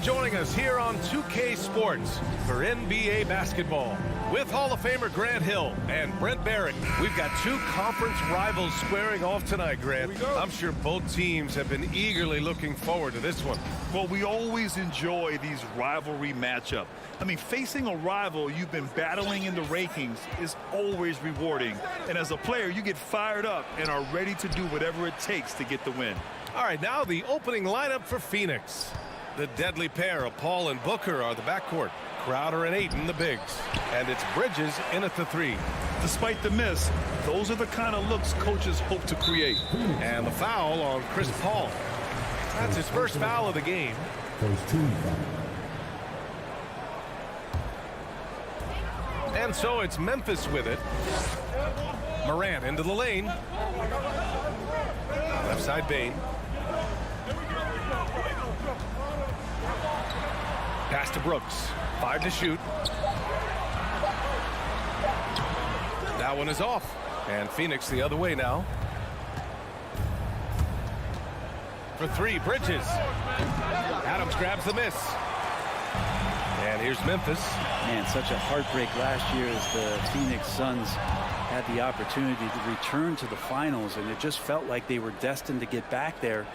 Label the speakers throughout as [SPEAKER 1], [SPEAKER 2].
[SPEAKER 1] joining us here on 2K Sports for NBA basketball. With Hall of Famer Grant Hill and Brent Barrett, we've got two conference rivals squaring off tonight, Grant. I'm sure both teams have been eagerly looking forward to this one.
[SPEAKER 2] Well, we always enjoy these rivalry matchups. I mean, facing a rival you've been battling in the rankings is always rewarding. And as a player, you get fired up and are ready to do whatever it takes to get the win.
[SPEAKER 1] All right, now the opening lineup for Phoenix. The deadly pair of Paul and Booker are the backcourt. Crowder and Ayton, the bigs. And it's Bridges in at the 3.
[SPEAKER 2] Despite the miss, those are the kind of looks coaches hope to create.
[SPEAKER 1] And the foul on Chris Paul. That's his first foul of the game. And so it's Memphis with it. Morant into the lane. Left side Bain. Pass to Brooks. 5 to shoot. That one is off. And Phoenix the other way now. For 3, Bridges. Adams grabs the miss. And here's Memphis.
[SPEAKER 3] Man, such a heartbreak last year as the Phoenix Suns had the opportunity to return to the finals, and it just felt like they were destined to get back there.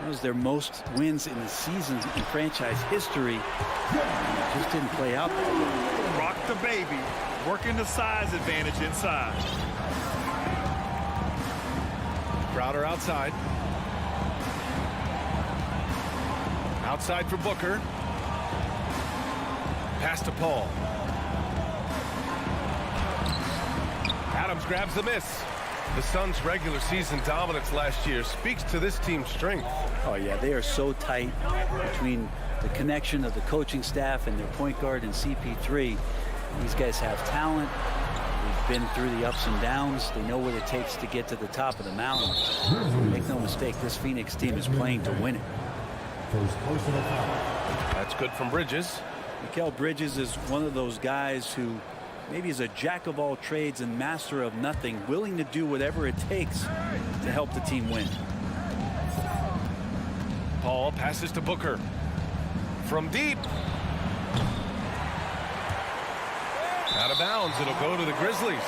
[SPEAKER 3] It was their most wins in the season in franchise history. It just didn't play out that way.
[SPEAKER 2] Rock the baby, working the size advantage inside.
[SPEAKER 1] Crowder outside. Outside for Booker. Pass to Paul. Adams grabs the miss. The Suns' regular season dominance last year speaks to this team's strength.
[SPEAKER 3] Oh, yeah, they are so tight between the connection of the coaching staff and their point guard and CP3. These guys have talent. They've been through the ups and downs. They know what it takes to get to the top of the mountain. Make no mistake, this Phoenix team is playing to win it.
[SPEAKER 1] That's good from Bridges.
[SPEAKER 3] Mikal Bridges is one of those guys who maybe is a jack of all trades and master of nothing, willing to do whatever it takes to help the team win.
[SPEAKER 1] Paul passes to Booker. From deep. Out of bounds. It'll go to the Grizzlies.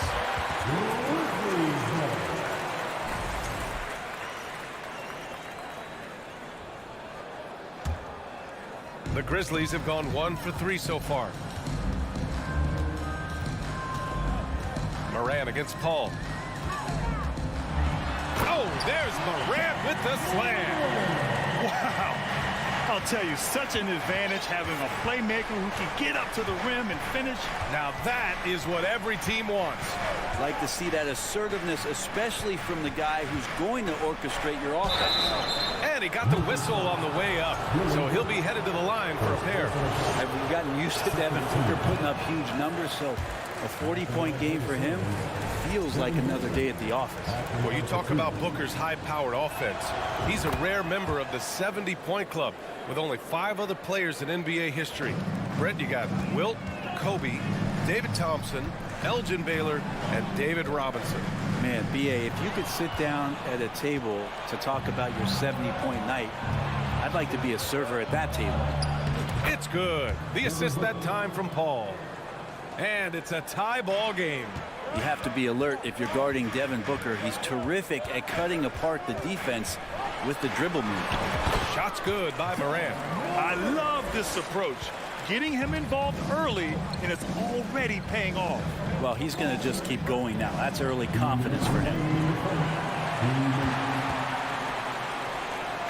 [SPEAKER 1] The Grizzlies have gone 1 for 3 so far. Morant against Paul. Oh, there's Morant with the slam.
[SPEAKER 2] Wow. I'll tell you, such an advantage having a playmaker who can get up to the rim and finish.
[SPEAKER 1] Now that is what every team wants.
[SPEAKER 3] Like to see that assertiveness, especially from the guy who's going to orchestrate your offense.
[SPEAKER 1] And he got the whistle on the way up, so he'll be headed to the line for a pair.
[SPEAKER 3] We've gotten used to Devin Booker putting up huge numbers, so a 40-point game for him feels like another day at the office.
[SPEAKER 1] Well, you talk about Booker's high-powered offense. He's a rare member of the 70-point club with only 5 other players in NBA history. Brett, you got Wilt, Kobe, David Thompson, Elgin Baylor, and David Robinson.
[SPEAKER 3] Man, B.A., if you could sit down at a table to talk about your 70-point night, I'd like to be a server at that table.
[SPEAKER 1] It's good. The assist that time from Paul. And it's a tie ball game.
[SPEAKER 3] You have to be alert if you're guarding Devin Booker. He's terrific at cutting apart the defense with the dribble move.
[SPEAKER 1] Shot's good by Morant.
[SPEAKER 2] I love this approach. Getting him involved early, and it's already paying off.
[SPEAKER 3] Well, he's going to just keep going now. That's early confidence for him.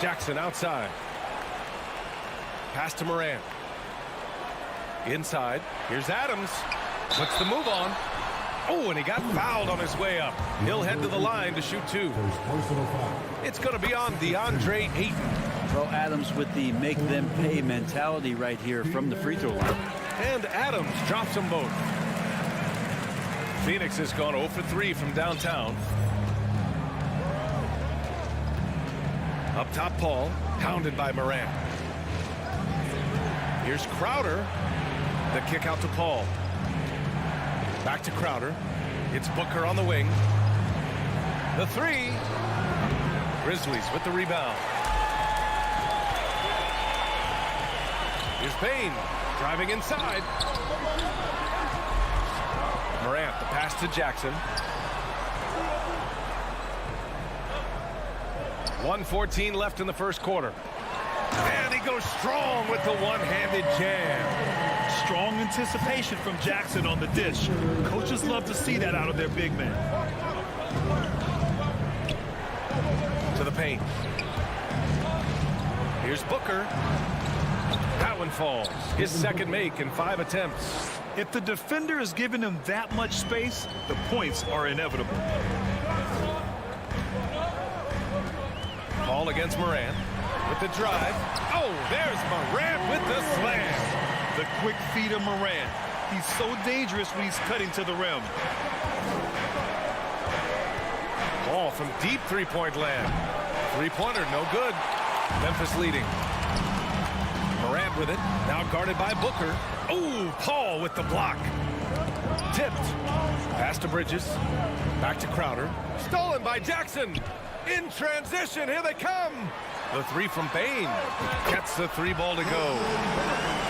[SPEAKER 1] Jackson outside. Pass to Morant. Inside. Here's Adams. Puts the move on. Oh, and he got fouled on his way up. He'll head to the line to shoot 2. It's going to be on DeAndre Ayton.
[SPEAKER 3] Well, Adams with the make them pay mentality right here from the free throw line.
[SPEAKER 1] And Adams drops them both. Phoenix has gone 0 for 3 from downtown. Up top, Paul, pounded by Morant. Here's Crowder. The kick out to Paul. Back to Crowder. It's Booker on the wing. The 3. Grizzlies with the rebound. Here's Bain driving inside. Morant, the pass to Jackson. 1:14 left in the first quarter. And he goes strong with the one-handed jam.
[SPEAKER 2] Strong anticipation from Jackson on the dish. Coaches love to see that out of their big men.
[SPEAKER 1] To the paint. Here's Booker. That one falls. His second make in 5 attempts.
[SPEAKER 2] If the defender is giving him that much space, the points are inevitable.
[SPEAKER 1] Ball against Morant with the drive. Oh, there's Morant with the slam.
[SPEAKER 2] The quick feed of Morant. He's so dangerous when he's cutting to the rim.
[SPEAKER 1] Ball from deep three-point land. Three-pointer, no good. Memphis leading. Morant with it, now guarded by Booker. Oh, Paul with the block. Tipped. Pass to Bridges. Back to Crowder. Stolen by Jackson. In transition, here they come. The three from Bain. Gets the three ball to go.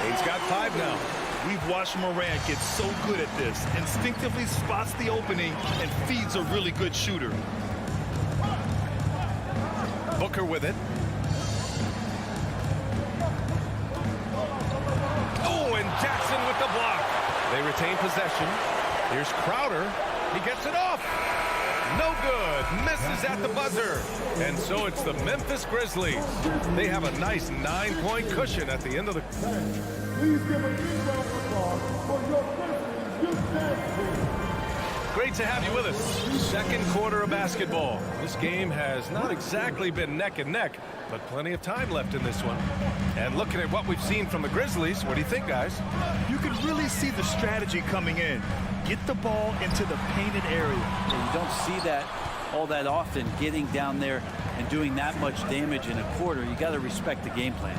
[SPEAKER 1] Bain's got 5 now.
[SPEAKER 2] We've watched Morant get so good at this. Instinctively spots the opening and feeds a really good shooter.
[SPEAKER 1] Booker with it. Oh, and Jackson with the block. They retain possession. Here's Crowder. He gets it off. No good. Misses at the buzzer. And so it's the Memphis Grizzlies. They have a nice 9-point cushion at the end of the...
[SPEAKER 4] Please give a big round of applause for your Grizzlies youth dance team.
[SPEAKER 1] Great to have you with us. Second quarter of basketball. This game has not exactly been neck and neck, but plenty of time left in this one. And looking at what we've seen from the Grizzlies, what do you think, guys?
[SPEAKER 2] You can really see the strategy coming in. Get the ball into the painted area.
[SPEAKER 3] Yeah, you don't see that all that often, getting down there and doing that much damage in a quarter. You got to respect the game plan.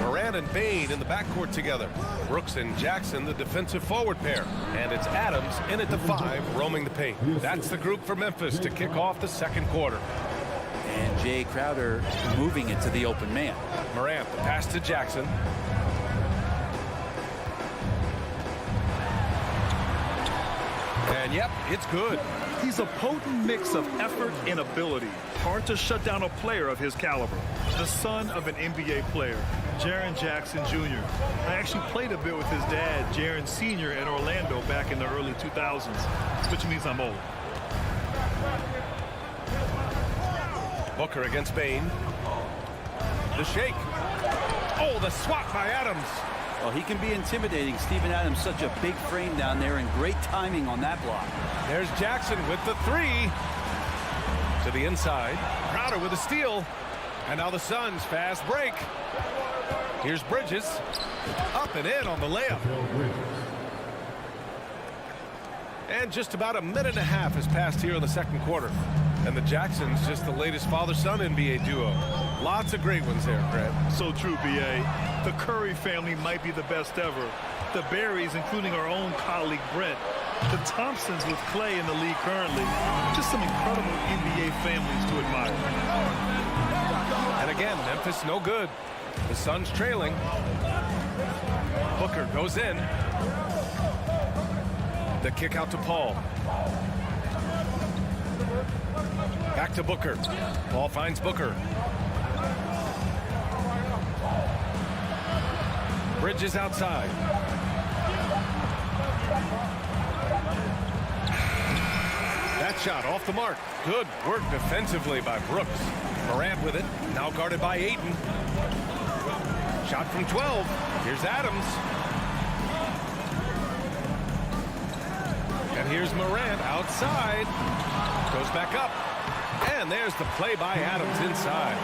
[SPEAKER 1] Morant and Bain in the backcourt together. Brooks and Jackson, the defensive forward pair. And it's Adams in at the 5, roaming the paint. That's the group for Memphis to kick off the second quarter.
[SPEAKER 3] And Jay Crowder moving it to the open man.
[SPEAKER 1] Morant, the pass to Jackson. And yep, it's good.
[SPEAKER 2] He's a potent mix of effort and ability. Hard to shut down a player of his caliber. The son of an NBA player, Jaren Jackson Jr. I actually played a bit with his dad, Jaren Sr. in Orlando back in the early 2000s, which means I'm old.
[SPEAKER 1] Booker against Bain. The shake. Oh, the swat by Adams.
[SPEAKER 3] Well, he can be intimidating. Steven Adams, such a big frame down there, and great timing on that block.
[SPEAKER 1] There's Jackson with the 3. To the inside. Crowder with a steal. And now the Suns fast break. Here's Bridges. Up and in on the layup. And just about a minute and a half has passed here in the second quarter. And the Jacksons, just the latest father-son NBA duo. Lots of great ones there, Brad.
[SPEAKER 2] So true, B.A. The Curry family might be the best ever. The Berries, including our own colleague Brent. The Thompsons with Clay in the league currently. Just some incredible NBA families to admire.
[SPEAKER 1] And again, Memphis no good. The Suns trailing. Booker goes in. The kick out to Paul. Back to Booker. Paul finds Booker. Bridges outside. That shot off the mark. Good work defensively by Brooks. Morant with it. Now guarded by Ayton. Shot from 12. Here's Adams. And here's Morant outside. Goes back up. And there's the play by Adams inside.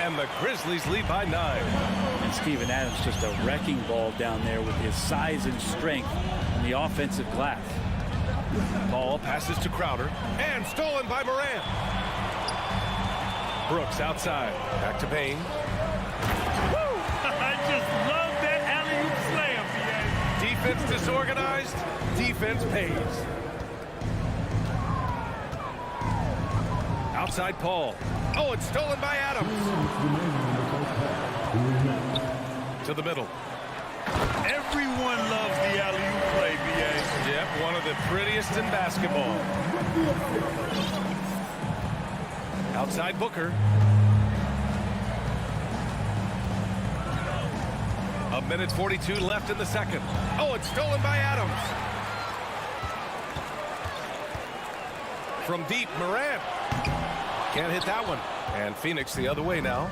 [SPEAKER 1] And the Grizzlies lead by 9.
[SPEAKER 3] And Steven Adams just a wrecking ball down there with his size and strength on the offensive glass.
[SPEAKER 1] Ball passes to Crowder. And stolen by Morant. Brooks outside. Back to Bain.
[SPEAKER 2] Woo! I just love that alley-oop slam, B.A.
[SPEAKER 1] Defense disorganized. Defense pays. Outside Paul. Oh, it's stolen by Adams. To the middle.
[SPEAKER 2] Everyone loves the alley-oop play, B.A.
[SPEAKER 1] Yep, one of the prettiest in basketball. Outside Booker. A minute 42 left in the second. Oh, it's stolen by Adams. From deep, Morant. Can't hit that one. And Phoenix the other way now.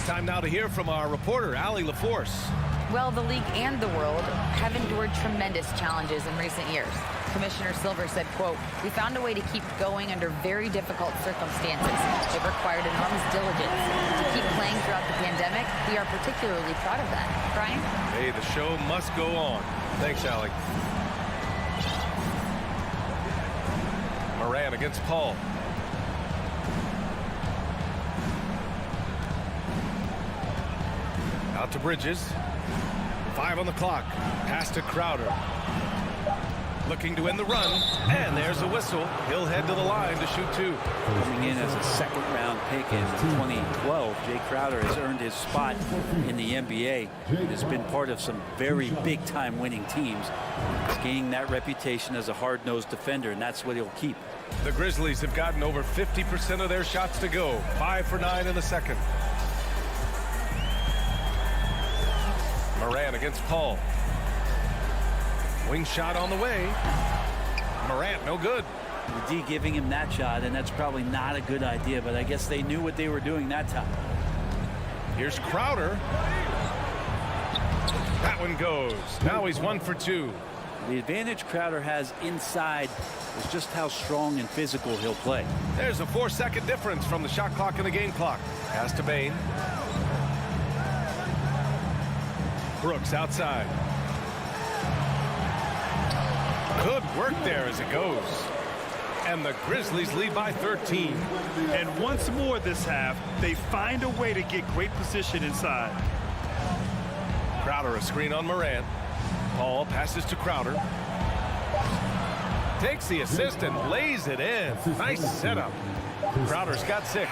[SPEAKER 1] Time now to hear from our reporter, Allie LaForce.
[SPEAKER 5] Well, the league and the world have endured tremendous challenges in recent years. Commissioner Silver said, quote, "We found a way to keep going under very difficult circumstances. It required enormous diligence. To keep playing throughout the pandemic, we are particularly proud of that." Brian?
[SPEAKER 1] Hey, the show must go on. Thanks, Allie. Morant against Paul. Out to Bridges. 5 on the clock. Pass to Crowder. Looking to end the run. And there's a whistle. He'll head to the line to shoot 2.
[SPEAKER 3] Coming in as a second-round pick in 2012, Jay Crowder has earned his spot in the NBA. He has been part of some very big-time winning teams. He's gaining that reputation as a hard-nosed defender, and that's what he'll keep.
[SPEAKER 1] The Grizzlies have gotten over 50% of their shots to go. 5 for 9 in the second. Morant against Paul. Wing shot on the way. Morant, no good.
[SPEAKER 3] The D giving him that shot, and that's probably not a good idea, but I guess they knew what they were doing that time.
[SPEAKER 1] Here's Crowder. That one goes. Now he's 1 for 2.
[SPEAKER 3] The advantage Crowder has inside is just how strong and physical he'll play.
[SPEAKER 1] There's a 4-second difference from the shot clock and the game clock. Pass to Bain. Brooks outside. Good work there as it goes. And the Grizzlies lead by 13.
[SPEAKER 2] And once more this half, they find a way to get great position inside.
[SPEAKER 1] Crowder a screen on Morant. Paul passes to Crowder. Takes the assist and lays it in. Nice setup. Crowder's got 6.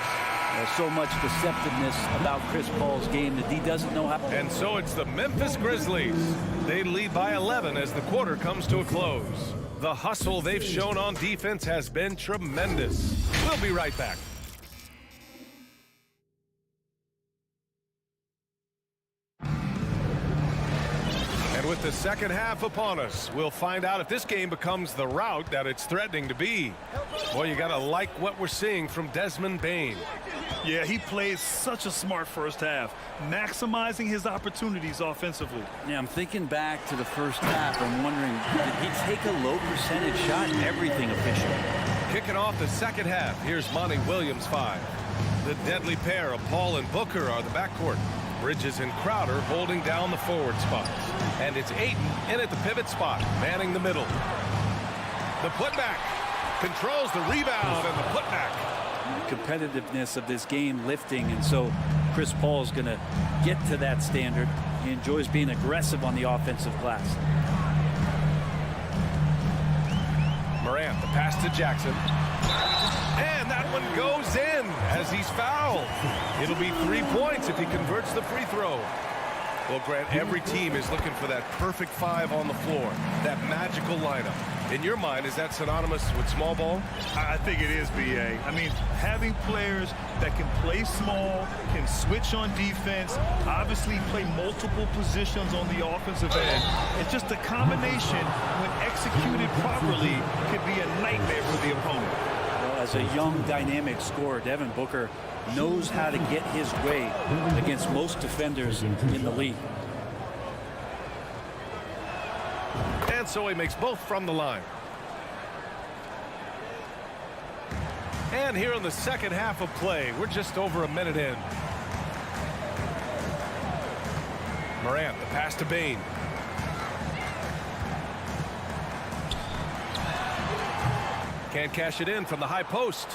[SPEAKER 3] There's so much deceptiveness about Chris Paul's game that he doesn't know how.
[SPEAKER 1] And so it's the Memphis Grizzlies. They lead by 11 as the quarter comes to a close. The hustle they've shown on defense has been tremendous. We'll be right back. And with the second half upon us, we'll find out if this game becomes the rout that it's threatening to be. Boy, you gotta like what we're seeing from Desmond Bane.
[SPEAKER 2] Yeah, he plays such a smart first half, maximizing his opportunities offensively.
[SPEAKER 3] Yeah, I'm thinking back to the first half. I'm wondering, did he take a low percentage shot? Everything official.
[SPEAKER 1] Kicking off the second half, here's Monty Williams 5. The deadly pair of Paul and Booker are the backcourt. Bridges and Crowder holding down the forward spots. And it's Ayton in at the pivot spot, manning the middle. The putback controls the rebound and the putback.
[SPEAKER 3] The competitiveness of this game lifting, and so Chris Paul is going to get to that standard. He enjoys being aggressive on the offensive glass.
[SPEAKER 1] Morant, the pass to Jackson. And that one goes in as he's fouled. It'll be 3 points if he converts the free throw. Well, Grant, every team is looking for that perfect 5 on the floor, that magical lineup. In your mind, is that synonymous with small ball?
[SPEAKER 2] I think it is, B.A. I mean, having players that can play small, can switch on defense, obviously play multiple positions on the offensive end. It's just a combination, when executed properly, could be a nightmare for the opponent.
[SPEAKER 3] Well, as a young, dynamic scorer, Devin Booker knows how to get his way against most defenders in the league.
[SPEAKER 1] And so he makes both from the line. And here in the second half of play, we're just over a minute in. Morant, the pass to Bane. Can't cash it in from the high post.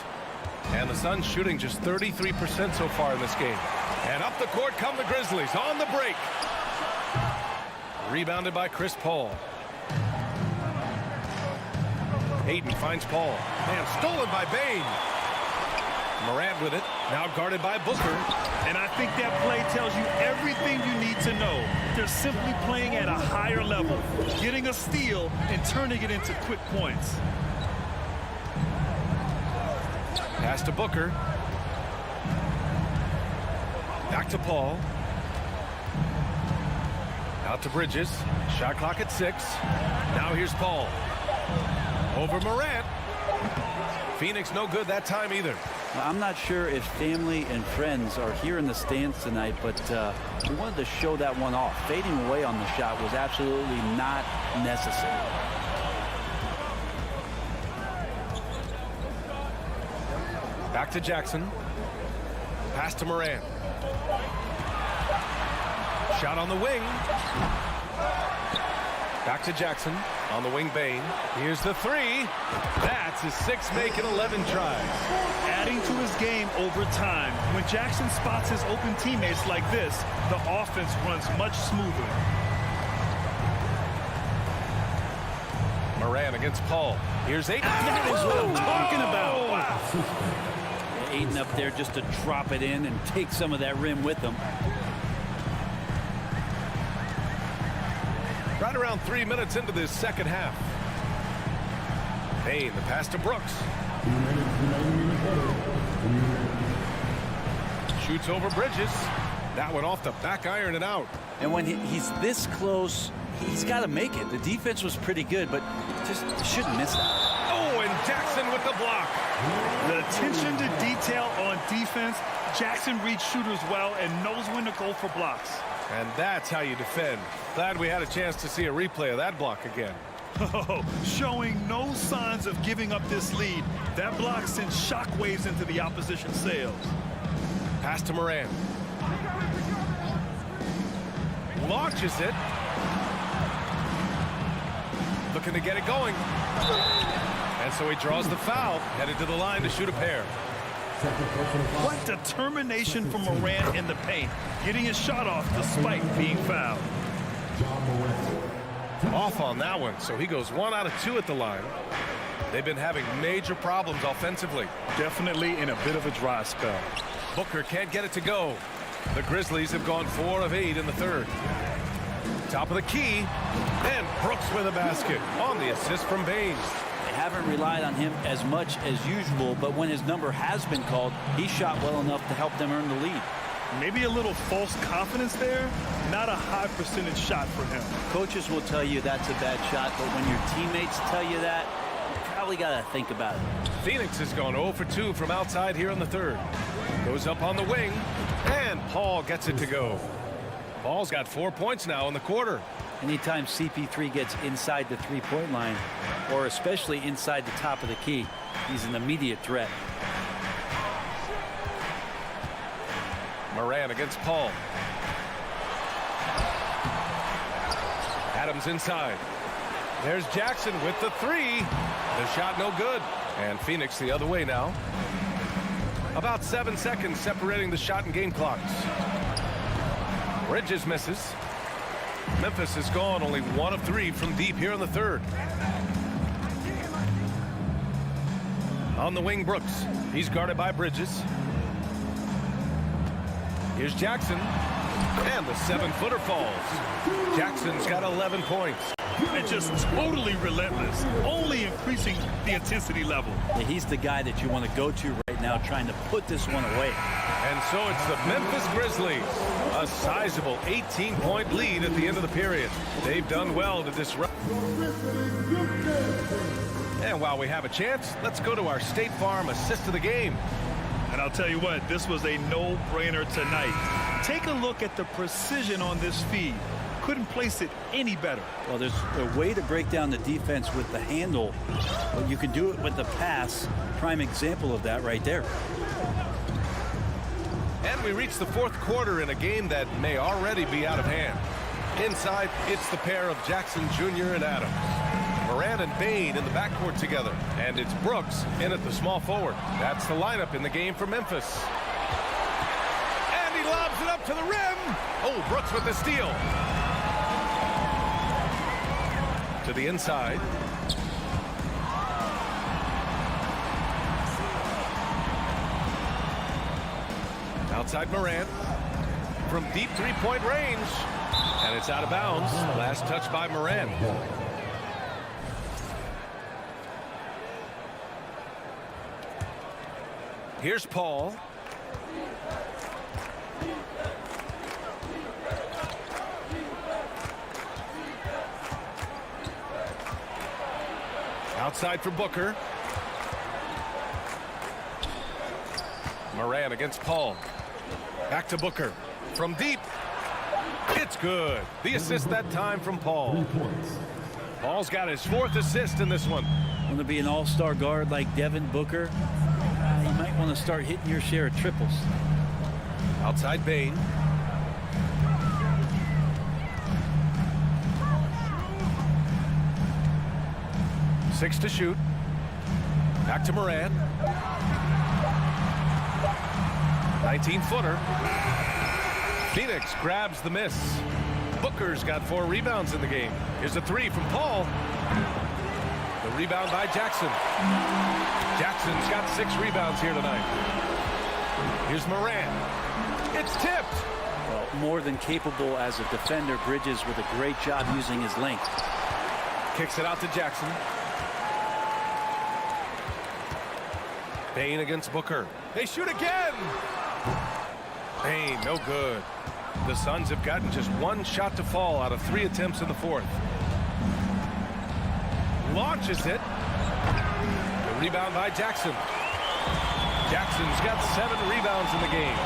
[SPEAKER 1] And the Suns shooting just 33% so far in this game. And up the court come the Grizzlies on the break. Rebounded by Chris Paul. Ayton finds Paul. Man, stolen by Bane. Morant with it. Now guarded by Booker.
[SPEAKER 2] And I think that play tells you everything you need to know. They're simply playing at a higher level, getting a steal and turning it into quick points.
[SPEAKER 1] Pass to Booker. Back to Paul. Out to Bridges. Shot clock at 6. Now here's Paul. Over Morant. Phoenix no good that time either.
[SPEAKER 3] I'm not sure if family and friends are here in the stands tonight, but we wanted to show that one off. Fading away on the shot was absolutely not necessary.
[SPEAKER 1] Back to Jackson. Pass to Morant. Shot on the wing. Back to Jackson. On the wing, Bane. Here's the 3. That's his 6th make in 11 tries.
[SPEAKER 2] Adding to his game over time. When Jackson spots his open teammates like this, the offense runs much smoother.
[SPEAKER 1] Morant against Paul. Here's Ayton.
[SPEAKER 3] That is what I'm talking about. Ayton up there just to drop it in and take some of that rim with him.
[SPEAKER 1] Right around 3 minutes into this second half. Bane, the pass to Brooks. Shoots over Bridges. That one off the back iron and out.
[SPEAKER 3] And when he's this close, he's got to make it. The defense was pretty good, but just shouldn't miss that.
[SPEAKER 1] Oh, and Jackson with the block.
[SPEAKER 2] The attention to detail on defense. Jackson reads shooters well and knows when to go for blocks.
[SPEAKER 1] And that's how you defend. Glad we had a chance to see a replay of that block again.
[SPEAKER 2] Oh, showing no signs of giving up this lead. That block sends shockwaves into the opposition sails.
[SPEAKER 1] Pass to Morant. Launches it. Looking to get it going. And so he draws the foul. Headed to the line to shoot a pair.
[SPEAKER 2] What determination from Morant in the paint, getting his shot off despite being fouled.
[SPEAKER 1] Off on that one, so he goes 1 out of 2 at the line. They've been having major problems offensively.
[SPEAKER 2] Definitely in a bit of a dry spell.
[SPEAKER 1] Booker can't get it to go. The Grizzlies have gone 4 of 8 in the third. Top of the key, and Brooks with a basket on the assist from Bane.
[SPEAKER 3] Haven't relied on him as much as usual, but when his number has been called, he shot well enough to help them earn the lead.
[SPEAKER 2] Maybe a little false confidence there. Not a high percentage shot for him.
[SPEAKER 3] Coaches will tell you that's a bad shot, but when your teammates tell you that, you probably got to think about it.
[SPEAKER 1] Phoenix has gone 0 for 2 from outside here in the third. Goes up on the wing, and Paul gets it to go. Paul's got 4 points now in the quarter.
[SPEAKER 3] Anytime CP3 gets inside the three-point line, or especially inside the top of the key, he's an immediate threat.
[SPEAKER 1] Morant against Paul. Adams inside. There's Jackson with the 3. The shot no good. And Phoenix the other way now. About 7 seconds separating the shot and game clocks. Bridges misses. Memphis has gone only 1 of 3 from deep here in the third. On the wing, Brooks. He's guarded by Bridges. Here's Jackson. And the 7-footer falls. Jackson's got 11 points.
[SPEAKER 2] And just totally relentless, only increasing the intensity level.
[SPEAKER 3] Yeah, he's the guy that you want to go to right now, trying to put this one away.
[SPEAKER 1] And so it's the Memphis Grizzlies. A sizable 18-point lead at the end of the period. They've done well to disrupt. And while we have a chance, let's go to our State Farm assist of the game.
[SPEAKER 2] And I'll tell you what, this was a no-brainer tonight. Take a look at the precision on this feed. Couldn't place it any better.
[SPEAKER 3] Well, there's a way to break down the defense with the handle, but you can do it with the pass. Prime example of that right there.
[SPEAKER 1] And we reach the fourth quarter in a game that may already be out of hand. Inside, it's the pair of Jackson Jr. and Adams. Morant and Bane in the backcourt together. And it's Brooks in at the small forward. That's the lineup in the game for Memphis. And he lobs it up to the rim. Oh, Brooks with the steal. To the inside. Outside Morant. From deep three-point range. And it's out of bounds. Last touch by Morant. Here's Paul. Outside for Booker. Morant against Paul. Back to Booker. From deep. It's good. The assist that time from Paul. Paul's got his 4th assist in this one.
[SPEAKER 3] Want to be an all-star guard like Devin Booker? You might want to start hitting your share of triples.
[SPEAKER 1] Outside Bain. Six to shoot. Back to Morant. 19-footer. Phoenix grabs the miss. Booker's got 4 rebounds in the game. Here's a 3 from Paul. The rebound by Jackson. Jackson's got 6 rebounds here tonight. Here's Morant. It's tipped.
[SPEAKER 3] Well, more than capable as a defender, Bridges with a great job using his length.
[SPEAKER 1] Kicks it out to Jackson. Bain against Booker. They shoot again. Bain, no good. The Suns have gotten just 1 shot to fall out of 3 attempts in the 4th. Launches it. The rebound by Jackson. Jackson's got 7 rebounds in the game.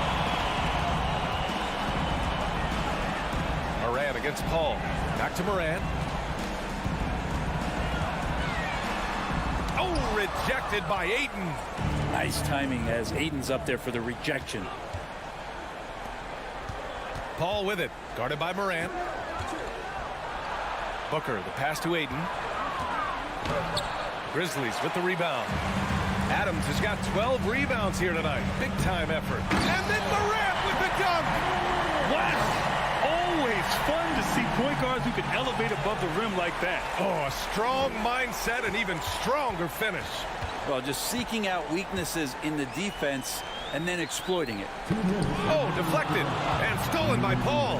[SPEAKER 1] Morant against Paul. Back to Morant. Oh, rejected by Ayton.
[SPEAKER 3] Nice timing as Aiden's up there for the rejection.
[SPEAKER 1] Paul with it, guarded by Morant. Booker, the pass to Ayton. Grizzlies with the rebound. Adams has got 12 rebounds here tonight. Big time effort. And then Morant with the dunk.
[SPEAKER 2] Wow. Always fun to see point guards who can elevate above the rim like that.
[SPEAKER 1] Oh, a strong mindset and even stronger finish.
[SPEAKER 3] Well, just seeking out weaknesses in the defense and then exploiting it.
[SPEAKER 1] Oh, deflected and stolen by Paul.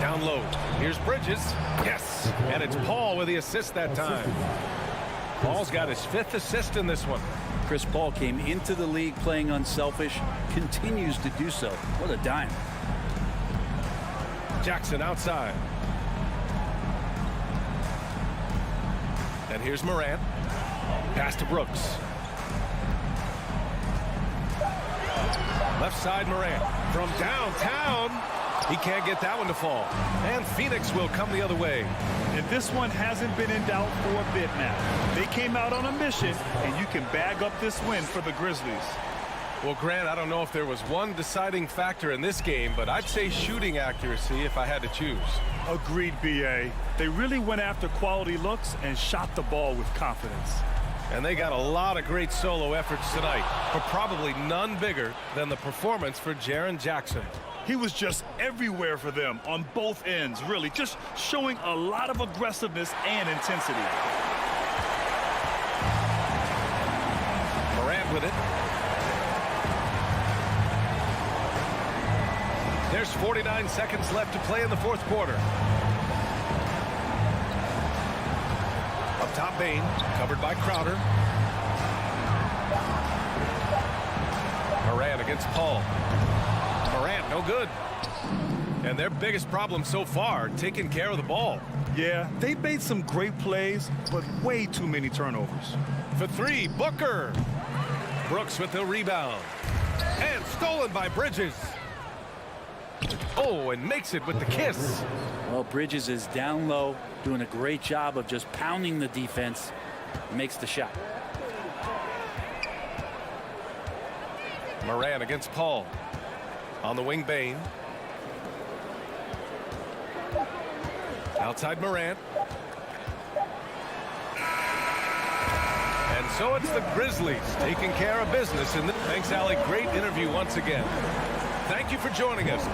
[SPEAKER 1] Down low. Here's Bridges. Yes. And it's Paul with the assist that time. Paul's got his 5th assist in this one.
[SPEAKER 3] Chris Paul came into the league playing unselfish, continues to do so. What a dime.
[SPEAKER 1] Jackson outside. And here's Morant. Pass to Brooks. Left side Morant. From downtown. He can't get that one to fall. And Phoenix will come the other way.
[SPEAKER 2] And this one hasn't been in doubt for a bit now. They came out on a mission, and you can bag up this win for the Grizzlies.
[SPEAKER 1] Well, Grant, I don't know if there was one deciding factor in this game, but I'd say shooting accuracy if I had to choose.
[SPEAKER 2] Agreed, B.A. They really went after quality looks and shot the ball with confidence.
[SPEAKER 1] And they got a lot of great solo efforts tonight, but probably none bigger than the performance for Jaren Jackson.
[SPEAKER 2] He was just everywhere for them on both ends, really, just showing a lot of aggressiveness and intensity.
[SPEAKER 1] Morant with it. There's 49 seconds left to play in the 4th quarter. Up top, Bain, covered by Crowder. Morant against Paul. Morant, no good. And their biggest problem so far, taking care of the ball.
[SPEAKER 2] Yeah, they made some great plays, but way too many turnovers.
[SPEAKER 1] For 3, Booker. Brooks with the rebound. And stolen by Bridges. Oh, and makes it with the kiss.
[SPEAKER 3] Well, Bridges is down low, doing a great job of just pounding the defense. Makes the shot.
[SPEAKER 1] Morant against Paul. On the wing, Bain. Outside Morant. And so it's the Grizzlies taking care of business. Thanks, Allie. Great interview once again. Thank you for joining us.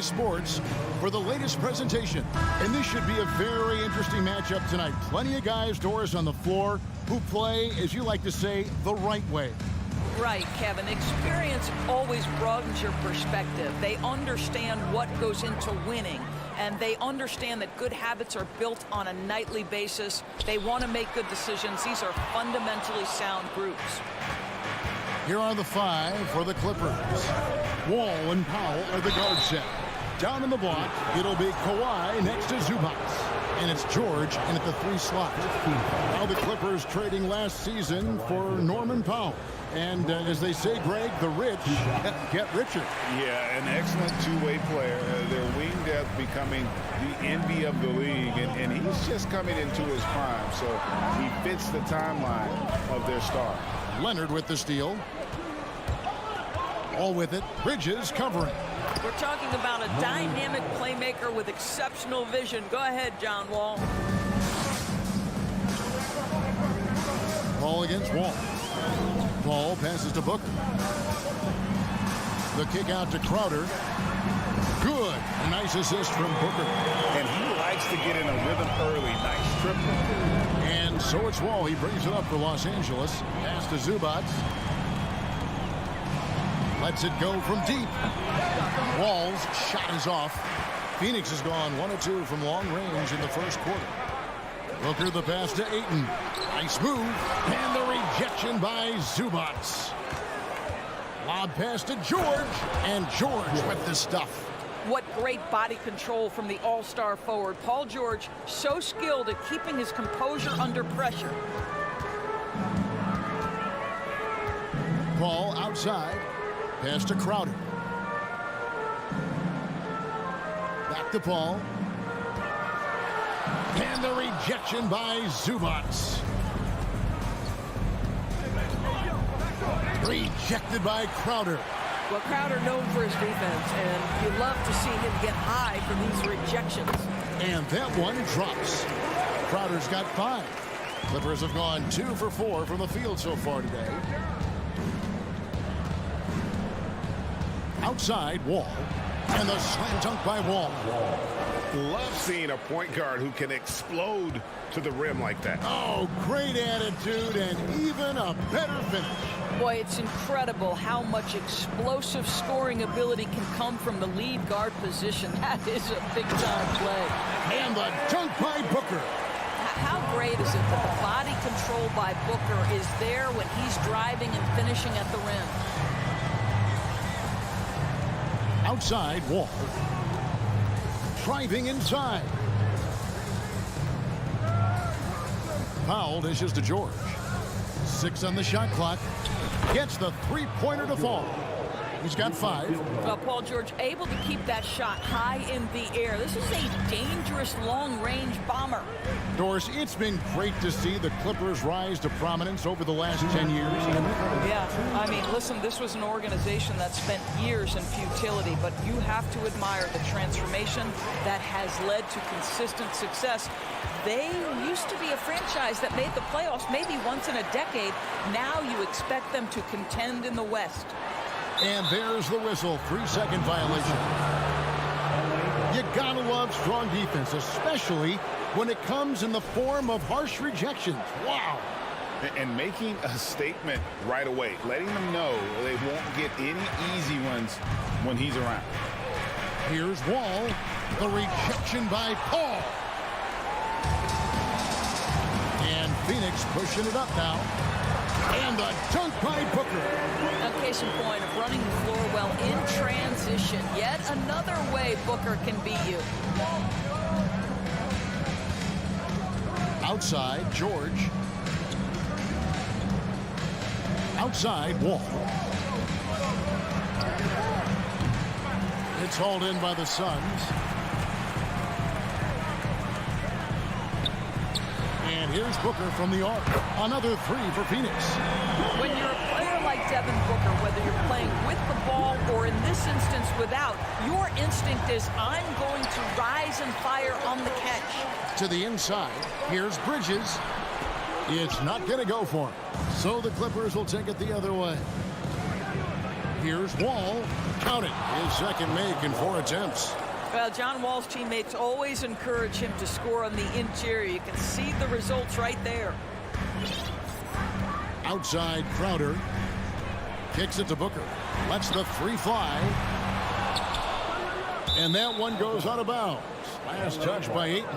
[SPEAKER 6] Sports for the latest presentation. And this should be a very interesting matchup tonight. Plenty of guys, Doris, on the floor who play, as you like to say, the right way.
[SPEAKER 7] Right, Kevin. Experience always broadens your perspective. They understand what goes into winning, and they understand that good habits are built on a nightly basis. They want to make good decisions. These are fundamentally sound groups.
[SPEAKER 6] Here are the 5 for the Clippers. Wall and Powell are the guard set. Down in the block, it'll be Kawhi next to Zubac. And it's George in at the 3 slot. Now the Clippers trading last season for Norman Powell. And as they say, Greg, the rich get richer.
[SPEAKER 8] Yeah, an excellent two-way player. Their wing depth becoming the envy of the league. And he's just coming into his prime. So he fits the timeline of their star.
[SPEAKER 6] Leonard with the steal. All with it. Bridges covering.
[SPEAKER 7] We're talking about a dynamic playmaker with exceptional vision. Go ahead, John Wall.
[SPEAKER 6] Ball against Wall. Ball passes to Booker. The kick out to Crowder. Good. A nice assist from Booker.
[SPEAKER 8] And he likes to get in a rhythm early. Nice triple.
[SPEAKER 6] And so it's Wall. He brings it up for Los Angeles. Pass to Zubac. Lets it go from deep. Wall's shot is off. Phoenix has gone 1 of 2 from long range in the first quarter. Booker the pass to Ayton. Nice move. And the rejection by Zubac. Lob pass to George. And George with the stuff.
[SPEAKER 7] What great body control from the all-star forward. Paul George, so skilled at keeping his composure under pressure.
[SPEAKER 6] Ball outside. Pass to Crowder. Back to Paul. And the rejection by Zubac. Rejected by Crowder.
[SPEAKER 7] Well, Crowder known for his defense, and you love to see him get high from these rejections.
[SPEAKER 6] And that one drops. Crowder's got 5. Clippers have gone 2 for 4 from the field so far today. Outside, Wall. And the slam dunk by Wall.
[SPEAKER 8] Love seeing a point guard who can explode to the rim like that.
[SPEAKER 6] Oh, great attitude and even a better finish.
[SPEAKER 7] Boy, it's incredible how much explosive scoring ability can come from the lead guard position. That is a big-time play.
[SPEAKER 6] And the dunk by Booker.
[SPEAKER 7] How great is it that the body control by Booker is there when he's driving and finishing at the rim?
[SPEAKER 6] Outside, Wall. Driving inside. Powell dishes to George. 6 on the shot clock. Gets the 3-pointer to fall. He's got 5.
[SPEAKER 7] Well, Paul George able to keep that shot high in the air. This is a dangerous long-range bomber.
[SPEAKER 6] Doris, it's been great to see the Clippers rise to prominence over the last 10 years.
[SPEAKER 7] Yeah, I mean, listen, this was an organization that spent years in futility, but you have to admire the transformation that has led to consistent success. They used to be a franchise that made the playoffs maybe once in a decade. Now you expect them to contend in the West.
[SPEAKER 6] And there's the whistle. 3-second violation. You gotta love strong defense, especially when it comes in the form of harsh rejections. Wow.
[SPEAKER 8] And making a statement right away, letting them know they won't get any easy ones when he's around.
[SPEAKER 6] Here's Wall. The rejection by Paul. And Phoenix pushing it up now. And the dunk by Booker.
[SPEAKER 7] A case in point of running the floor well in transition. Yet another way Booker can beat you.
[SPEAKER 6] Outside, George. Outside, Wall. It's hauled in by the Suns. And here's Booker from the arc. Another 3 for Phoenix.
[SPEAKER 7] When you're a player like Devin Booker, whether you're playing with the ball or in this instance without, your instinct is I'm going to rise and fire on the catch.
[SPEAKER 6] To the inside. Here's Bridges. It's not going to go for him. So the Clippers will take it the other way. Here's Wall. Count it. His second make in 4 attempts.
[SPEAKER 7] Well, John Wall's teammates always encourage him to score on the interior. You can see the results right there.
[SPEAKER 6] Outside Crowder. Kicks it to Booker. Lets the three fly. And that one goes out of bounds. Last touch by Ayton.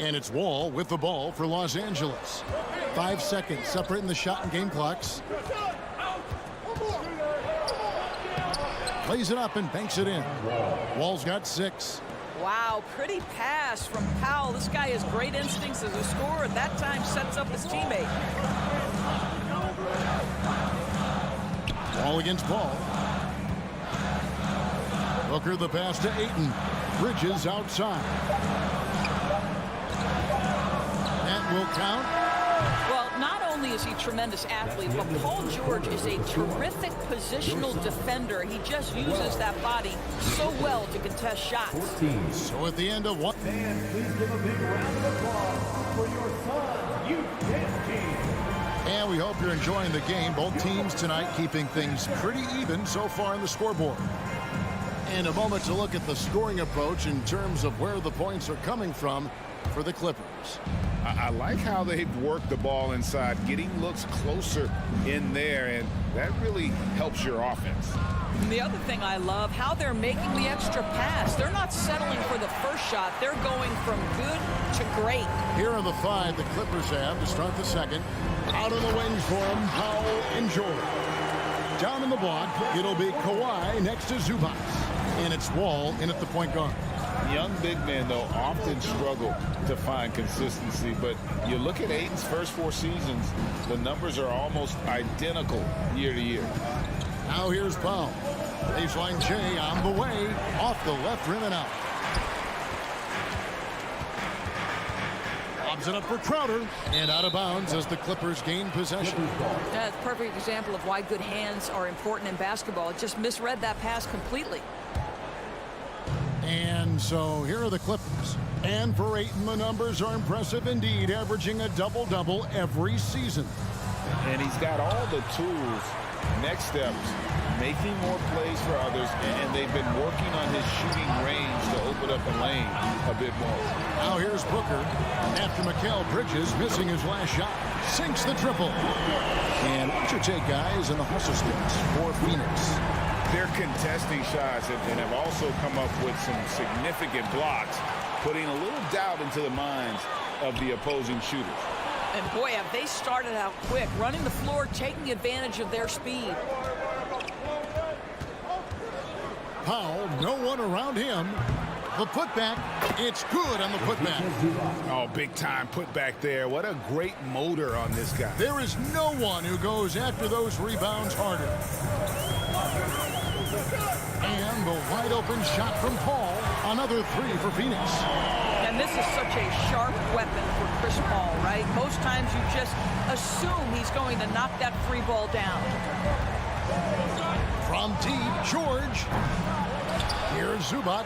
[SPEAKER 6] And it's Wall with the ball for Los Angeles. 5 seconds separating the shot and game clocks. Plays it up and banks it in. Wall's got 6.
[SPEAKER 7] Wow, pretty pass from Powell. This guy has great instincts as a scorer. At that time, sets up his teammate.
[SPEAKER 6] Wall against Paul. Booker the pass to Ayton. Bridges outside. That will count.
[SPEAKER 7] Well, not only is he a tremendous athlete, but Paul George is a terrific positional defender. He just uses that body so well to contest shots.
[SPEAKER 4] 14.
[SPEAKER 6] So at the end of one.
[SPEAKER 4] Fans, please give a big round of applause for your Suns youth dance team.
[SPEAKER 6] And we hope you're enjoying the game. Both teams tonight keeping things pretty even so far in the scoreboard. And a moment to look at the scoring approach in terms of where the points are coming from for the Clippers.
[SPEAKER 8] I like how they've worked the ball inside, getting looks closer in there, and that really helps your offense.
[SPEAKER 7] And the other thing I love, how they're making the extra pass. They're not settling for the first shot. They're going from good to great.
[SPEAKER 6] Here are the 5 the Clippers have to start the second. Out of the wings for them, Powell and George. Down in the block, it'll be Kawhi next to Zubac. And it's Wall in at the point guard.
[SPEAKER 8] Young big men, though, often struggle to find consistency, but you look at Ayton's first 4 seasons, the numbers are almost identical year to year.
[SPEAKER 6] Now here's Powell. Baseline J on the way, off the left rim and out. Lobs it up for Crowder, and out of bounds as the Clippers gain possession.
[SPEAKER 7] That's a perfect example of why good hands are important in basketball. It just misread that pass completely.
[SPEAKER 6] And so here are the Clippers. And for Ayton, the numbers are impressive indeed, averaging a double-double every season.
[SPEAKER 8] And he's got all the tools. Next steps, making more plays for others, and they've been working on his shooting range to open up the lane a bit more.
[SPEAKER 6] Now here's Booker. After Mikal Bridges missing his last shot. Sinks the triple. And what's your take, guys, in the hustle sticks for Phoenix?
[SPEAKER 8] They're contesting shots and have also come up with some significant blocks, putting a little doubt into the minds of the opposing shooters.
[SPEAKER 7] And boy, have they started out quick, running the floor, taking advantage of their speed.
[SPEAKER 6] Powell, no one around him. The putback, it's good on the putback.
[SPEAKER 8] Oh, big time putback there. What a great motor on this guy.
[SPEAKER 6] There is no one who goes after those rebounds harder. And the wide open shot from Paul. Another 3 for Phoenix.
[SPEAKER 7] And this is such a sharp weapon for Chris Paul, right? Most times you just assume he's going to knock that free ball down.
[SPEAKER 6] From deep, George. Here's Zubac.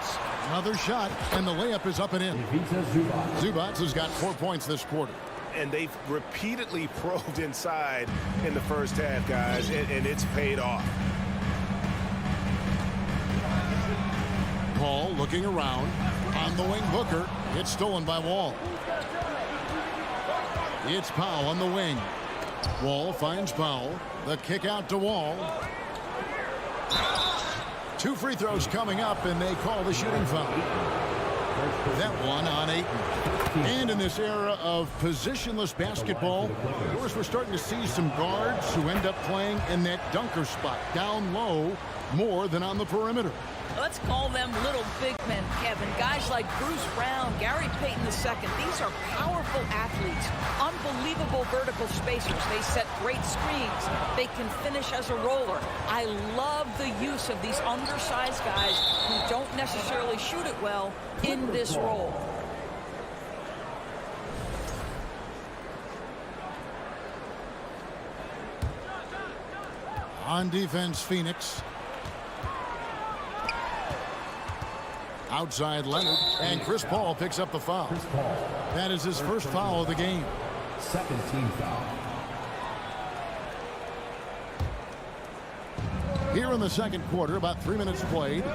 [SPEAKER 6] Another shot, and the layup is up and in. Zubac has got 4 points this quarter.
[SPEAKER 1] And they've repeatedly probed inside in the first half, guys, and it's paid off.
[SPEAKER 6] Paul looking around. On the wing, Booker. It's stolen by Wall. It's Powell on the wing. Wall finds Powell. The kick out to Wall. 2 free throws coming up, and they call the shooting foul. That one on Ayton. And in this era of positionless basketball, of course, we're starting to see some guards who end up playing in that dunker spot, down low, more than on the perimeter.
[SPEAKER 7] Let's call them little big men, Kevin. Guys like Bruce Brown, Gary Payton II. These are powerful athletes, unbelievable vertical spacers. They set great screens. They can finish as a roller. I love the use of these undersized guys who don't necessarily shoot it well in this role.
[SPEAKER 6] On defense, Phoenix. Outside Leonard, and Chris Paul picks up the foul. That is his first foul of the game.
[SPEAKER 4] Second team foul.
[SPEAKER 6] Here in the second quarter, about 3 minutes played.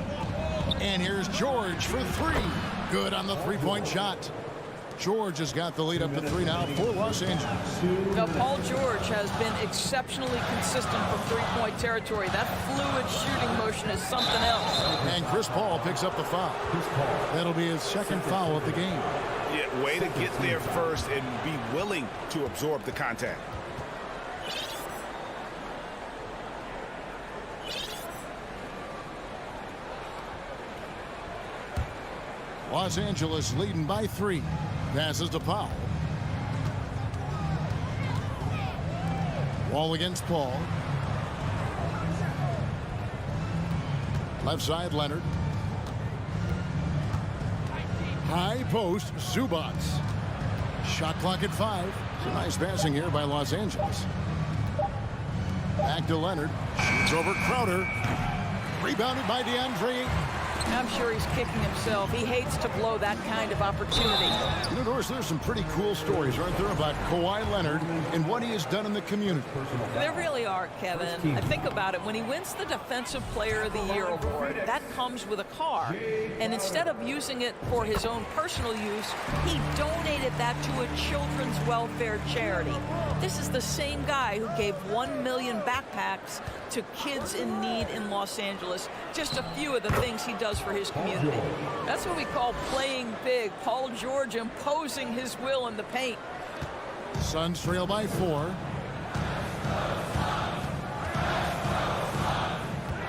[SPEAKER 6] And here's George for three. Good on the three-point shot. George has got the lead up to 3 now for Los Angeles.
[SPEAKER 7] Now, Paul George has been exceptionally consistent from three-point territory. That fluid shooting motion is something else.
[SPEAKER 6] And Chris Paul picks up the foul. That'll be his second foul of the game.
[SPEAKER 8] Yeah, way to get there first and be willing to absorb the contact.
[SPEAKER 6] Los Angeles leading by 3. Passes to Powell. Wall against Paul. Left side, Leonard. High post, Zubac. Shot clock at 5. Some nice passing here by Los Angeles. Back to Leonard. Shoots over Crowder. Rebounded by DeAndre.
[SPEAKER 7] I'm sure he's kicking himself. He hates to blow that kind of opportunity.
[SPEAKER 6] You know, Doris, there's some pretty cool stories, aren't there, about Kawhi Leonard and what he has done in the community.
[SPEAKER 7] There really are, Kevin. I think about it. When he wins the Defensive Player of the Year award, that comes with a car. And instead of using it for his own personal use, he donated that to a children's welfare charity. This is the same guy who gave 1 million backpacks to kids in need in Los Angeles. Just a few of the things he does for his community. That's what we call playing big. Paul George imposing his will in the paint.
[SPEAKER 6] Suns trail by 4.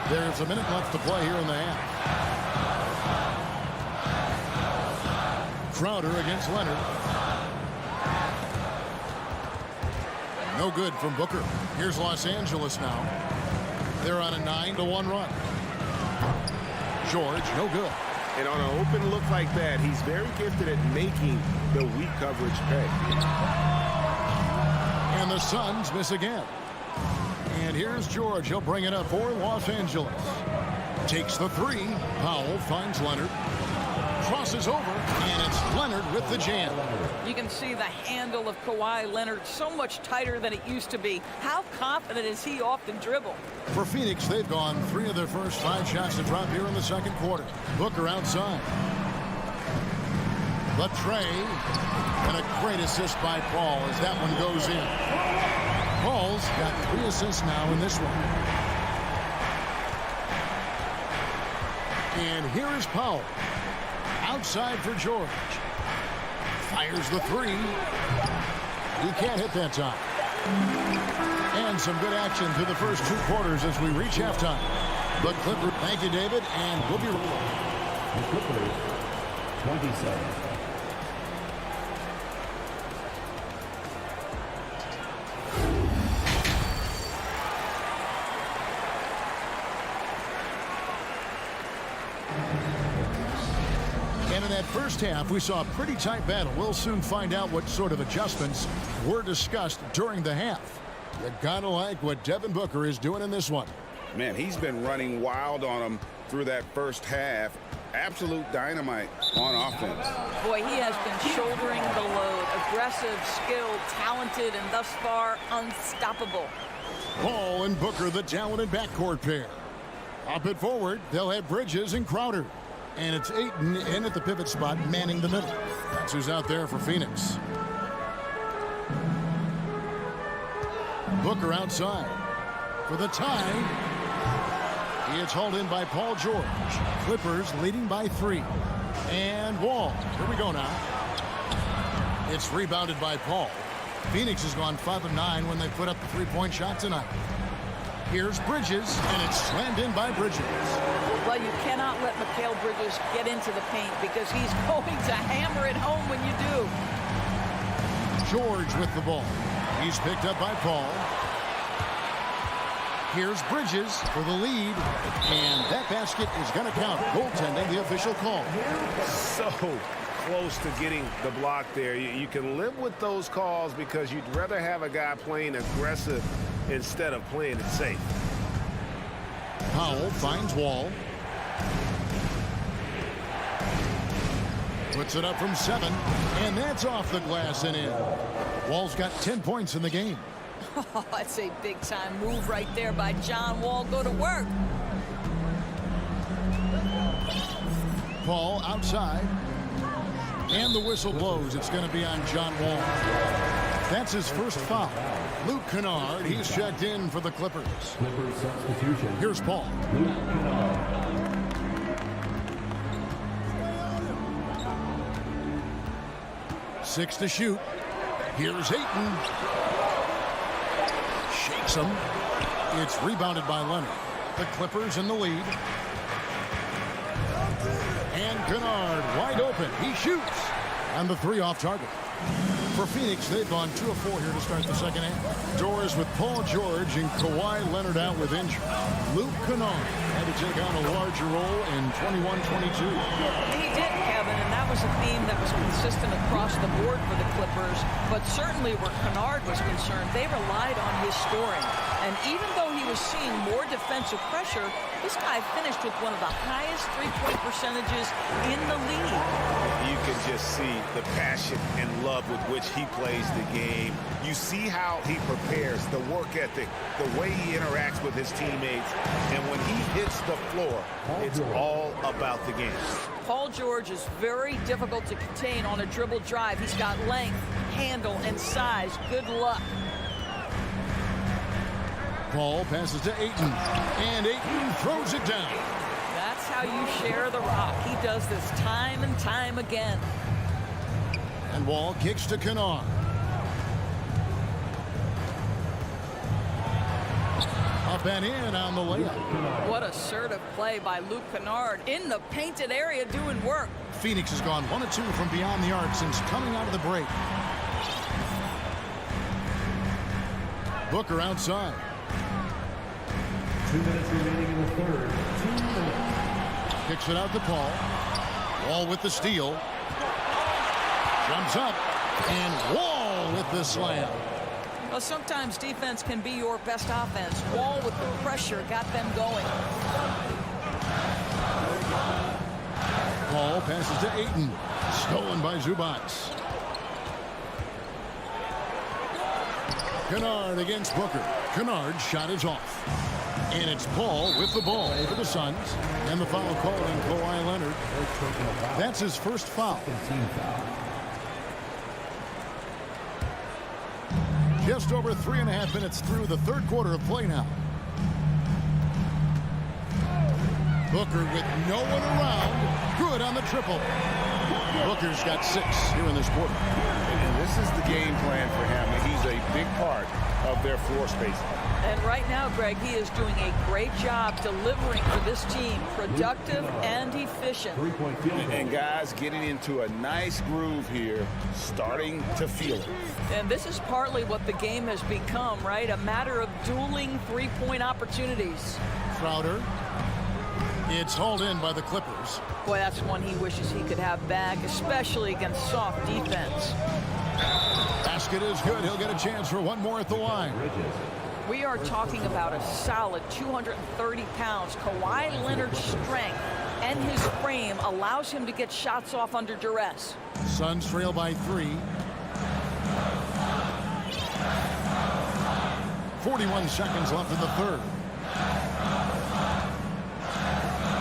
[SPEAKER 6] There's a minute left to play here in the half. Crowder against Leonard. No good from Booker. Here's Los Angeles now. They're on a 9-1 run. George, no good.
[SPEAKER 8] And on an open look like that, he's very gifted at making the weak coverage pay.
[SPEAKER 6] And the Suns miss again. And here's George. He'll bring it up for Los Angeles. Takes the 3. Powell finds Leonard. Crosses over, and it's Leonard with the jam.
[SPEAKER 7] You can see the handle of Kawhi Leonard so much tighter than it used to be. How confident is he off the dribble?
[SPEAKER 6] For Phoenix, they've gone 3 of their first 5 shots to drop here in the second quarter. Booker outside. The tray, and a great assist by Paul as that one goes in. Paul's got 3 assists now in this one. And here is Powell. Outside for George. Fires the 3. He can't hit that time. And some good action through the first 2 quarters as we reach halftime. The Clippers. Thank you, David, and we'll be right back.
[SPEAKER 9] The Clippers, 27.
[SPEAKER 6] In that first half, we saw a pretty tight battle. We'll soon find out what sort of adjustments were discussed during the half. You gotta like what Devin Booker is doing in this one.
[SPEAKER 8] Man, he's been running wild on him through that first half. Absolute dynamite on offense.
[SPEAKER 7] Boy, he has been shouldering the load. Aggressive, skilled, talented, and thus far unstoppable.
[SPEAKER 6] Paul and Booker, the talented backcourt pair. Up and forward, they'll have Bridges and Crowder. And it's Ayton in at the pivot spot, manning the middle. That's who's out there for Phoenix. Booker outside for the tie. He is hauled in by Paul George. Clippers leading by 3. And Wall. Here we go now. It's rebounded by Paul. Phoenix has gone 5 of 9 when they put up the 3-point shot tonight. Here's Bridges, and it's slammed in by Bridges.
[SPEAKER 7] Well, you cannot let Mikal Bridges get into the paint because he's going to hammer it home when you do.
[SPEAKER 6] George with the ball. He's picked up by Paul. Here's Bridges for the lead, and that basket is going to count. Goaltending, the official call.
[SPEAKER 1] So close to getting the block there. You can live with those calls because you'd rather have a guy playing aggressive instead of playing it safe.
[SPEAKER 6] Powell finds Wall. Puts it up from 7, and that's off the glass and in. Wall's got 10 points in the game.
[SPEAKER 7] Oh, that's a big-time move right there by John Wall. Go to work.
[SPEAKER 6] Paul outside. And the whistle blows. It's going to be on John Wall. That's his first foul. Luke Kennard, he's checked in for the Clippers.
[SPEAKER 9] Clippers substitution.
[SPEAKER 6] Here's Paul.
[SPEAKER 9] Luke Kennard.
[SPEAKER 6] 6 to shoot. Here's Ayton. Shakes him. It's rebounded by Leonard. The Clippers in the lead. And Kennard wide open. He shoots. And the 3 off target. For Phoenix, they've gone 2 of 4 here to start the second half. Doors with Paul George and Kawhi Leonard out with injury. Luke Kennard had to take on a larger role in 21-22.
[SPEAKER 7] He did, Kevin, and that was a theme that was consistent across the board for the Clippers. But certainly where Kennard was concerned, they relied on his scoring. And even though he was seeing more defensive pressure, this guy finished with one of the highest three-point percentages in the league.
[SPEAKER 8] You can just see the passion and love with which he plays the game. You see how he prepares, the work ethic, the way he interacts with his teammates. And when he hits the floor, it's all about the game.
[SPEAKER 7] Paul George is very difficult to contain on a dribble drive. He's got length, handle, and size. Good luck.
[SPEAKER 6] Paul passes to Ayton. And Ayton throws it down.
[SPEAKER 7] That's how you share the rock. He does this time and time again.
[SPEAKER 6] And Wall kicks to Kennard. Up and in on the layup.
[SPEAKER 7] What assertive play by Luke Kennard in the painted area doing work.
[SPEAKER 6] Phoenix has gone 1 of 2 from beyond the arc since coming out of the break. Booker outside.
[SPEAKER 9] 2 minutes remaining in the third. 2 minutes.
[SPEAKER 6] Kicks it out to Paul. Wall with the steal. Jumps up. And Wall with the slam.
[SPEAKER 7] Well, sometimes defense can be your best offense. Wall with the pressure got them going.
[SPEAKER 6] Paul passes to Ayton. Stolen by Zubac. Kennard against Booker. Kennard's shot is off. And it's Paul with the ball for the Suns. And the foul call on Kawhi Leonard. That's his first foul.
[SPEAKER 9] Team foul.
[SPEAKER 6] Just over 3.5 minutes through the third quarter of play now. Booker with no one around. Good on the triple. Booker's got 6 here in this quarter.
[SPEAKER 8] And this is the game plan for him. And he's a big part of their floor space.
[SPEAKER 7] And right now, Greg, he is doing a great job delivering for this team. Productive and efficient.
[SPEAKER 9] 3-point field goal.
[SPEAKER 8] And guys getting into a nice groove here, starting to feel it.
[SPEAKER 7] And this is partly what the game has become, right? A matter of dueling three-point opportunities.
[SPEAKER 6] Crowder. It's hauled in by the Clippers.
[SPEAKER 7] Boy, that's one he wishes he could have back, especially against soft defense.
[SPEAKER 6] Basket is good. He'll get a chance for one more at the line.
[SPEAKER 7] We are talking about a solid 230 pounds. Kawhi Leonard's strength and his frame allows him to get shots off under duress.
[SPEAKER 6] Suns trail by 3. 41 seconds left in the third.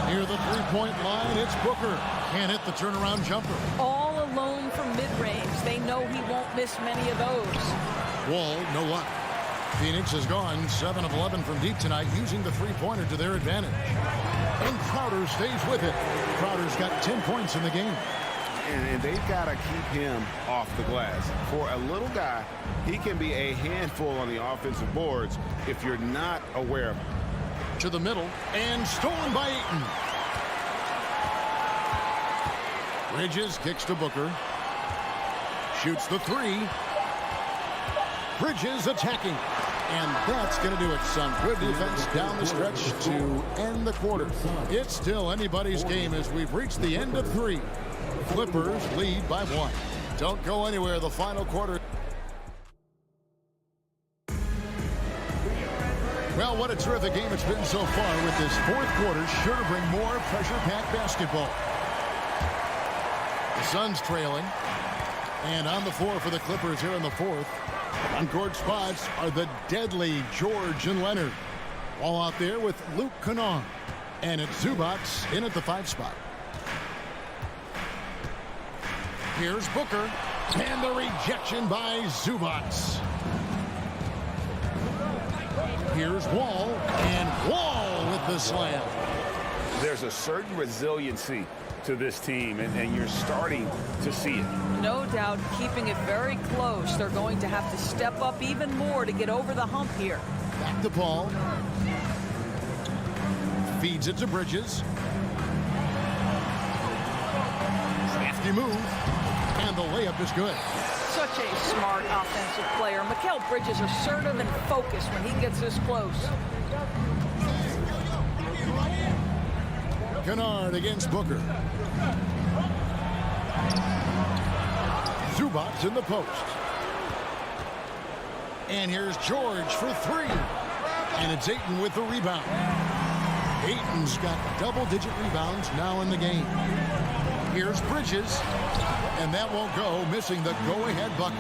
[SPEAKER 6] Near the three-point line, it's Booker. Can't hit the turnaround jumper.
[SPEAKER 7] All alone from mid-range. They know he won't miss many of those.
[SPEAKER 6] Wall, no luck. Phoenix has gone 7 of 11 from deep tonight, using the three-pointer to their advantage. And Crowder stays with it. Crowder's got 10 points in the game.
[SPEAKER 8] And they've got to keep him off the glass. For a little guy, he can be a handful on the offensive boards if you're not aware of him.
[SPEAKER 6] To the middle, and stolen by Ayton. Bridges kicks to Booker. Shoots the 3. Bridges attacking. And that's going to do it. Some good defense down the stretch to end the quarter. It's still anybody's game as we've reached the end of 3. Clippers lead by 1. Don't go anywhere. The final quarter. Well, what a terrific game it's been so far, with this fourth quarter sure to bring more pressure-packed basketball. The Suns trailing. And on the floor for the Clippers here in the fourth. On court spots are the deadly George and Leonard. All out there with Luke Kennard. And it's Zubac in at the 5 spot. Here's Booker. And the rejection by Zubac. Here's Wall. And Wall with the slam.
[SPEAKER 8] There's a certain resiliency to this team, and you're starting to see it.
[SPEAKER 7] No doubt, keeping it very close. They're going to have to step up even more to get over the hump here.
[SPEAKER 6] Back to Paul. Feeds it to Bridges. Crafty move. And the layup is good.
[SPEAKER 7] Such a smart offensive player. Mikal Bridges assertive and focused when he gets this close.
[SPEAKER 6] Kennard against Booker. Zubac in the post. And here's George for 3. And it's Ayton with the rebound. Ayton's got double-digit rebounds now in the game. Here's Bridges. And that won't go, missing the go-ahead bucket.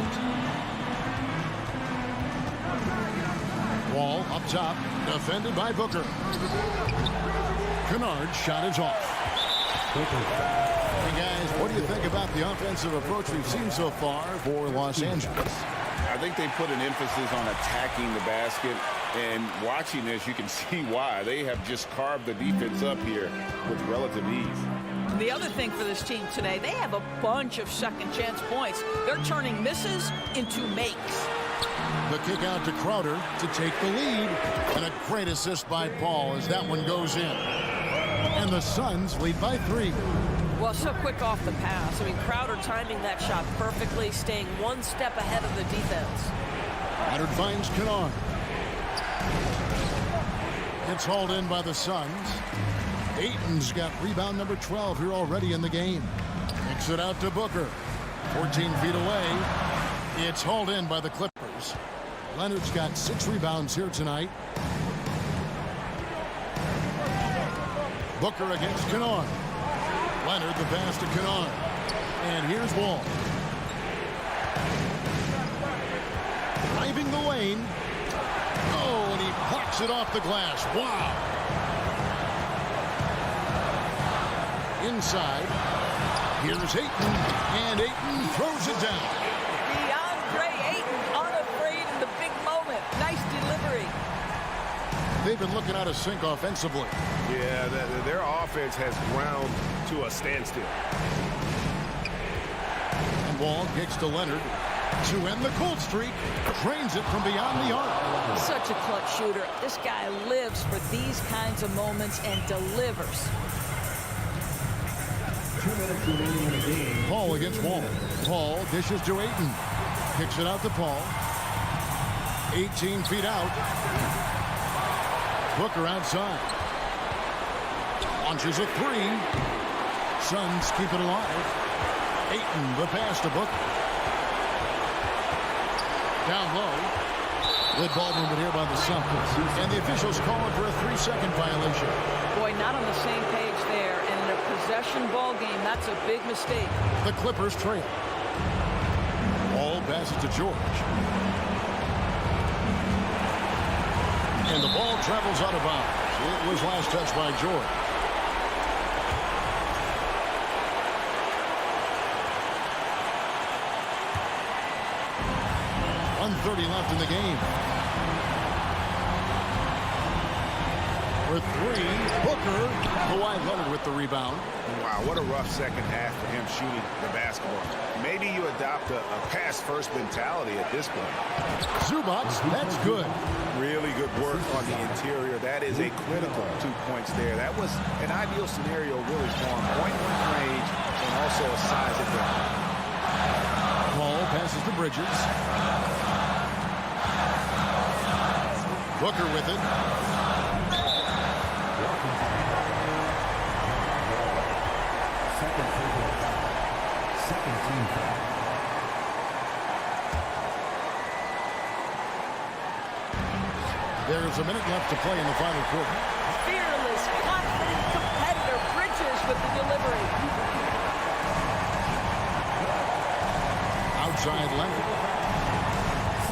[SPEAKER 6] Wall up top, defended by Booker. Kennard's shot is off. Hey guys, what do you think about the offensive approach we've seen so far for Los Angeles?
[SPEAKER 8] I think they put an emphasis on attacking the basket, and watching this, you can see why. They have just carved the defense up here with relative ease.
[SPEAKER 7] The other thing for this team today, they have a bunch of second chance points. They're turning misses into makes.
[SPEAKER 6] The kick out to Crowder to take the lead. And a great assist by Paul as that one goes in. And the Suns lead by 3.
[SPEAKER 7] Well, so quick off the pass. I mean, Crowder timing that shot perfectly, staying one step ahead of the defense.
[SPEAKER 6] Leonard finds Kennard. It's hauled in by the Suns. Ayton's got rebound number 12 here already in the game. Kicks it out to Booker. 14 feet away. It's hauled in by the Clippers. Leonard's got 6 rebounds here tonight. Booker against Kennard. Leonard the pass to Kennard. And here's Wall. Driving the lane. Oh, and he plucks it off the glass. Wow. Inside. Here's Ayton. And Ayton throws it down.
[SPEAKER 7] DeAndre Ayton unafraid in the big moment. Nice delivery.
[SPEAKER 6] They've been looking out of sync offensively.
[SPEAKER 8] Yeah, their offense has ground to a standstill.
[SPEAKER 6] And Wall kicks to Leonard to end the cold streak. Drains it from beyond the arc.
[SPEAKER 7] Such a clutch shooter. This guy lives for these kinds of moments and delivers.
[SPEAKER 9] 2 minutes remaining in the game.
[SPEAKER 6] Paul against Wall. Paul dishes to Ayton. Kicks it out to Paul. 18 feet out. Booker outside. Launches a 3. Suns keep it alive. Ayton the pass to Booker. Down low. Good ball movement here by the Suns. And the officials calling for a 3-second violation.
[SPEAKER 7] Boy, not on the same page there. And in a possession ball game, that's a big mistake.
[SPEAKER 6] The Clippers trail. Ball passes to George. And the ball travels out of bounds. It was last touched by George. .130 left in the game. For 3, Booker. Kawhi Leonard with the rebound.
[SPEAKER 8] Wow, what a rough second half for him shooting the basketball. Maybe you adopt a pass-first mentality at this point.
[SPEAKER 6] Zubac, that's good.
[SPEAKER 8] Really good work on the interior. That is a critical 2 points there. That was an ideal scenario really for him. Point-blank range and also a size advantage.
[SPEAKER 6] Paul passes to Bridges. Booker with it.
[SPEAKER 9] Second team foul.
[SPEAKER 6] There's a minute left to play in the final quarter.
[SPEAKER 7] Fearless, confident competitor. Bridges with the delivery.
[SPEAKER 6] side, Leonard.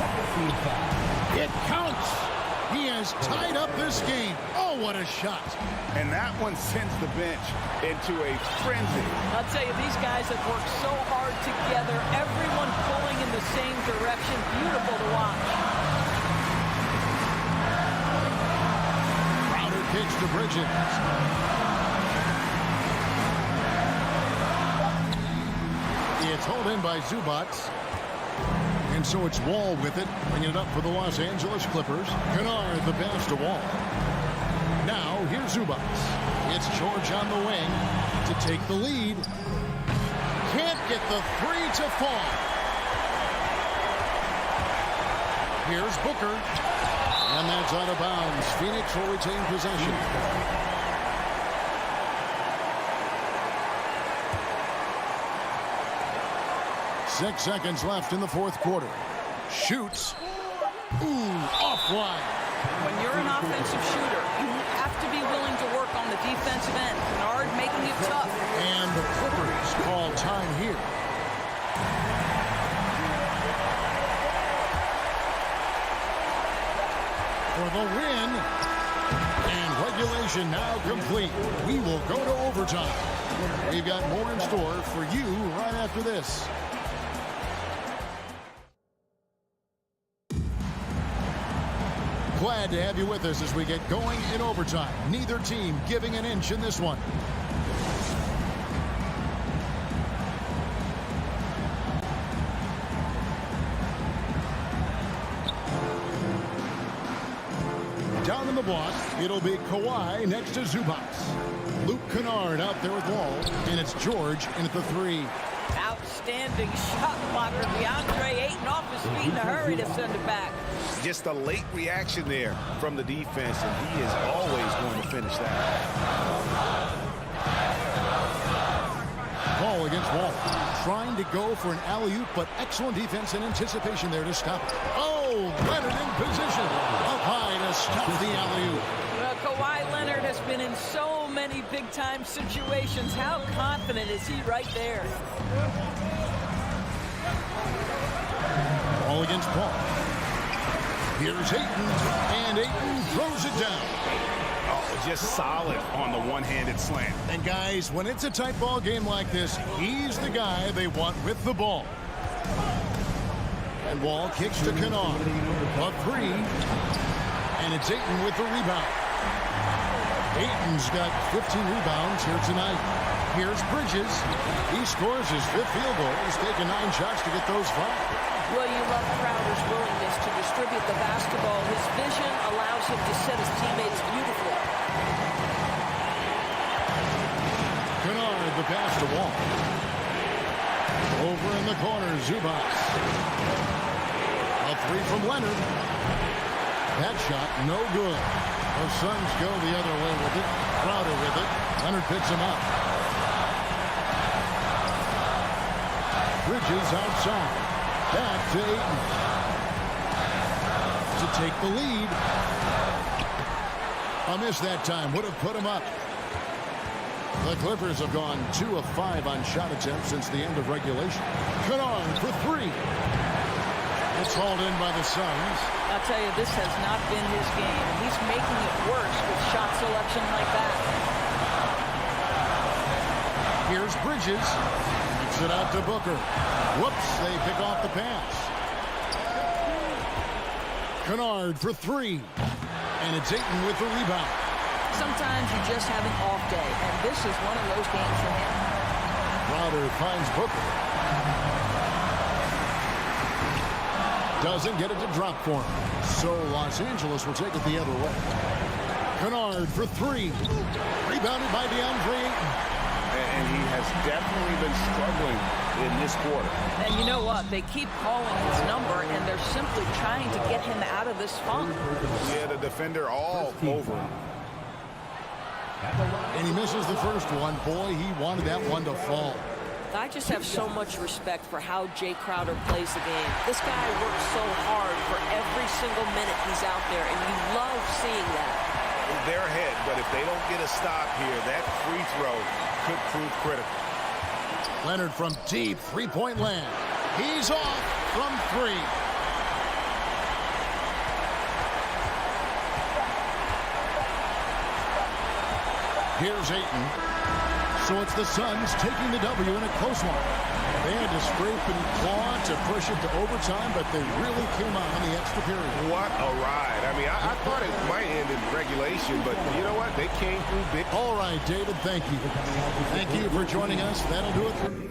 [SPEAKER 9] Second team foul.
[SPEAKER 6] It counts. He has tied up this game. Oh, what a shot.
[SPEAKER 8] And that one sends the bench into a frenzy.
[SPEAKER 7] I'll tell you, these guys have worked so hard together. Everyone pulling in the same direction. Beautiful to watch.
[SPEAKER 6] Crowder kicks to Bridges. It's hauled in by Zubats. And so it's Wall with it, bringing it up for the Los Angeles Clippers. Kennard the pass to Wall. Now here's Zubats. It's George on the wing to take the lead. Can't get the three to fall. Here's Booker. And that's out of bounds. Phoenix will retain possession. Six seconds left in the fourth quarter. Shoots. Ooh, offline.
[SPEAKER 7] When you're an offensive shooter, you have to be willing to work on the defensive end. Kennard making it tough.
[SPEAKER 6] And the Clippers call time here. For the win. And regulation now complete. We will go to overtime. We've got more in store for you right after this. Glad to have you with us as we get going in overtime. Neither team giving an inch in this one. Down in the block, it'll be Kawhi next to Zubats. Luke Kennard out there with Wall, and it's George in at the three.
[SPEAKER 7] Outstanding shot blocker. DeAndre Ayton off his feet in a hurry to send it back.
[SPEAKER 8] Just a late reaction there from the defense, and he is always going to finish that.
[SPEAKER 6] Ball against Wall. Trying to go for an alley-oop, but excellent defense and anticipation there to stop it. Oh, Leonard in position. Up high to stop the alley-oop.
[SPEAKER 7] Well, Kawhi Leonard has been in so many big-time situations. How confident is he right there?
[SPEAKER 6] Ball against Paul. Here's Ayton, and Ayton throws it down.
[SPEAKER 8] Oh, just solid on the one-handed slam.
[SPEAKER 6] And guys, when it's a tight ball game like this, he's the guy they want with the ball. And Wall kicks to Kennard. A three. And it's Ayton with the rebound. Ayton's got 15 rebounds here tonight. Here's Bridges. He scores his fifth field goal. He's taken 9 shots to get those 5.
[SPEAKER 7] Well, you love Crowder's willingness to distribute the basketball. His vision allows him to set his teammates beautifully.
[SPEAKER 6] Kennard the pass to Wall. Over in the corner, Zubats. A three from Leonard. That shot, no good. The Suns go the other way with it. Crowder with it. Leonard picks him up. Bridges outside. Back to Ayton. To take the lead. A miss that time. Would have put him up. The Clippers have gone 2 of 5 on shot attempts since the end of regulation. Kennard for 3. It's hauled in by the Suns.
[SPEAKER 7] I'll tell you, this has not been his game. He's making it worse with shot selection like that.
[SPEAKER 6] Here's Bridges. Kicks it out to Booker. Whoops, they pick off the pass. Kennard for 3. And it's Ayton with the rebound.
[SPEAKER 7] Sometimes you just have an off day, and this is one of those games for him.
[SPEAKER 6] Crowder finds Booker. Doesn't get it to drop for him. So Los Angeles will take it the other way. Kennard for 3. Rebounded by DeAndre Ayton.
[SPEAKER 8] And he has definitely been struggling in this quarter.
[SPEAKER 7] And you know what? They keep calling his number, and they're simply trying to get him out of this funk.
[SPEAKER 8] Yeah, the defender all over him.
[SPEAKER 6] And he misses the first one. Boy, he wanted that one to fall.
[SPEAKER 7] I just have so much respect for how Jay Crowder plays the game. This guy works so hard for every single minute he's out there, and you love seeing that.
[SPEAKER 8] They're ahead, but if they don't get a stop here, that free throw could prove critical.
[SPEAKER 6] Leonard from deep, 3-point land. He's off from 3. Here's Ayton. So it's the Suns taking the W in a close one. They had to scrape and claw to push it to overtime, but they really came out in the extra period.
[SPEAKER 1] What a ride. I mean, I thought it might end in regulation, but you know what? They came through big.
[SPEAKER 6] All right, David, thank you. Thank you for joining us. That'll do it for me.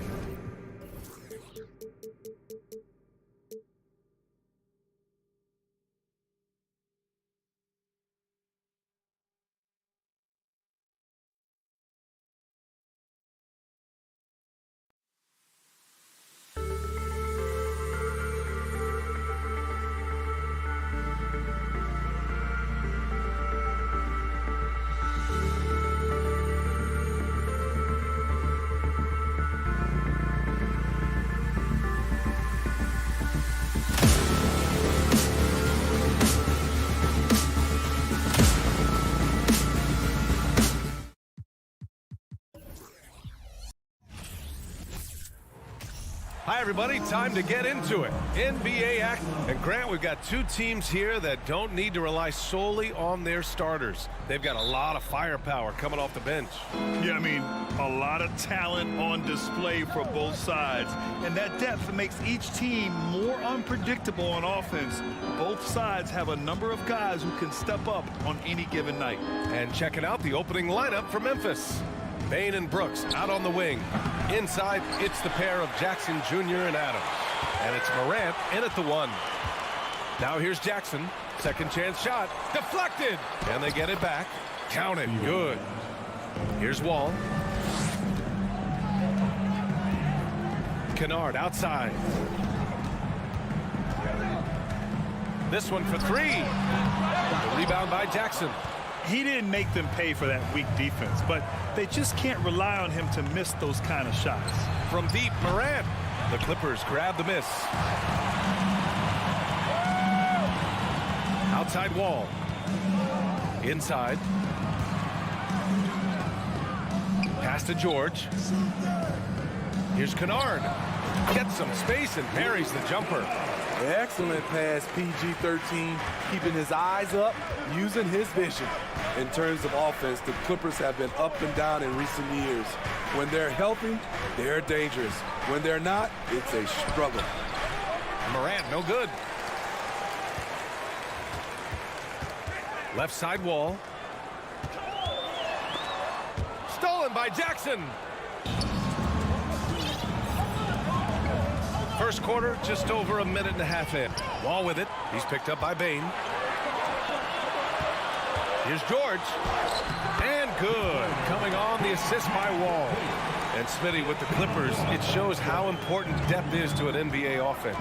[SPEAKER 1] Hi, everybody. Time to get into it. NBA act. And Grant, we've got two teams here that don't need to rely solely on their starters. They've got a lot of firepower coming off the bench.
[SPEAKER 2] Yeah, I mean, a lot of talent on display for both sides. And that depth makes each team more unpredictable on offense. Both sides have a number of guys who can step up on any given night.
[SPEAKER 1] And checking out the opening lineup for Memphis. Bane and Brooks out on the wing. Inside, it's the pair of Jackson Jr. and Adams. And it's Morant in at the 1. Now here's Jackson. Second chance shot. Deflected. And they get it back. Count it. Good. Here's Wall. Kennard outside. This one for 3. The rebound by Jackson.
[SPEAKER 2] He didn't make them pay for that weak defense, but they just can't rely on him to miss those kind of shots.
[SPEAKER 1] From deep, Morant. The Clippers grab the miss. Outside Wall. Inside. Pass to George. Here's Kennard. Gets some space and parries the jumper.
[SPEAKER 10] Excellent pass, PG-13, keeping his eyes up, using his vision. In terms of offense, the Clippers have been up and down in recent years. When they're healthy, they're dangerous. When they're not, it's a struggle.
[SPEAKER 1] Morant, no good. Left side Wall. Stolen by Jackson. First quarter, just over a minute and a half in. Wall with it. He's picked up by Bane. Here's George. And good. Coming on the assist by Wall. And Smitty with the Clippers, it shows how important depth is to an NBA offense.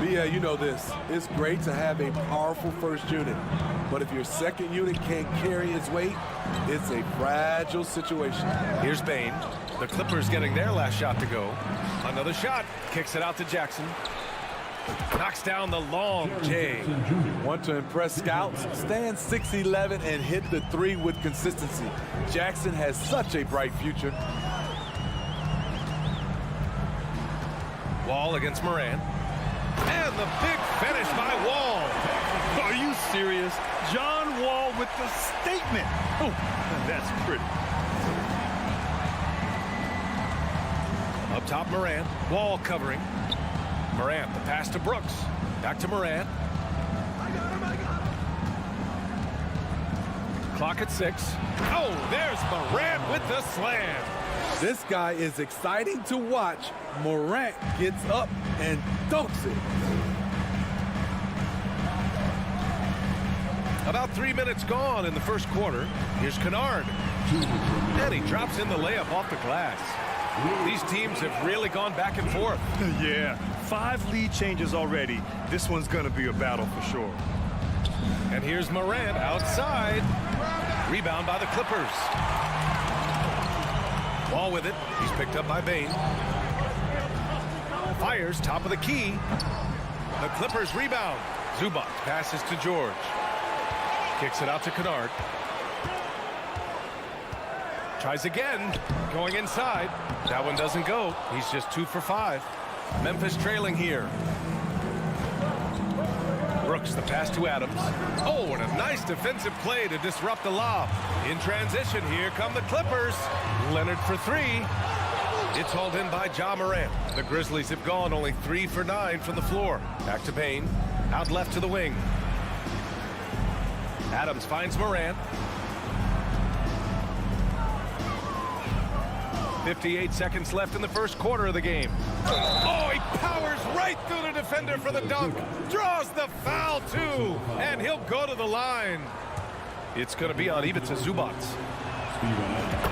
[SPEAKER 10] Yeah, you know this. It's great to have a powerful first unit. But if your second unit can't carry its weight, it's a fragile situation.
[SPEAKER 1] Here's Bane. The Clippers getting their last shot to go. Another shot. Kicks it out to Jackson. Knocks down the long J.
[SPEAKER 10] Want to impress scouts? Stand 6'11" and hit the 3 with consistency. Jackson has such a bright future.
[SPEAKER 1] Wall against Morant. And the big finish by Wall.
[SPEAKER 2] Are you serious? John Wall with the statement. Oh, that's pretty.
[SPEAKER 1] Up top, Morant. Wall covering. Morant, the pass to Brooks. Back to Morant. Clock at 6. Oh, there's Morant with the slam.
[SPEAKER 10] This guy is exciting to watch. Morant gets up and dunks it.
[SPEAKER 1] About 3 minutes gone in the first quarter. Here's Kennard. And he drops in the layup off the glass. These teams have really gone back and forth.
[SPEAKER 2] Yeah, 5 lead changes already. This one's going to be a battle for sure.
[SPEAKER 1] And here's Morant outside. Rebound by the Clippers. Wall with it. He's picked up by Bane. Fires top of the key. The Clippers rebound. Zubac passes to George. Kicks it out to Kennard. Tries again. Going inside. That one doesn't go. He's just 2 for 5. Memphis trailing here. Brooks, the pass to Adams. Oh, and a nice defensive play to disrupt the lob. In transition, here come the Clippers. Leonard for three. It's hauled in by Ja Morant. The Grizzlies have gone only 3 for 9 from the floor. Back to Bane. Out left to the wing. Adams finds Morant. 58 seconds left in the first quarter of the game. Oh, he powers right through the defender for the dunk. Draws the foul, too. And he'll go to the line. It's going to be on Ivica Zubac.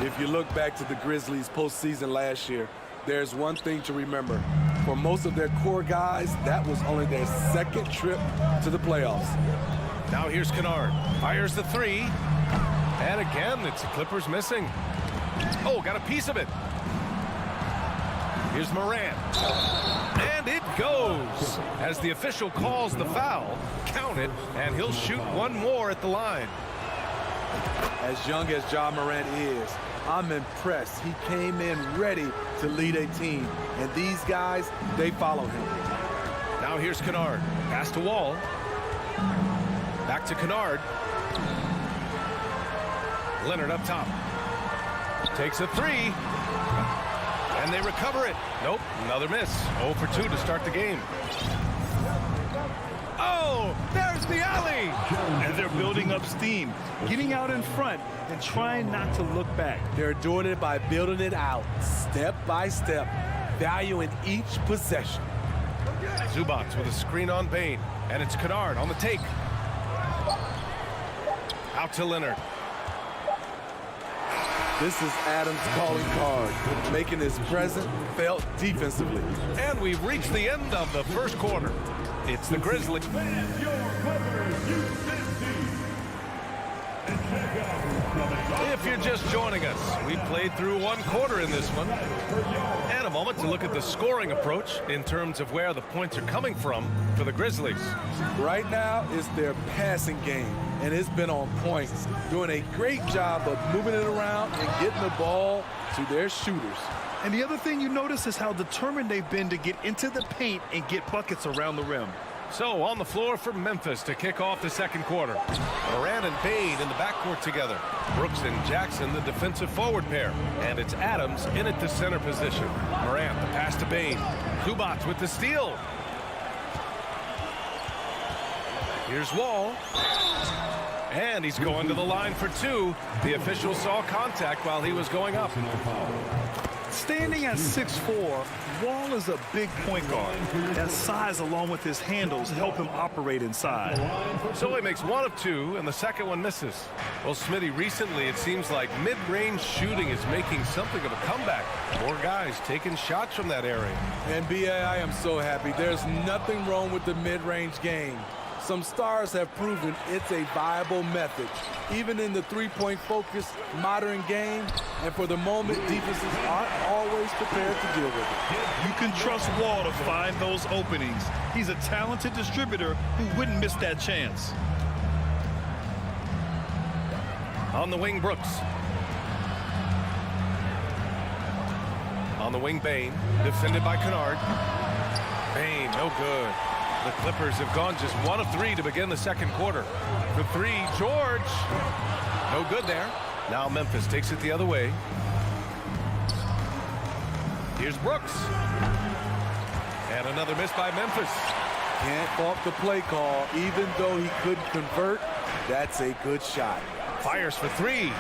[SPEAKER 10] If you look back to the Grizzlies postseason last year, there's one thing to remember. For most of their core guys, that was only their second trip to the playoffs.
[SPEAKER 1] Now here's Kennard. Fires the three. And again, it's the Clippers missing. Oh, got a piece of it. Here's Morant. And it goes. As the official calls the foul, count it, and he'll shoot one more at the line.
[SPEAKER 10] As young as Ja Morant is, I'm impressed. He came in ready to lead a team. And these guys, they follow him.
[SPEAKER 1] Now here's Kennard. Pass to Wall. Back to Kennard. Leonard up top. Takes a three. And they recover it. Nope, another miss. 0 for 2 to start the game. Oh, there's the alley.
[SPEAKER 2] And they're building up steam, getting out in front and trying not to look back.
[SPEAKER 10] They're doing it by building it out, step by step, valuing each possession.
[SPEAKER 1] Zubac with a screen on Bane. And it's Kennard on the take. Out to Leonard.
[SPEAKER 10] This is Adams' calling card, making his presence felt defensively.
[SPEAKER 1] And we've reached the end of the first quarter. It's the Grizzlies. If you're just joining us, we played through one quarter in this one. And a moment to look at the scoring approach in terms of where the points are coming from for the Grizzlies.
[SPEAKER 10] Right now, it's their passing game, and it's been on point, doing a great job of moving it around and getting the ball to their shooters.
[SPEAKER 2] And the other thing you notice is how determined they've been to get into the paint and get buckets around the rim.
[SPEAKER 1] So on the floor for Memphis to kick off the second quarter. Morant and Bane in the backcourt together. Brooks and Jackson, the defensive forward pair. And it's Adams in at the center position. Morant, the pass to Bane. Zubac with the steal. Here's Wall. And he's going to the line for two. The official saw contact while he was going up.
[SPEAKER 2] Standing at 6'4", Wall is a big point guard. That size along with his handles help him operate inside.
[SPEAKER 1] So he makes 1 of 2, and the second one misses. Well, Smitty, recently it seems like mid-range shooting is making something of a comeback. More guys taking shots from that area.
[SPEAKER 10] And B.A., I am so happy. There's nothing wrong with the mid-range game. Some stars have proven it's a viable method, even in the three-point focused modern game. And for the moment, defenses aren't always prepared to deal with it.
[SPEAKER 2] You can trust Wall to find those openings. He's a talented distributor who wouldn't miss that chance.
[SPEAKER 1] On the wing, Brooks. On the wing, Bane, defended by Kennard. Bane, no good. The Clippers have gone just 1 of 3 to begin the second quarter. For 3, George. No good there. Now Memphis takes it the other way. Here's Brooks. And another miss by Memphis.
[SPEAKER 10] Can't fault the play call. Even though he couldn't convert, that's a good shot.
[SPEAKER 1] Fires for 3.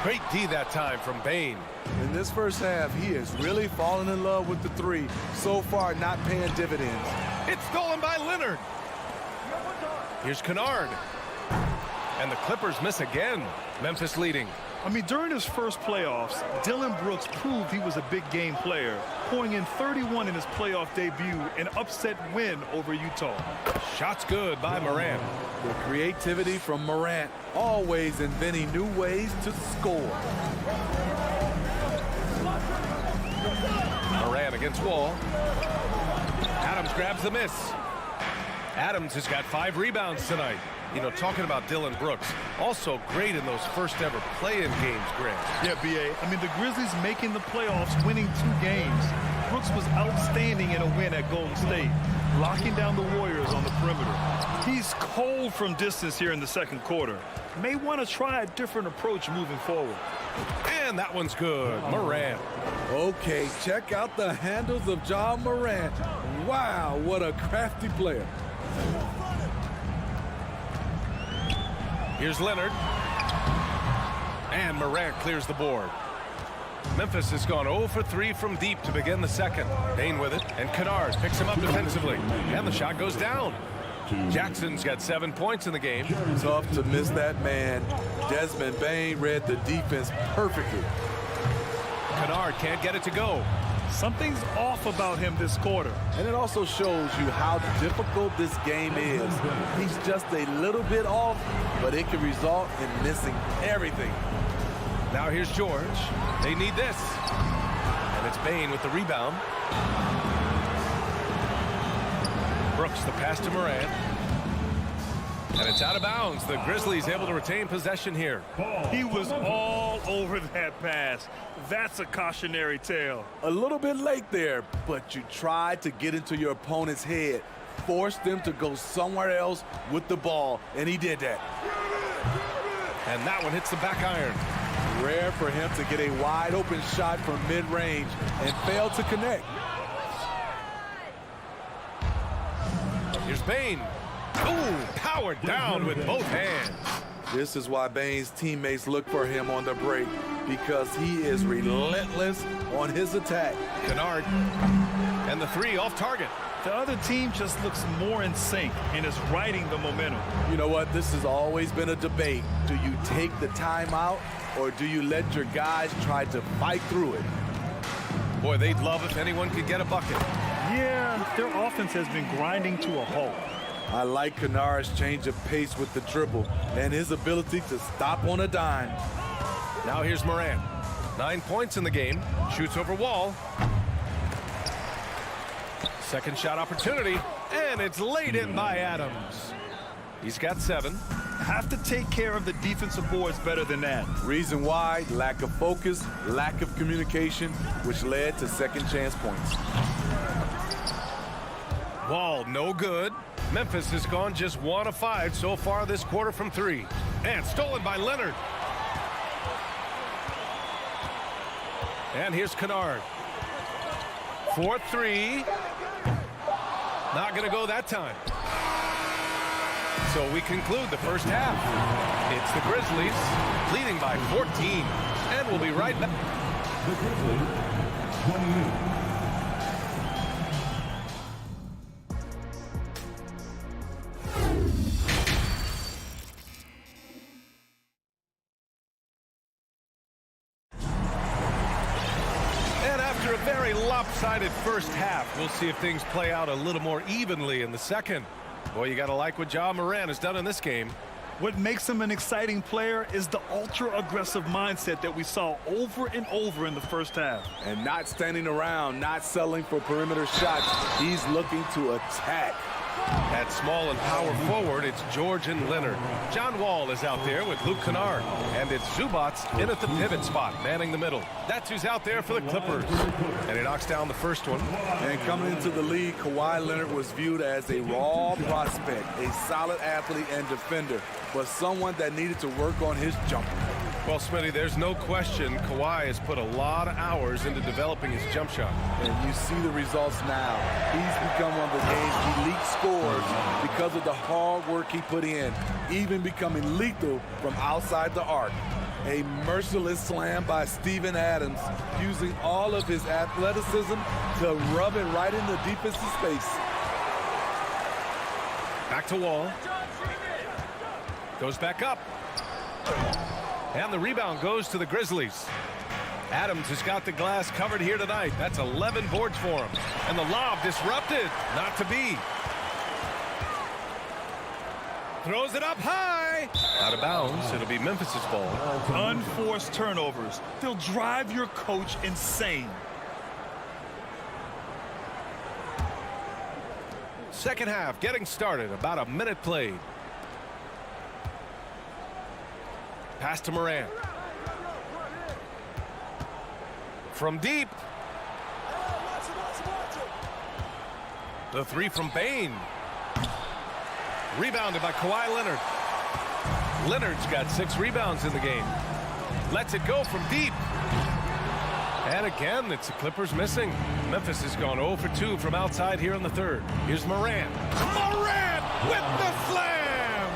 [SPEAKER 1] Great D that time from Bane.
[SPEAKER 10] In this first half, he is really falling in love with the 3. So far, not paying dividends.
[SPEAKER 1] It's stolen by Leonard. Here's Kennard. And the Clippers miss again. Memphis leading.
[SPEAKER 2] I mean, during his first playoffs, Dillon Brooks proved he was a big game player, pouring in 31 in his playoff debut, an upset win over Utah.
[SPEAKER 1] Shots good by Morant.
[SPEAKER 10] The creativity from Morant, always inventing new ways to score.
[SPEAKER 1] Morant against Wall. Adams grabs the miss. Adams has got 5 rebounds tonight. You know, talking about Dillon Brooks, also great in those first ever play-in games, Grant.
[SPEAKER 2] Yeah, B.A. I mean, the Grizzlies making the playoffs, winning 2 games. Brooks was outstanding in a win at Golden State, locking down the Warriors on the perimeter. He's cold from distance here in the second quarter. May want to try a different approach moving forward.
[SPEAKER 1] And that one's good. Morant.
[SPEAKER 10] Okay, check out the handles of Ja Morant. Wow, what a crafty player.
[SPEAKER 1] Here's Leonard. And Morant clears the board. Memphis has gone 0 for 3 from deep to begin the second. Bane with it, and Kennard picks him up defensively. And the shot goes down. Jackson's got 7 points in the game.
[SPEAKER 10] Tough to miss that man. Desmond Bane read the defense perfectly.
[SPEAKER 1] Kennard can't get it to go.
[SPEAKER 2] Something's off about him this quarter.
[SPEAKER 10] And it also shows you how difficult this game is. He's just a little bit off, but it can result in missing everything.
[SPEAKER 1] Now here's George. They need this. And it's Bane with the rebound. Brooks, the pass to Morant. And it's out of bounds. The Grizzlies able to retain possession here.
[SPEAKER 2] He was all over that pass. That's a cautionary tale.
[SPEAKER 10] A little bit late there, but you tried to get into your opponent's head. Force them to go somewhere else with the ball, and he did that.
[SPEAKER 1] And that one hits the back iron.
[SPEAKER 10] Rare for him to get a wide open shot from mid-range and fail to connect.
[SPEAKER 1] Here's Bane. Ooh, powered down with both hands.
[SPEAKER 10] This is why Bane's teammates look for him on the break, because he is relentless on his attack.
[SPEAKER 1] Kennard. And the three off target.
[SPEAKER 2] The other team just looks more in sync and is riding the momentum.
[SPEAKER 10] You know what? This has always been a debate. Do you take the timeout, or do you let your guys try to fight through it?
[SPEAKER 1] Boy, they'd love if anyone could get a bucket.
[SPEAKER 2] Yeah, their offense has been grinding to a halt.
[SPEAKER 10] I like Kennard's change of pace with the dribble and his ability to stop on a dime.
[SPEAKER 1] Now here's Morant. 9 points in the game. Shoots over Wall. Second shot opportunity. And it's laid in by Adams. He's got 7.
[SPEAKER 2] Have to take care of the defensive boards better than that.
[SPEAKER 10] Reason why: lack of focus, lack of communication, which led to second chance points.
[SPEAKER 1] Wall, no good. Memphis has gone just 1 of 5 so far this quarter from 3. And stolen by Leonard. And here's Kennard. 4-3. Not going to go that time. So we conclude the first half. It's the Grizzlies leading by 14. And we'll be right back.
[SPEAKER 4] The Grizzlies, 28.
[SPEAKER 1] Lopsided first half. We'll see if things play out a little more evenly in the second. Boy, you got to like what Ja Morant has done in this game.
[SPEAKER 2] What makes him an exciting player is the ultra-aggressive mindset that we saw over and over in the first half.
[SPEAKER 10] And not standing around, not settling for perimeter shots. He's looking to attack.
[SPEAKER 1] At small and power forward, it's George and Leonard. John Wall is out there with Luke Kennard. And it's Zubats in at the pivot spot, manning the middle. That's who's out there for the Clippers. And he knocks down the first one.
[SPEAKER 10] And coming into the league, Kawhi Leonard was viewed as a raw prospect, a solid athlete and defender, but someone that needed to work on his jumper.
[SPEAKER 1] Well, Smitty, there's no question Kawhi has put a lot of hours into developing his jump shot.
[SPEAKER 10] And you see the results now. He's become one of the game's elite scorers because of the hard work he put in, even becoming lethal from outside the arc. A merciless slam by Steven Adams, using all of his athleticism to rub it right in the defensive space.
[SPEAKER 1] Back to Wall. Goes back up. And the rebound goes to the Grizzlies. Adams has got the glass covered here tonight. That's 11 boards for him. And the lob disrupted. Not to be. Throws it up high. Out of bounds. It'll be Memphis's ball.
[SPEAKER 2] Unforced turnovers. They'll drive your coach insane.
[SPEAKER 1] Second half getting started. About a minute played. Pass to Morant. From deep. The three from Bain. Rebounded by Kawhi Leonard. Leonard's got 6 rebounds in the game. Lets it go from deep. And again, it's the Clippers missing. Memphis has gone 0 for 2 from outside here in the third. Here's Morant. Morant with the slam!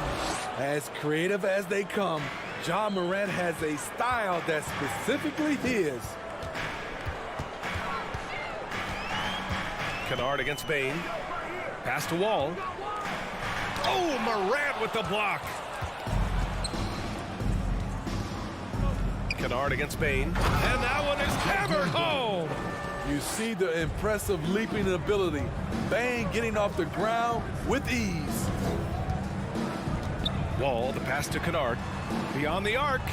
[SPEAKER 10] As creative as they come, Ja Morant has a style that's specifically his.
[SPEAKER 1] Kennard against Bain. Pass to Wall. Oh, Morant with the block. Kennard against Bain. And that one is hammered home.
[SPEAKER 10] You see the impressive leaping ability. Bain getting off the ground with ease.
[SPEAKER 1] Wall, the pass to Kennard. Beyond the arc.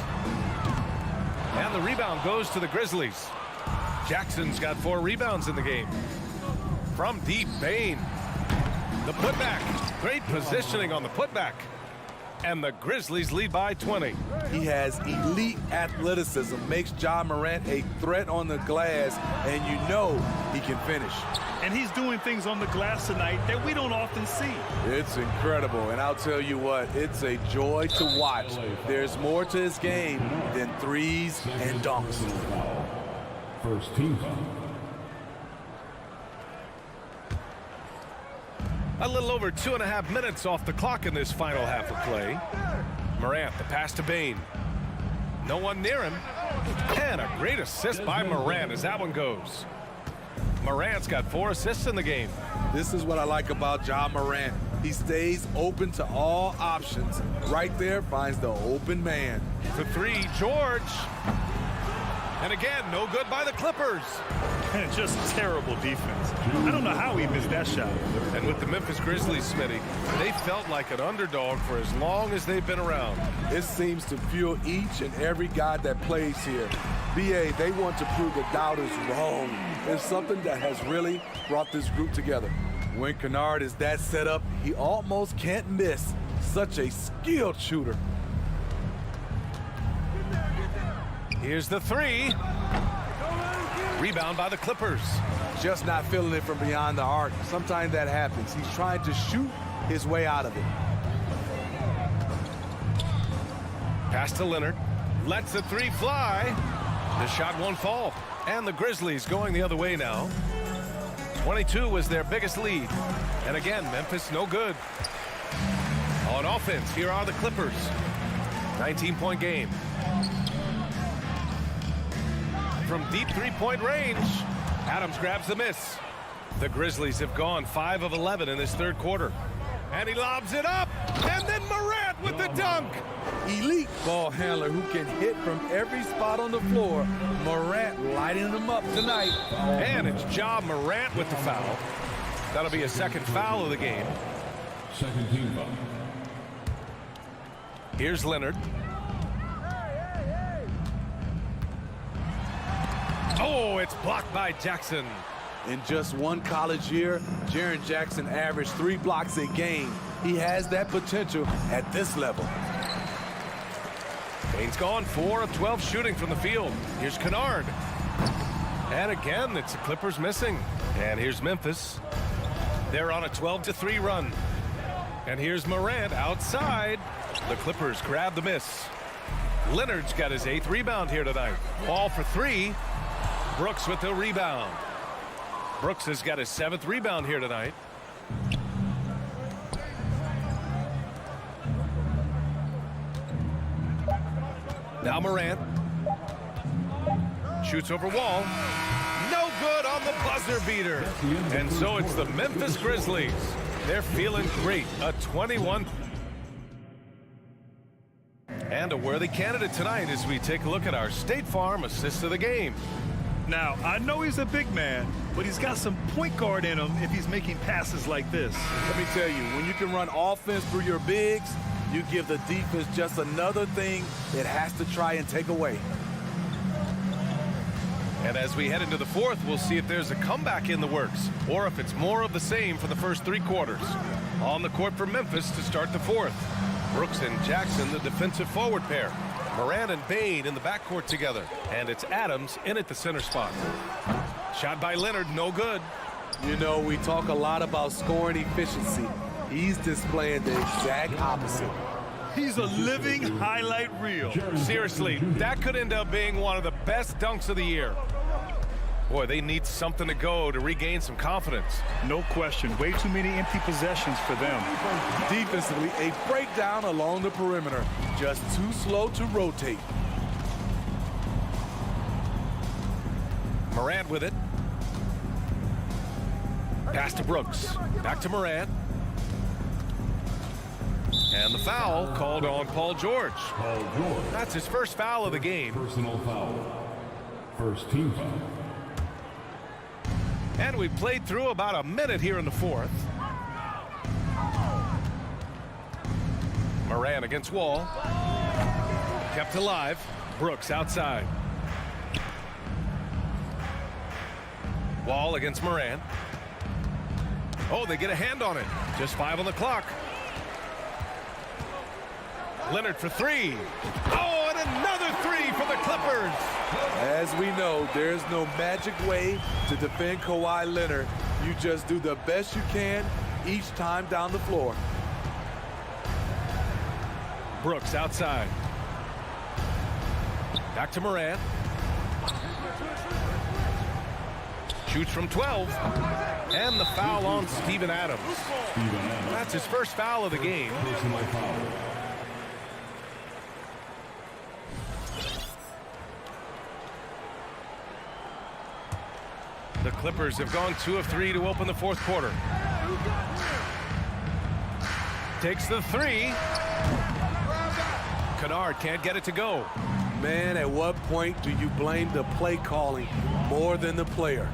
[SPEAKER 1] And the rebound goes to the Grizzlies. Jackson's got 4 rebounds in the game. From deep, Bain. The putback. Great positioning on the putback. And the Grizzlies lead by 20.
[SPEAKER 10] He has elite athleticism, makes Ja Morant a threat on the glass, and you know he can finish.
[SPEAKER 2] And he's doing things on the glass tonight that we don't often see.
[SPEAKER 10] It's incredible, and I'll tell you what, it's a joy to watch. There's more to his game than threes and dunks.
[SPEAKER 9] First team foul.
[SPEAKER 1] A little over 2.5 minutes off the clock in this final half of play. Morant, the pass to Bain. No one near him. And a great assist by Morant as that one goes. Morant's got 4 assists in the game.
[SPEAKER 10] This is what I like about Ja Morant. He stays open to all options. Right there finds the open man.
[SPEAKER 1] For 3, George. And again, no good by the Clippers.
[SPEAKER 2] And just terrible defense. I don't know how he missed that shot.
[SPEAKER 1] And with the Memphis Grizzlies, Smitty, they felt like an underdog for as long as they've been around.
[SPEAKER 10] It seems to fuel each and every guy that plays here. BA, they want to prove the doubters wrong. It's something that has really brought this group together. When Kennard is that set up, he almost can't miss. Such a skilled shooter.
[SPEAKER 1] Here's the 3. Rebound by the Clippers.
[SPEAKER 10] Just not feeling it from beyond the arc. Sometimes that happens. He's trying to shoot his way out of it.
[SPEAKER 1] Pass to Leonard. Lets the 3 fly. The shot won't fall. And the Grizzlies going the other way now. 22 was their biggest lead. And again, Memphis no good. On offense, here are the Clippers. 19-point game. From deep 3-point range, Adams grabs the miss. The Grizzlies have gone 5 of 11 in this third quarter. And he lobs it up, and then Morant with the dunk.
[SPEAKER 10] Elite ball handler who can hit from every spot on the floor. Morant lighting them up tonight.
[SPEAKER 1] And it's Ja Morant with the foul. That'll be a second foul of the game.
[SPEAKER 9] Second team foul.
[SPEAKER 1] Here's Leonard. Oh, it's blocked by Jackson.
[SPEAKER 10] In just one college year, Jaren Jackson averaged 3 blocks a game. He has that potential at this level.
[SPEAKER 1] Bain's gone 4 of 12 shooting from the field. Here's Kennard. And again, it's the Clippers missing. And here's Memphis. They're on a 12-3 run. And here's Morant outside. The Clippers grab the miss. Leonard's got his 8th rebound here tonight. Ball for 3. Brooks with the rebound. Brooks has got his 7th rebound here tonight. Now Morant. Shoots over Wall. No good on the buzzer beater. And so it's the Memphis Grizzlies. They're feeling great. A 21. And a worthy candidate tonight as we take a look at our State Farm assist of the game.
[SPEAKER 2] Now, I know he's a big man, but he's got some point guard in him if he's making passes like this.
[SPEAKER 10] Let me tell you, when you can run offense through your bigs, you give the defense just another thing it has to try and take away.
[SPEAKER 1] And as we head into the fourth, we'll see if there's a comeback in the works or if it's more of the same for the first 3 quarters. On the court for Memphis to start the fourth. Brooks and Jackson, the defensive forward pair. Morant and Bain in the backcourt together. And it's Adams in at the center spot. Shot by Leonard, no good.
[SPEAKER 10] You know, we talk a lot about scoring efficiency. He's displaying the exact opposite.
[SPEAKER 2] He's a living highlight reel.
[SPEAKER 1] Seriously, that could end up being one of the best dunks of the year. Boy, they need something to go to regain some confidence.
[SPEAKER 2] No question. Way too many empty possessions for them.
[SPEAKER 10] Defensively, a breakdown along the perimeter. Just too slow to rotate.
[SPEAKER 1] Morant with it. Pass to Brooks. Back to Morant. And the foul called on Paul George.
[SPEAKER 9] Paul George.
[SPEAKER 1] That's his first foul of the game.
[SPEAKER 9] Personal foul. First team foul.
[SPEAKER 1] And we played through about a minute here in the fourth. Morant against Wall. Kept alive. Brooks outside. Wall against Morant. Oh, they get a hand on it. Just 5 on the clock. Leonard for 3. Oh, and another 3 for the Clippers.
[SPEAKER 10] As we know, there's no magic way to defend Kawhi Leonard. You just do the best you can each time down the floor.
[SPEAKER 1] Brooks outside. Back to Morant. Shoots from 12. And the foul on Steven Adams. That's his first foul of the game.
[SPEAKER 9] Personal foul.
[SPEAKER 1] The Clippers have gone 2 of 3 to open the fourth quarter. Takes the 3. Kennard can't get it to go.
[SPEAKER 10] Man, at what point do you blame the play calling more than the player?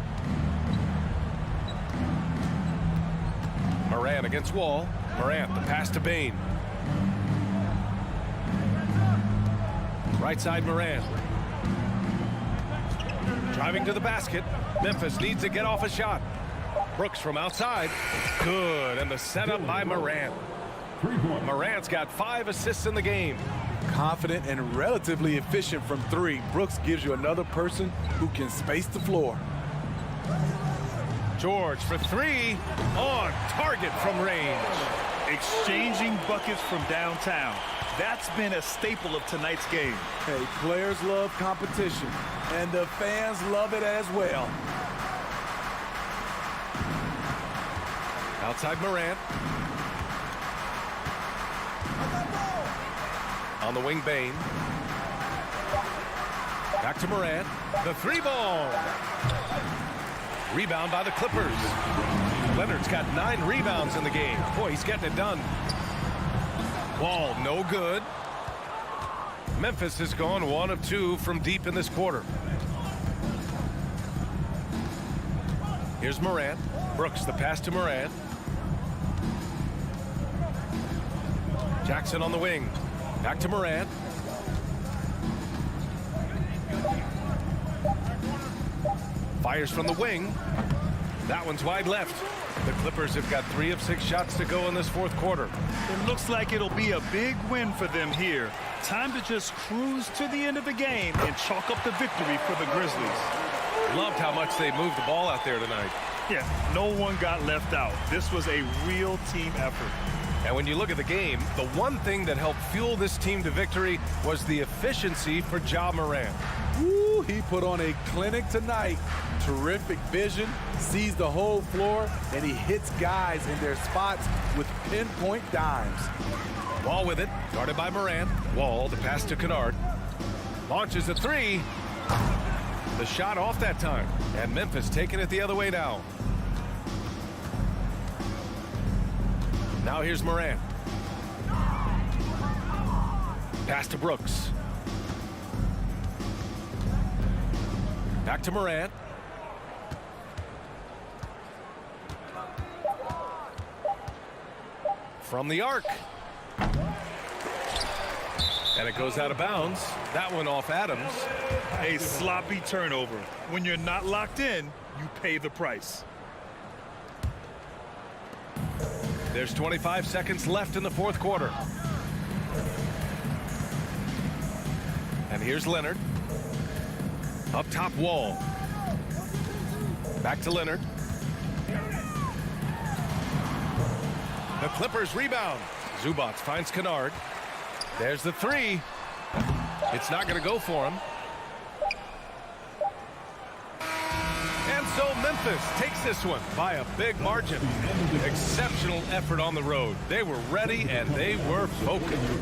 [SPEAKER 1] Morant against Wall. Morant, the pass to Bane. Right side Morant. Driving to the basket. Memphis needs to get off a shot. Brooks from outside. Good, and the setup by Morant. Morant's got 5 assists in the game.
[SPEAKER 10] Confident and relatively efficient from 3. Brooks gives you another person who can space the floor.
[SPEAKER 1] George for 3. On target from range.
[SPEAKER 2] Exchanging buckets from downtown. That's been a staple of tonight's game.
[SPEAKER 10] Hey, players love competition, and the fans love it as well.
[SPEAKER 1] Outside Morant. On the wing, Bane. Back to Morant. The 3-ball. Rebound by the Clippers. Leonard's got 9 rebounds in the game. Boy, he's getting it done. Wall, no good. Memphis has gone 1 of 2 from deep in this quarter. Here's Morant. Brooks, the pass to Morant. Jackson on the wing. Back to Morant. Fires from the wing. That one's wide left. The Clippers have got 3 of 6 shots to go in this fourth quarter.
[SPEAKER 2] It looks like it'll be a big win for them here. Time to just cruise to the end of the game and chalk up the victory for the Grizzlies.
[SPEAKER 1] Loved how much they moved the ball out there tonight.
[SPEAKER 2] Yeah, no one got left out. This was a real team effort.
[SPEAKER 1] And when you look at the game, the one thing that helped fuel this team to victory was the efficiency for Ja Morant.
[SPEAKER 10] Woo, he put on a clinic tonight. Terrific vision, sees the whole floor, and he hits guys in their spots with pinpoint dimes.
[SPEAKER 1] Wall with it, guarded by Morant. Wall, the pass to Kennard. Launches a 3. The shot off that time, and Memphis taking it the other way now. Now here's Morant. Pass to Brooks. Back to Morant. From the arc. And it goes out of bounds. That one off Adams.
[SPEAKER 2] A sloppy turnover. When you're not locked in, you pay the price.
[SPEAKER 1] There's 25 seconds left in the fourth quarter. And here's Leonard. Up top, Wall. Back to Leonard. The Clippers rebound. Zubac finds Kennard. There's the three. It's not going to go for him. And so Memphis takes this one by a big margin. Exceptional effort on the road. They were ready and they were focused.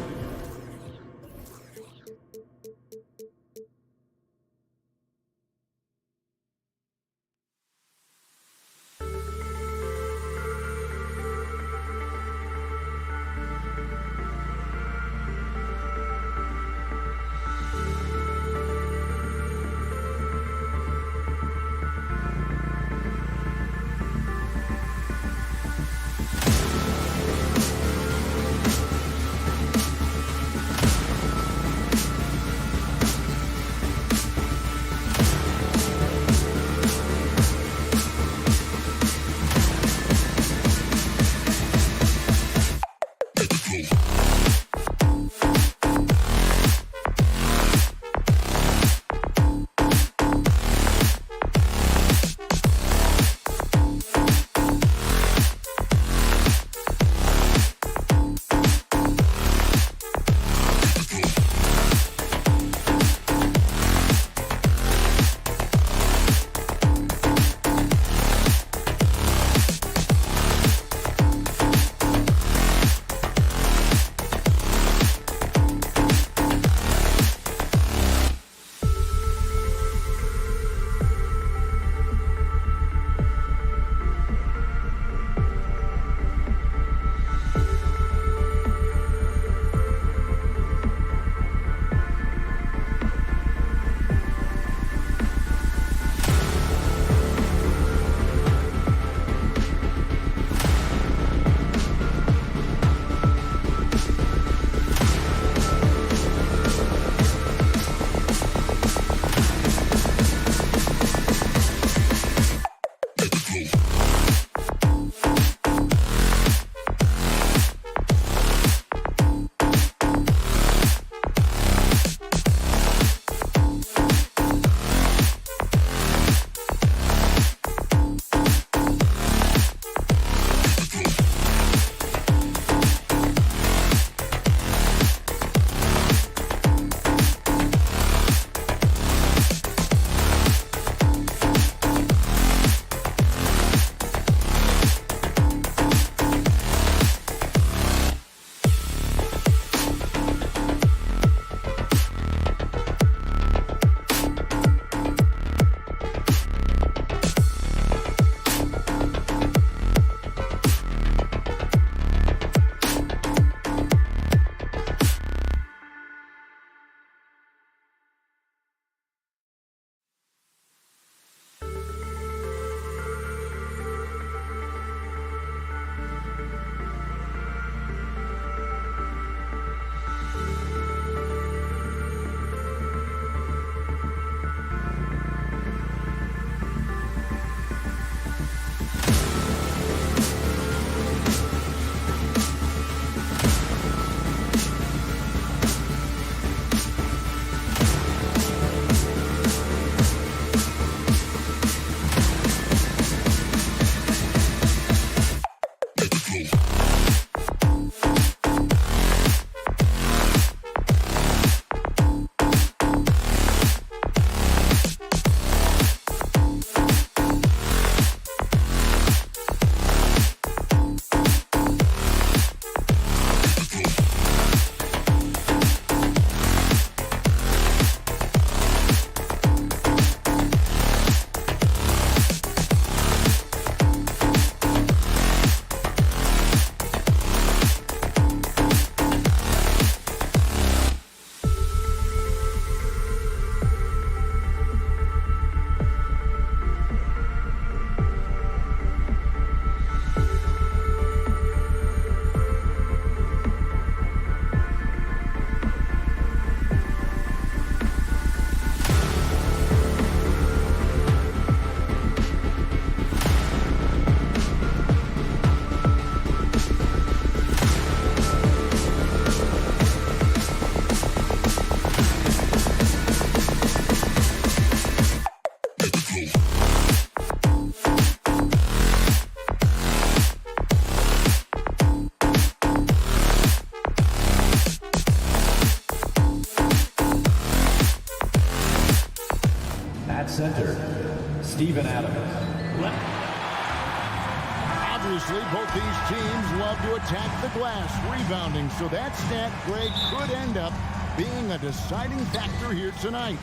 [SPEAKER 6] both these teams love to attack the glass, rebounding, so that stat, Greg, could end up being a deciding factor here tonight.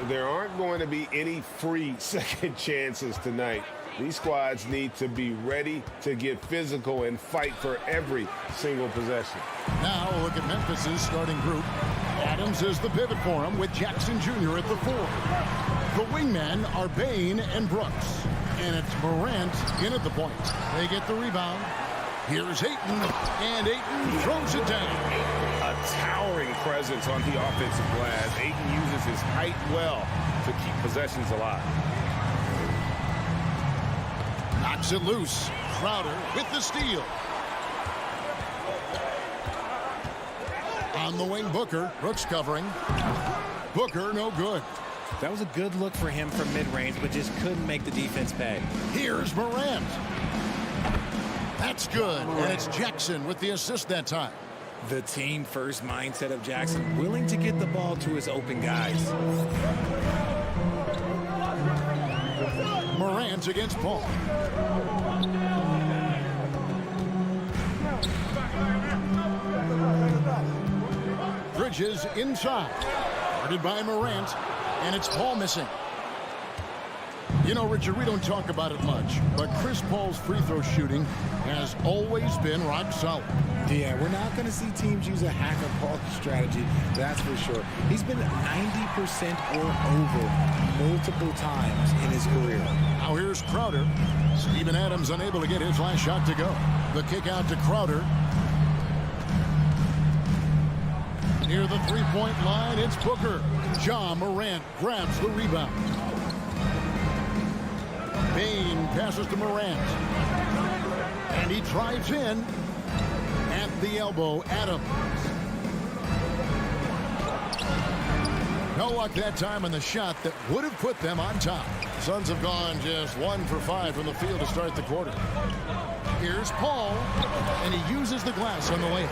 [SPEAKER 8] There aren't going to be any free second chances tonight. These squads need to be ready to get physical and fight for every single possession.
[SPEAKER 6] Now we'll look at Memphis's starting group. Adams is the pivot for him with Jackson Jr. at the 4. The wingmen are Bain and Brooks. And it's Morant in at the point. They get the rebound. Here's Ayton, and Ayton throws it down.
[SPEAKER 8] A towering presence on the offensive glass. Ayton uses his height well to keep possessions alive.
[SPEAKER 6] Knocks it loose. Crowder with the steal. On the wing, Booker. Brooks covering. Booker, no good.
[SPEAKER 11] That was a good look for him from mid-range, but just couldn't make the defense pay.
[SPEAKER 6] Here's Morant. That's good. And it's Jackson with the assist that time.
[SPEAKER 11] The team-first mindset of Jackson, willing to get the ball to his open guys.
[SPEAKER 6] Morant against Paul. Bridges inside. Guarded by Morant. And it's Paul missing. You know, Richard, we don't talk about it much, but Chris Paul's free throw shooting has always been rock solid.
[SPEAKER 11] Yeah, we're not going to see teams use a hack and Paul strategy, that's for sure. He's been 90% or over multiple times in his career.
[SPEAKER 6] Now here's Crowder. Steven Adams unable to get his last shot to go. The kick out to Crowder. Near the three-point line, it's Booker. Ja Morant grabs the rebound. Bain passes to Morant. And he drives in. At the elbow, Adams. No luck that time on the shot that would have put them on top. Suns have gone just 1 for 5 from the field to start the quarter. Here's Paul, and he uses the glass on the way.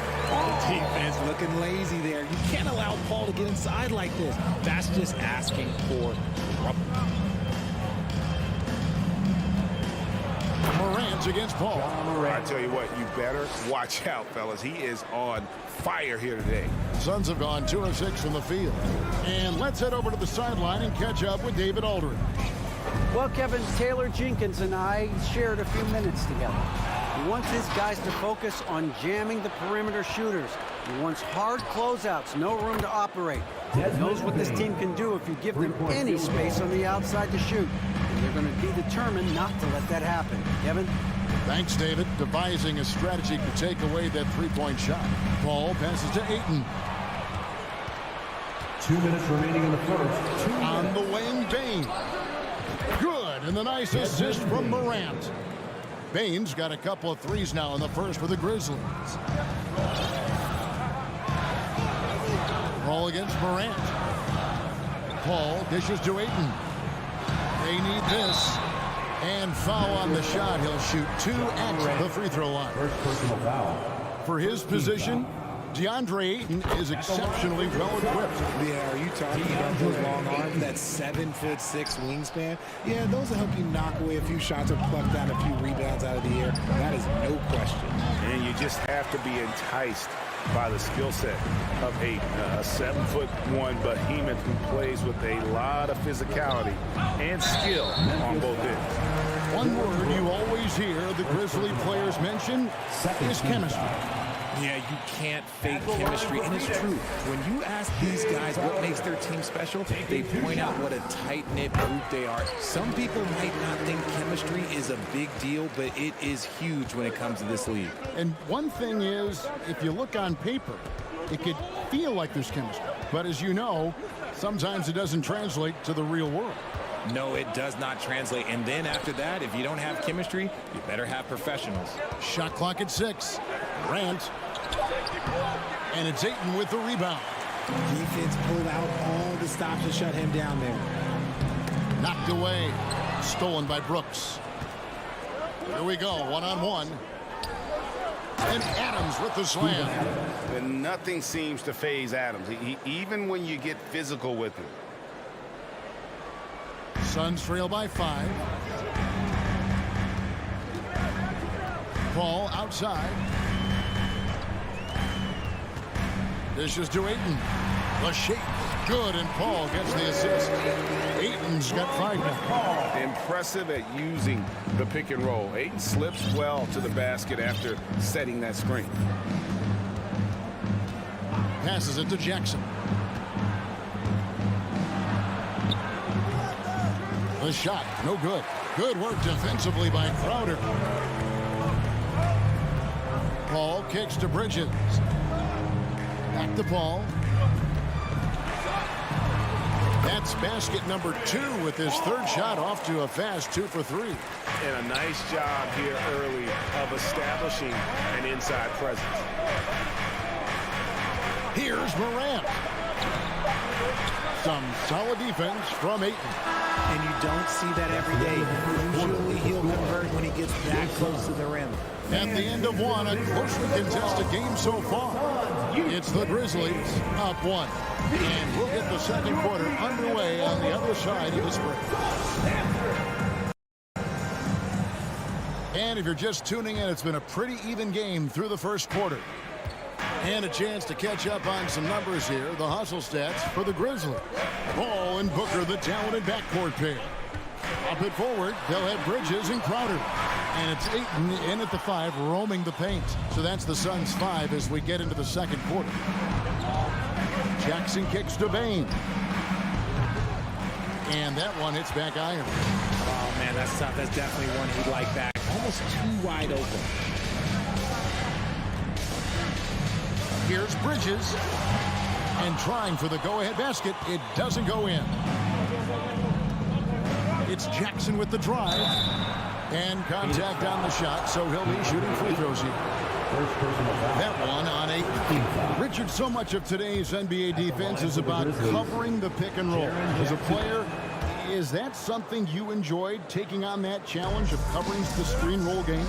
[SPEAKER 11] Defense looking lazy there. You can't allow Paul to get inside like this. That's just asking for trouble.
[SPEAKER 6] Morant against Paul.
[SPEAKER 8] I tell you what, you better watch out, fellas. He is on fire here today.
[SPEAKER 6] Suns have gone 2 of 6 from the field. And let's head over to the sideline and catch up with David Aldridge.
[SPEAKER 12] Well, Kevin, Taylor Jenkins and I shared a few minutes together. He wants his guys to focus on jamming the perimeter shooters. He wants hard closeouts, no room to operate. He knows what this team can do if you give them any space on the outside to shoot. And they're going to be determined not to let that happen. Kevin?
[SPEAKER 6] Thanks, David. Devising a strategy to take away that three-point shot. Paul passes to Ayton.
[SPEAKER 9] 2 minutes remaining in the first.
[SPEAKER 6] On the wing, Bain. Good, and the nice assist from Morant. Bain's got a couple of threes now in the first for the Grizzlies. Ball against Morant. Paul dishes to Ayton. They need this. And foul on the shot. He'll shoot 2 at the free throw line.
[SPEAKER 9] First personal foul.
[SPEAKER 6] For his position, DeAndre Ayton is exceptionally well equipped.
[SPEAKER 11] Yeah, are you talking about those long arms, that 7'6" wingspan? Yeah, those will help you knock away a few shots or pluck down a few rebounds out of the air. That is no question.
[SPEAKER 8] And you just have to be enticed by the skill set of Ayton, a 7'1" behemoth who plays with a lot of physicality and skill on both ends.
[SPEAKER 6] One word you always hear the Grizzly players mention is chemistry.
[SPEAKER 11] Yeah, you can't fake chemistry, and it's true. When you ask these guys what makes their team special, they point out what a tight-knit group they are. Some people might not think chemistry is a big deal, but it is huge when it comes to this league.
[SPEAKER 6] And one thing is, if you look on paper, it could feel like there's chemistry. But as you know, sometimes it doesn't translate to the real world.
[SPEAKER 11] No, it does not translate. And then after that, if you don't have chemistry, you better have professionals.
[SPEAKER 6] Shot clock at 6. Grant. And it's Ayton with the rebound.
[SPEAKER 11] Defense pulled out all the stops to shut him down there.
[SPEAKER 6] Knocked away. Stolen by Brooks. Here we go, one-on-one. And Adams with the slam.
[SPEAKER 8] And nothing seems to faze Adams, even when you get physical with him. Suns
[SPEAKER 6] trail by 5. Paul outside. Dishes to Ayton. The shake. Good, and Paul gets the assist. Ayton's got 5 now.
[SPEAKER 8] Impressive at using the pick and roll. Ayton slips well to the basket after setting that screen.
[SPEAKER 6] Passes it to Jackson. The shot, no good. Good work defensively by Crowder. Paul kicks to Bridges. Back to Paul. That's basket number 2 with his 3rd shot off to a fast 2 for 3.
[SPEAKER 8] And a nice job here early of establishing an inside presence.
[SPEAKER 6] Here's Morant. Some solid defense from Ayton.
[SPEAKER 11] And you don't see that every day. Usually he'll convert when he gets that close to the rim.
[SPEAKER 6] At the end of one, a closely contested game so far. It's the Grizzlies up 1. And we'll get the second quarter underway on the other side of this break. And if you're just tuning in, it's been a pretty even game through the first quarter. And a chance to catch up on some numbers here. The hustle stats for the Grizzlies. Ball and Booker, the talented backcourt pair. Up it forward, they'll have Bridges and Crowder. And it's Ayton in at the 5, roaming the paint. So that's the Suns' 5 as we get into the second quarter. Jackson kicks to Bain. And that one hits back iron.
[SPEAKER 11] Oh, man, that's tough. That's definitely one he'd like back. Almost too wide open.
[SPEAKER 6] Here's Bridges. And trying for the go-ahead basket. It doesn't go in. It's Jackson with the drive. And contact on the shot, so he'll be shooting free throws here. That one on Ayton. Richard, so much of today's NBA defense is about covering the pick and roll. As a player, is that something you enjoyed, taking on that challenge of covering the screen roll game?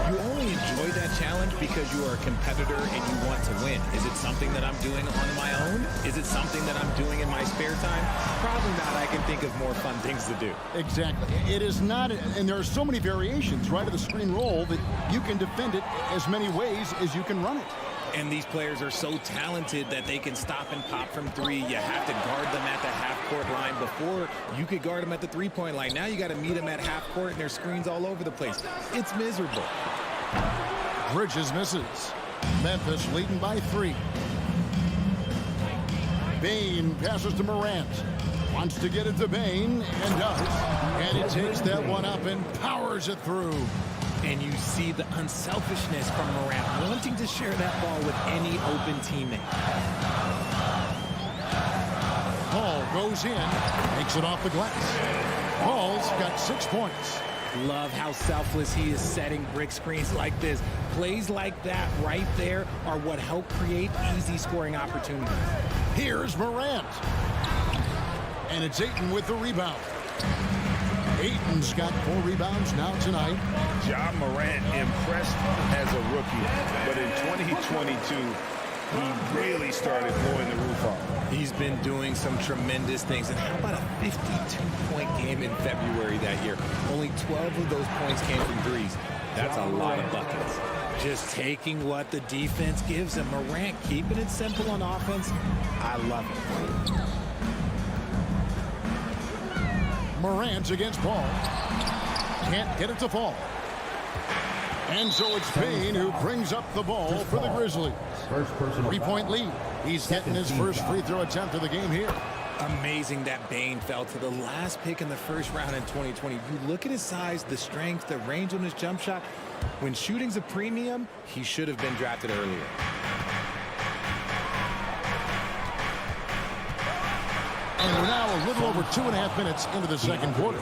[SPEAKER 11] You only enjoy that challenge because you are a competitor and you want to win. Is it something that I'm doing on my own? Is it something that I'm doing in my spare time? Probably not. I can think of more fun things to do.
[SPEAKER 6] Exactly. It is not, and there are so many variations, right, of the screen roll that you can defend it as many ways as you can run it.
[SPEAKER 11] And these players are so talented that they can stop and pop from 3. You have to guard them at the half-court line. Before, you could guard them at the 3-point line. Now you got to meet them at half-court, and their screens all over the place. It's miserable.
[SPEAKER 6] Bridges misses. Memphis leading by 3. Bain passes to Morant. Wants to get it to Bain, and does. And he takes that one up and powers it through.
[SPEAKER 11] And you see the unselfishness from Morant, wanting to share that ball with any open teammate.
[SPEAKER 6] Paul goes in, makes it off the glass. Paul's got 6 points.
[SPEAKER 11] Love how selfless he is setting brick screens like this. Plays like that right there are what help create easy scoring opportunities.
[SPEAKER 6] Here's Morant. And it's Ayton with the rebound. Ayton's got 4 rebounds now tonight.
[SPEAKER 8] John Morant impressed as a rookie, but in 2022, he really started blowing the roof off.
[SPEAKER 11] He's been doing some tremendous things. And how about a 52-point game in February that year? Only 12 of those points came from threes. That's a lot of buckets. Just taking what the defense gives him. Morant keeping it simple on offense. I love it.
[SPEAKER 6] Morant against Paul. Can't get it to fall. And so it's Bain who brings up the ball for the Grizzlies. 3-point lead. He's getting his first free throw attempt of the game here.
[SPEAKER 11] Amazing that Bain fell to the last pick in the first round in 2020. You look at his size, the strength, the range on his jump shot. When shooting's a premium, he should have been drafted earlier.
[SPEAKER 6] And we're now a little over 2.5 minutes into the second quarter.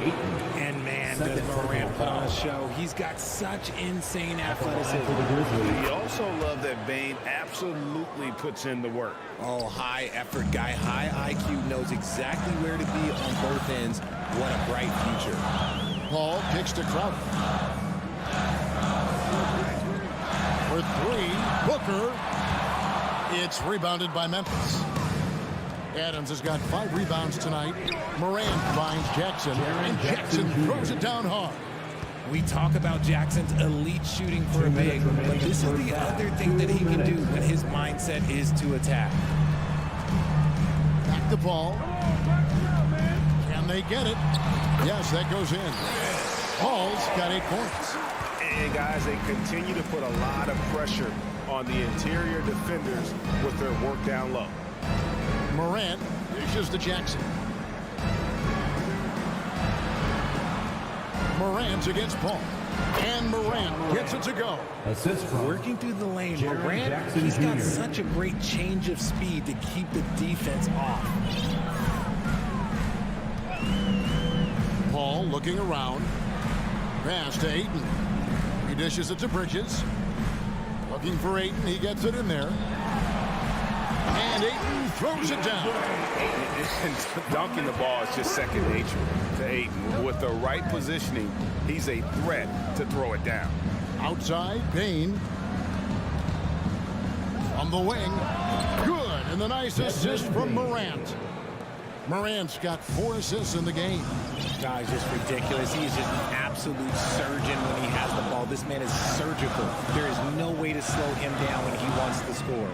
[SPEAKER 11] And man, does Morant put on a show. He's got such insane athleticism.
[SPEAKER 8] We also love that Bain absolutely puts in the work.
[SPEAKER 11] Oh, high effort guy, high IQ, knows exactly where to be on both ends. What a bright future.
[SPEAKER 6] Paul kicks to Crowder. For 3, Booker. It's rebounded by Memphis. Adams has got 5 rebounds tonight. Morant finds Jackson, and Jackson throws it down hard.
[SPEAKER 11] We talk about Jackson's elite shooting for a big, but this is the other thing that he can do when his mindset is to attack.
[SPEAKER 6] Back the ball. Can they get it? Yes, that goes in. Paul's got 8 points.
[SPEAKER 8] And guys, they continue to put a lot of pressure on the interior defenders with their work down low.
[SPEAKER 6] Morant dishes to Jackson. Morant against Paul. And Morant gets it to go.
[SPEAKER 9] Assist from
[SPEAKER 11] Working through the lane,
[SPEAKER 9] Jared
[SPEAKER 11] Morant,
[SPEAKER 9] Jackson
[SPEAKER 11] he's got
[SPEAKER 9] Jr.
[SPEAKER 11] such a great change of speed to keep the defense off.
[SPEAKER 6] Paul looking around. Pass to Ayton. He dishes it to Bridges. Looking for Ayton. He gets it in there. And Ayton throws it down.
[SPEAKER 8] Dunking the ball is just second nature to Ayton. With the right positioning, he's a threat to throw it down.
[SPEAKER 6] Outside, Payne. From the wing. Good. And the nice assist from Morant. Morant's got 4 assists in the game.
[SPEAKER 11] This guy's just ridiculous. He's just an absolute surgeon when he has the ball. This man is surgical. There is no way to slow him down when he wants to score.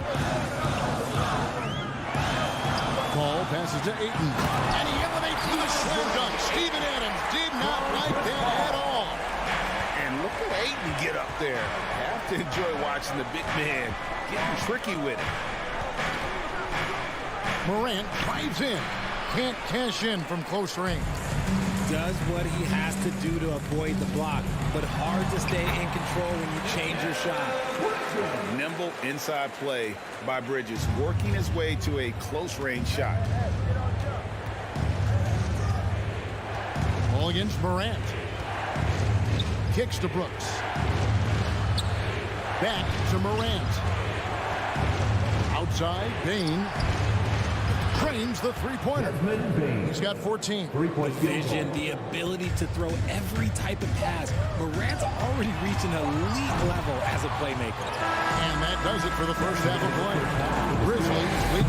[SPEAKER 6] Paul passes to Ayton. And he elevates to the slam dunk. Steven Adams did not like that at all.
[SPEAKER 8] And look at Ayton get up there. Have to enjoy watching the big man getting tricky with it.
[SPEAKER 6] Morant drives in. Can't cash in from close range.
[SPEAKER 11] Does what he has to do to avoid the block, but hard to stay in control when you change your shot.
[SPEAKER 8] Nimble inside play by Bridges, working his way to a close range shot.
[SPEAKER 6] Ball against Morant. Kicks to Brooks. Back to Morant. Outside, Payne. Trains the three-pointer. He's got 14.
[SPEAKER 11] The vision, the ability to throw every type of pass. Morant's already reached an elite level as a playmaker.
[SPEAKER 6] And that does it for the first half of play. The Grizzlies lead.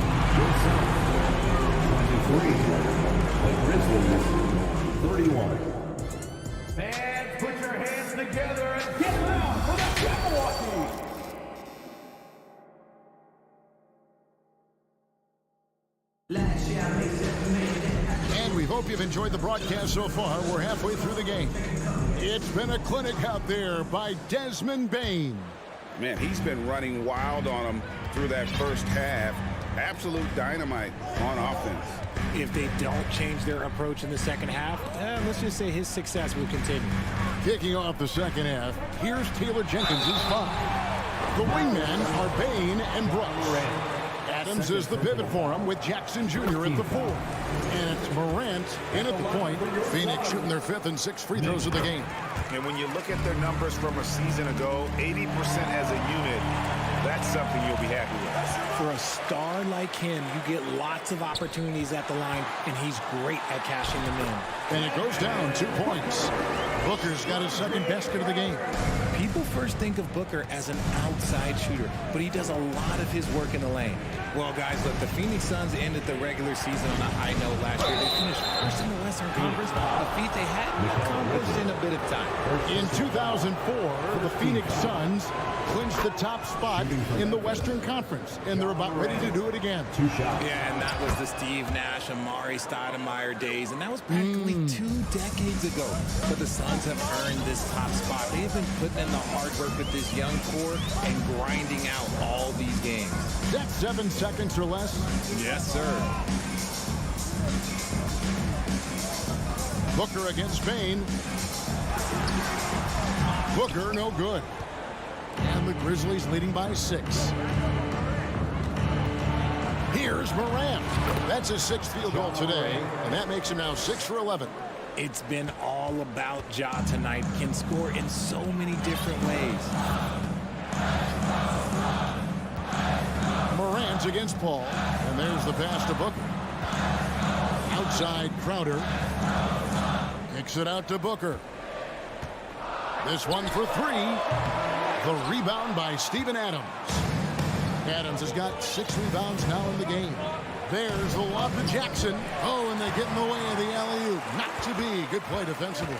[SPEAKER 9] The Grizzlies, 31. Fans, put your hands together and get loud for the Jabberwocky.
[SPEAKER 6] And we hope you've enjoyed the broadcast so far. We're halfway through the game. It's been a clinic out there by Desmond Bane.
[SPEAKER 8] Man, he's been running wild on them through that first half. Absolute dynamite on offense.
[SPEAKER 11] If they don't change their approach in the second half, let's just say his success will continue.
[SPEAKER 6] Kicking off the second half, here's Taylor Jenkins' 5. The wingmen are Bane and Brooks. Adams is the pivot for him with Jackson Jr. at the 4. And it's Morant in at the point. Phoenix shooting their 5th and 6th free throws of the game.
[SPEAKER 8] And when you look at their numbers from a season ago, 80% as a unit, that's something you'll be happy with.
[SPEAKER 11] For a star like him, you get lots of opportunities at the line, and he's great at cashing them in.
[SPEAKER 6] And it goes down 2 points. Booker's got his second basket of the game.
[SPEAKER 11] People first think of Booker as an outside shooter, but he does a lot of his work in the lane. Well, guys, look, the Phoenix Suns ended the regular season on a high note last year. They finished first in the Western Conference, a feat they hadn't accomplished in a bit of time.
[SPEAKER 6] In 2004, the Phoenix Suns clinched the top spot in the Western Conference, and they're about ready to do it again.
[SPEAKER 11] Yeah, and that was the Steve Nash, Amari Stoudemire days, and that was practically 2 decades ago. But the Suns have earned this top spot. They've been putting in the hard work with this young core and grinding out all these games.
[SPEAKER 6] That's 7 seconds or less.
[SPEAKER 11] Yes, sir.
[SPEAKER 6] Booker against Bane. Booker, no good. And the Grizzlies leading by 6. Here's Morant. That's his 6th field goal today, and that makes him now 6 for 11.
[SPEAKER 11] It's been all about Ja tonight. Can score in so many different ways.
[SPEAKER 6] Morant against Paul, and there's the pass to Booker. Outside Crowder. Kicks it out to Booker. This one for 3. The rebound by Steven Adams. Adams has got 6 rebounds now in the game. There's the lob to Jackson. Oh, and they get in the way of the alley-oop. Not to be. Good play defensively.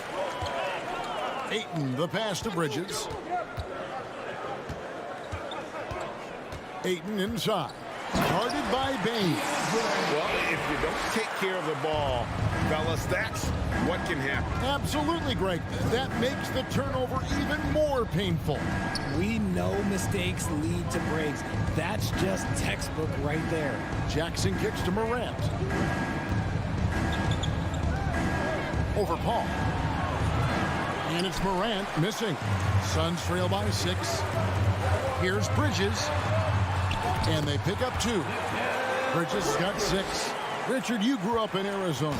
[SPEAKER 6] Ayton, the pass to Bridges. Ayton inside. Guarded by Bain.
[SPEAKER 8] Well, if you don't take care of the ball, fellas, that's what can happen.
[SPEAKER 6] Absolutely, Greg. That makes the turnover even more painful.
[SPEAKER 11] We know mistakes lead to breaks. That's just textbook right there.
[SPEAKER 6] Jackson kicks to Morant. Over Paul. And it's Morant missing. Suns trail by 6. Here's Bridges. And they pick up 2. Bridges got 6. Richard, you grew up in Arizona.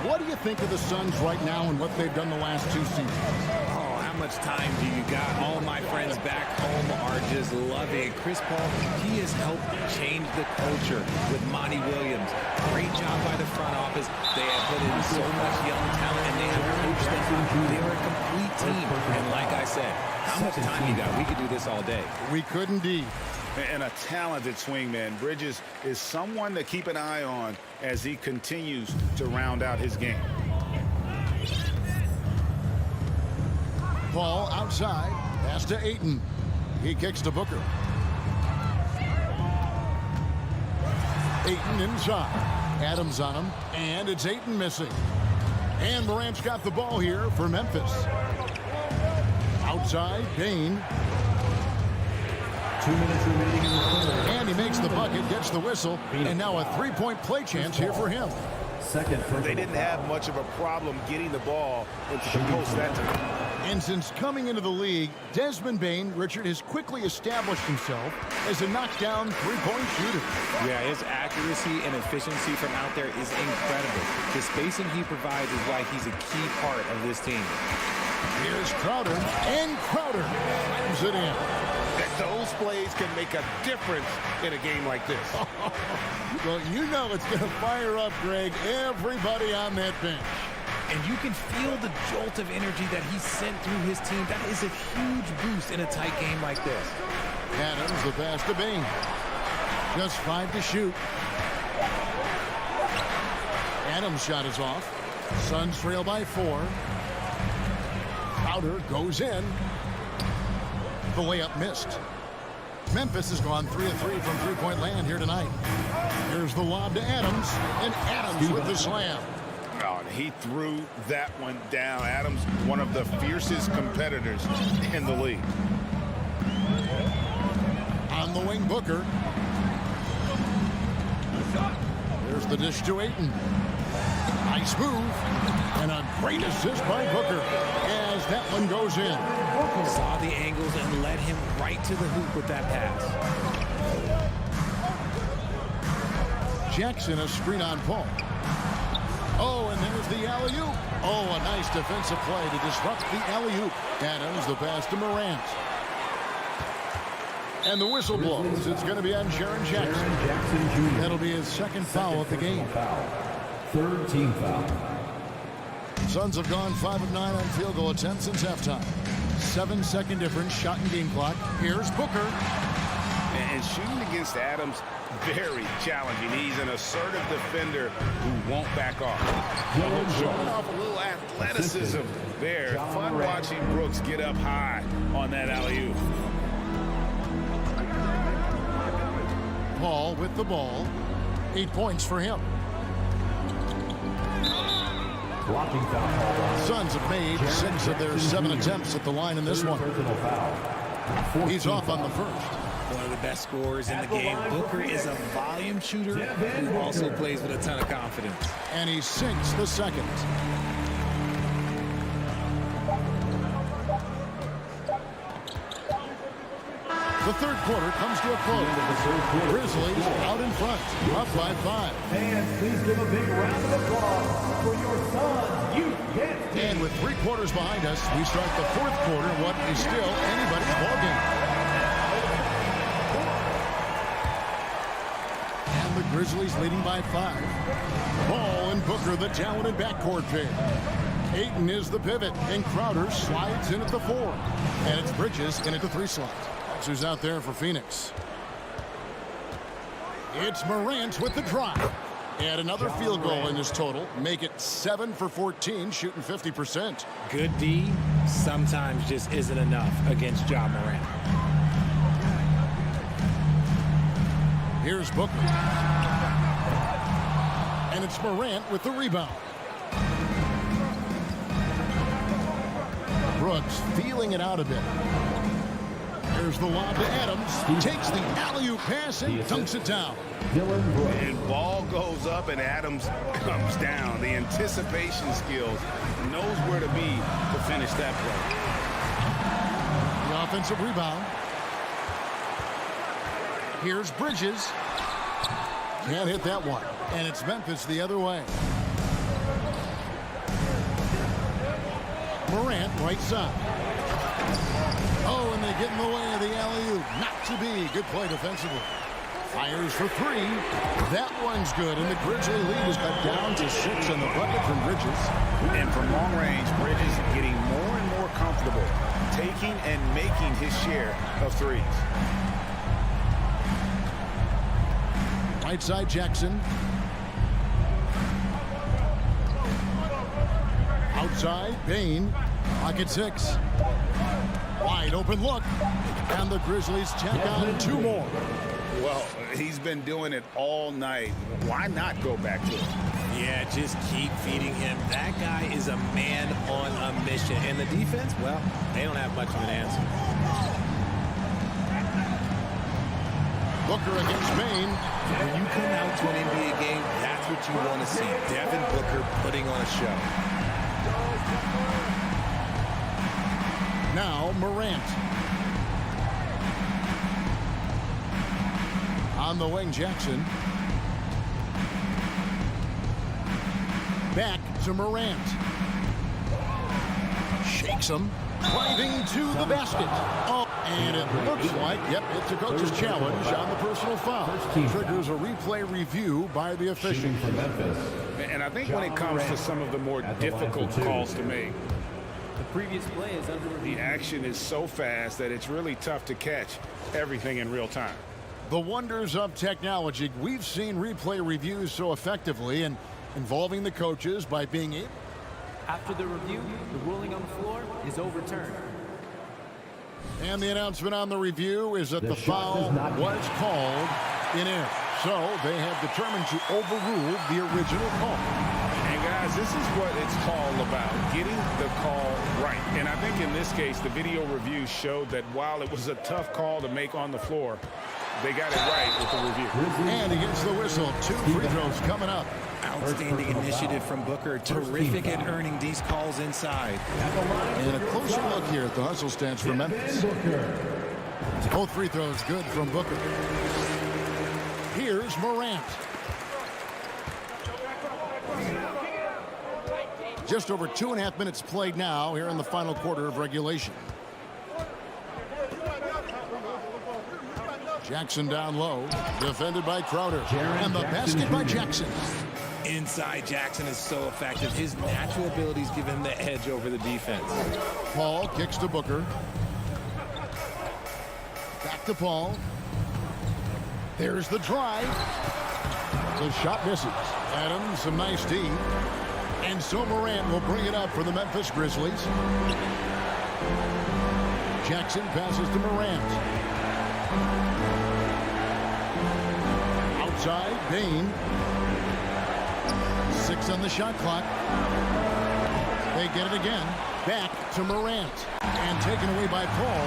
[SPEAKER 6] What do you think of the Suns right now and what they've done the last 2 seasons?
[SPEAKER 11] Oh, how much time do you got? All my friends back home are just loving it. Chris Paul, he has helped change the culture with Monty Williams. Great job by the front office. They have put in so much young talent, and they have coached them. They are a complete team. And like I said, how much time you got? We could do this all day.
[SPEAKER 6] We could indeed.
[SPEAKER 8] And a talented swingman. Bridges is someone to keep an eye on as he continues to round out his game.
[SPEAKER 6] Paul outside. Pass to Ayton. He kicks to Booker. Ayton inside. Adams on him. And it's Ayton missing. And Morant's got the ball here for Memphis. Outside, Bain.
[SPEAKER 9] 2 minutes remaining in the third.
[SPEAKER 6] And he makes the bucket, gets the whistle, and now a 3-point play chance here for him.
[SPEAKER 8] They didn't have much of a problem getting the ball into the post that time.
[SPEAKER 6] And since coming into the league, Desmond Bain, Richard, has quickly established himself as a knockdown 3-point shooter.
[SPEAKER 11] Yeah, his accuracy and efficiency from out there is incredible. The spacing he provides is why he's a key part of this team.
[SPEAKER 6] Here's Crowder, and Crowder slams it in.
[SPEAKER 8] Those plays can make a difference in a game like this.
[SPEAKER 6] Well, you know it's going to fire up, Greg, everybody on that bench.
[SPEAKER 11] And you can feel the jolt of energy that he sent through his team. That is a huge boost in a tight game like this.
[SPEAKER 6] Adams, the pass to Bain. Just 5 to shoot. Adams' shot is off. Suns trail by 4. Crowder goes in. The layup missed. Memphis has gone 3 of 3 from three-point land here tonight. Here's the lob to Adams, and Adams with the slam.
[SPEAKER 8] Oh, he threw that one down. Adams, one of the fiercest competitors in the league.
[SPEAKER 6] On the wing, Booker. There's the dish to Ayton. Nice move, and a great assist by Booker as that one goes in.
[SPEAKER 11] Saw the angles and led him right to the hoop with that pass.
[SPEAKER 6] Jackson, a screen on Paul. Oh, and there's the alley-oop. Oh, a nice defensive play to disrupt the alley-oop. Adams, the pass to Morant. And the whistle blows. It's going to be on Jaren Jackson. That'll be his second foul of the game.
[SPEAKER 9] Third team foul.
[SPEAKER 6] Suns have gone 5 of 9 on field goal attempts since halftime. 7-second difference, shot and game clock. Here's Booker.
[SPEAKER 8] And shooting against Adams, very challenging. He's an assertive defender who won't back off. Showing off a little athleticism there. Fun watching Brooks get up high on that alley-oop.
[SPEAKER 6] Paul with the ball. 8 points for him.
[SPEAKER 9] Blocking foul.
[SPEAKER 6] Suns have made 6 of their 7 attempts at the line in this one. He's off on the first.
[SPEAKER 11] One of the best scorers in the game. Booker is a volume shooter who also plays with a ton of confidence.
[SPEAKER 6] And he sinks the second. The third quarter comes to a close. Grizzlies out in front, up by 5.
[SPEAKER 9] Fans, please give a big round of applause for your Suns youth dance team.
[SPEAKER 6] And with 3 quarters behind us, we start the fourth quarter, what is still anybody's ballgame. And the Grizzlies leading by 5. Ball and Booker, the talented backcourt pair. Ayton is the pivot, and Crowder slides in at the 4. And it's Bridges in at the 3 slot. That's who's out there for Phoenix. It's Morant with the drive. And another field goal in his total. Make it 7 for 14, shooting 50%.
[SPEAKER 11] Good D sometimes just isn't enough against Ja Morant.
[SPEAKER 6] Here's Booker. And it's Morant with the rebound. Brooks feeling it out a bit. There's the lob to Adams. He takes the alley-oop pass and dunks it down.
[SPEAKER 8] And ball goes up and Adams comes down. The anticipation skills, knows where to be to finish that play.
[SPEAKER 6] The offensive rebound. Here's Bridges. Can't hit that one. And it's Memphis the other way. Morant right side. Oh, and they get in the way of the alley-oop. Not to be. Good play defensively. Fires for three. That one's good, and the Grizzly lead is cut down to 6 on the bucket from Bridges.
[SPEAKER 8] And from long range, Bridges getting more and more comfortable taking and making his share of threes.
[SPEAKER 6] Right side, Jackson. Outside, Bain. Pocket 6. Wide open look. And the Grizzlies check on 2 more.
[SPEAKER 8] Well, he's been doing it all night. Why not go back to it?
[SPEAKER 11] Yeah, just keep feeding him. That guy is a man on a mission. And the defense, well, they don't have much of an answer.
[SPEAKER 6] Booker against Bain.
[SPEAKER 11] When you come out to an NBA game, that's what you want to see. Devin Booker putting on a show.
[SPEAKER 6] Now Morant. On the wing, Jackson. Back to Morant. Shakes him. Driving to the basket. Oh, and it looks like, yep, it's a coach's challenge on the personal foul. Triggers a replay review by the official.
[SPEAKER 8] And I think when it comes to some of the more difficult calls to make,
[SPEAKER 13] the previous play is under review.
[SPEAKER 8] The action is so fast that it's really tough to catch everything in real time.
[SPEAKER 6] The wonders of technology. We've seen replay reviews so effectively and involving the coaches by being able.
[SPEAKER 13] After the review, the ruling on the floor is overturned.
[SPEAKER 6] And the announcement on the review is that the foul was called in error. So they have determined to overrule the original call.
[SPEAKER 8] And guys, this is what it's all about, getting the call right. And I think in this case, the video review showed that while it was a tough call to make on the floor, they got it right with the review.
[SPEAKER 6] And he gets the whistle. 2 free throws coming up.
[SPEAKER 11] Outstanding initiative from Booker. Terrific at earning these calls inside.
[SPEAKER 6] And a closer look here at the hustle stats for Memphis. Both free throws good from Booker. Here's Morant. Just over 2.5 minutes played now here in the final quarter of regulation. Jackson down low, defended by Crowder, and the basket by Jackson.
[SPEAKER 11] Inside, Jackson is so effective. His natural abilities give him the edge over the defense.
[SPEAKER 6] Paul kicks to Booker. Back to Paul. There's the drive. The shot misses. Adams, some nice D. And so Morant will bring it up for the Memphis Grizzlies. Jackson passes to Morant. Outside, Bain. 6 on the shot clock. They get it again. Back to Morant. And taken away by Paul.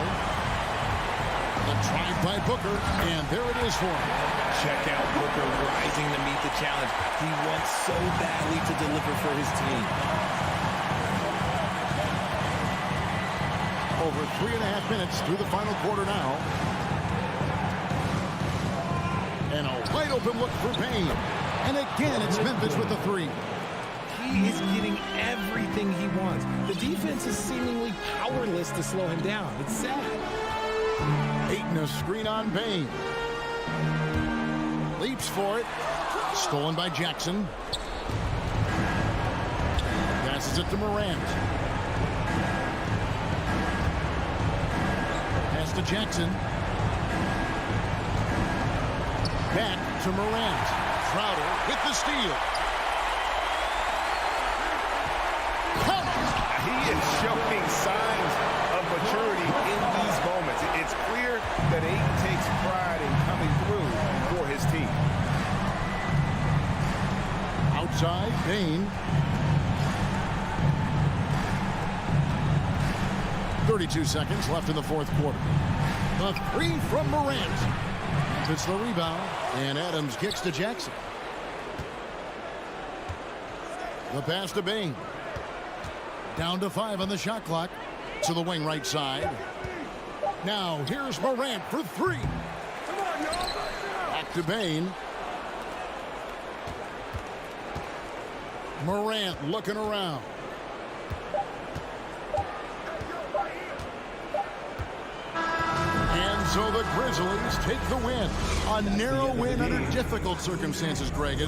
[SPEAKER 6] The drive by Booker. And there it is for him.
[SPEAKER 11] Check out Booker rising to meet the challenge. He wants so badly to deliver for his team.
[SPEAKER 6] Over 3.5 minutes through the final quarter now. And a wide open look for Bain. And again, it's Memphis with the 3.
[SPEAKER 11] He is getting everything he wants. The defense is seemingly powerless to slow him down. It's sad.
[SPEAKER 6] Ayton a screen on Bain. Leaps for it. Stolen by Jackson. Passes it to Morant. Pass to Jackson. Back to Morant. Crowder with the steal.
[SPEAKER 8] He is showing signs of maturity in these moments. It's clear that Ayton takes pride in coming through for his team.
[SPEAKER 6] Outside, Bain. 32 seconds left in the fourth quarter. A three from Morant. It's the rebound, and Adams kicks to Jackson. The pass to Bain. Down to 5 on the shot clock. To the wing right side. Now here's Morant for 3. Back to Bain. Morant looking around. And so the Grizzlies take the win. A narrow win under difficult circumstances, Greg.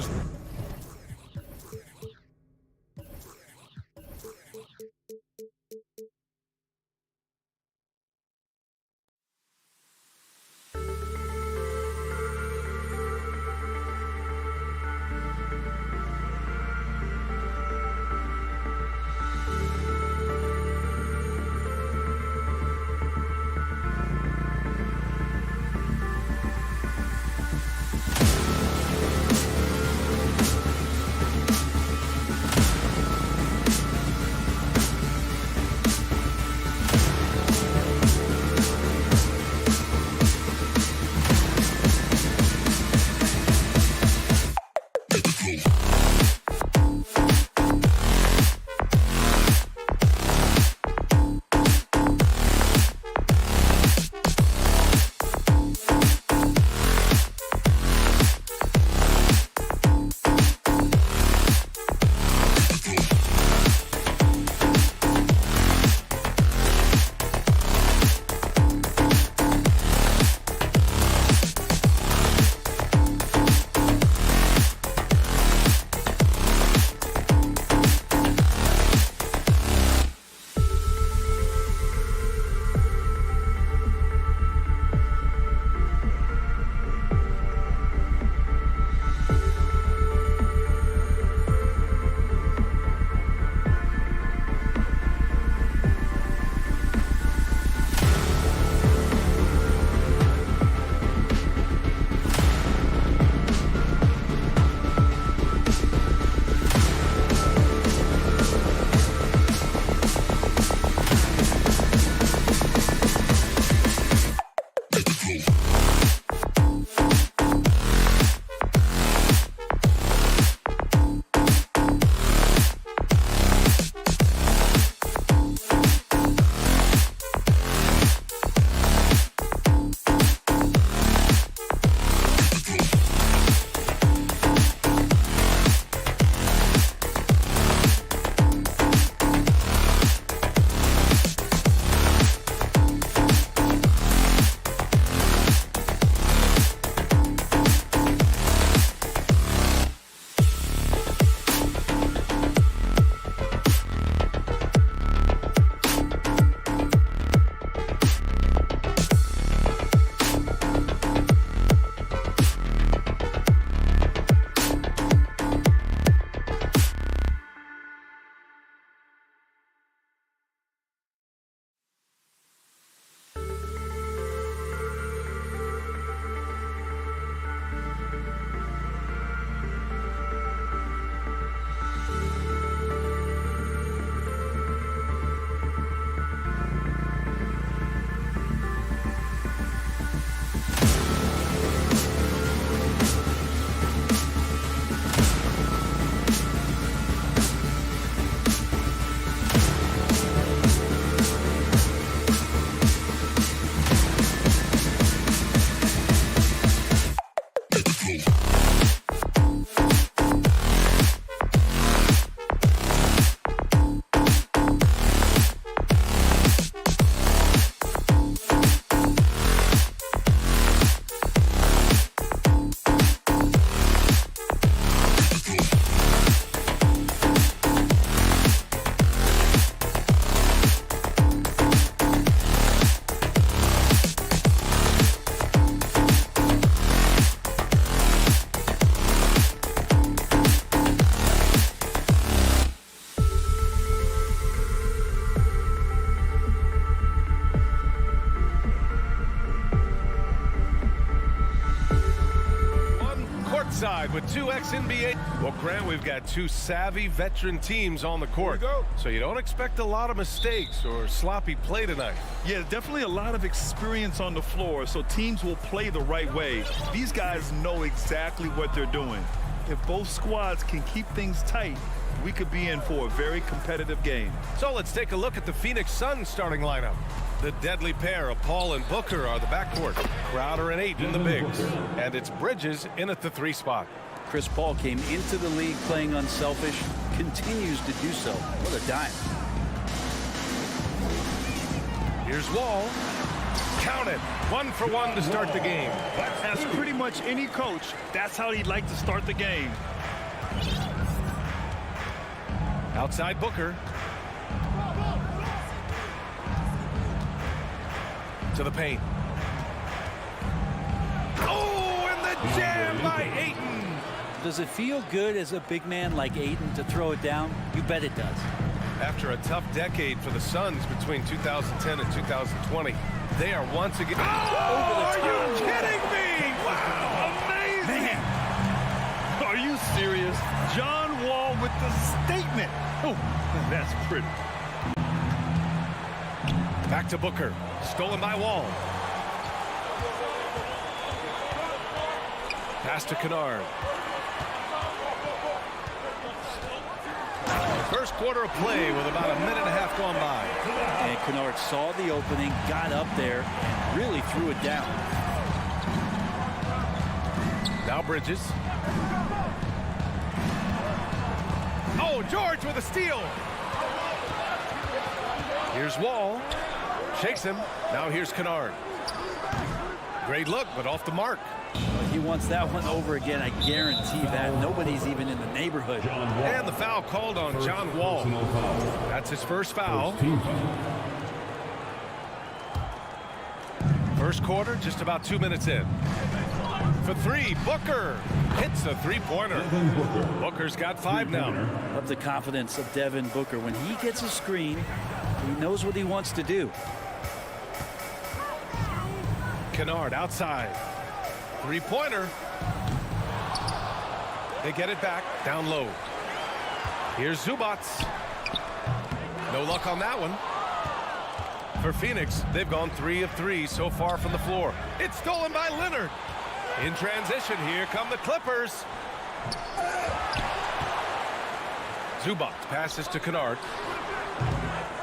[SPEAKER 1] courtside with two ex-NBA. Well, Grant, we've got two savvy veteran teams on the court. So you don't expect a lot of mistakes or sloppy play tonight.
[SPEAKER 2] Yeah, definitely a lot of experience on the floor, so teams will play the right way. These guys know exactly what they're doing. If both squads can keep things tight, we could be in for a very competitive game.
[SPEAKER 1] So let's take a look at the Phoenix Suns starting lineup. The deadly pair of Paul and Booker are the backcourt. Crowder and Ayton in the bigs. And it's Bridges in at the 3 spot.
[SPEAKER 3] Chris Paul came into the league playing unselfish, continues to do so. What a dime.
[SPEAKER 1] Here's Wall. Count it. 1 for 1 to start the game.
[SPEAKER 2] As pretty much any coach, that's how he'd like to start the game.
[SPEAKER 1] Outside Booker. To the paint. Oh, and the jam by Ayton.
[SPEAKER 3] Does it feel good as a big man like Ayton to throw it down? You bet it does.
[SPEAKER 1] After a tough decade for the Suns between 2010 and 2020, they are once again... Oh, are you kidding me? Wow, amazing.
[SPEAKER 2] Man. Are you serious? John Wall with the statement. Oh, that's pretty.
[SPEAKER 1] Back to Booker. Stolen by Wall. Pass to Kennard. First quarter of play with about a minute and a half gone by.
[SPEAKER 3] And Kennard saw the opening, got up there, and really threw it down.
[SPEAKER 1] Now Bridges. Oh, George with a steal. Here's Wall. Shakes him. Now here's Kennard. Great look, but off the mark.
[SPEAKER 3] He wants that one over again. I guarantee that. Nobody's even in the neighborhood.
[SPEAKER 1] And the foul called on John Wall. That's his first foul. First quarter, just about 2 minutes in. For 3, Booker hits a 3-pointer. Booker's got 5 now.
[SPEAKER 3] Love the confidence of Devin Booker. When he gets a screen, he knows what he wants to do.
[SPEAKER 1] Kennard outside. 3-pointer. They get it back down low. Here's Zubac. No luck on that one. For Phoenix, they've gone 3 of 3 so far from the floor. It's stolen by Leonard. In transition, here come the Clippers. Zubac passes to Kennard.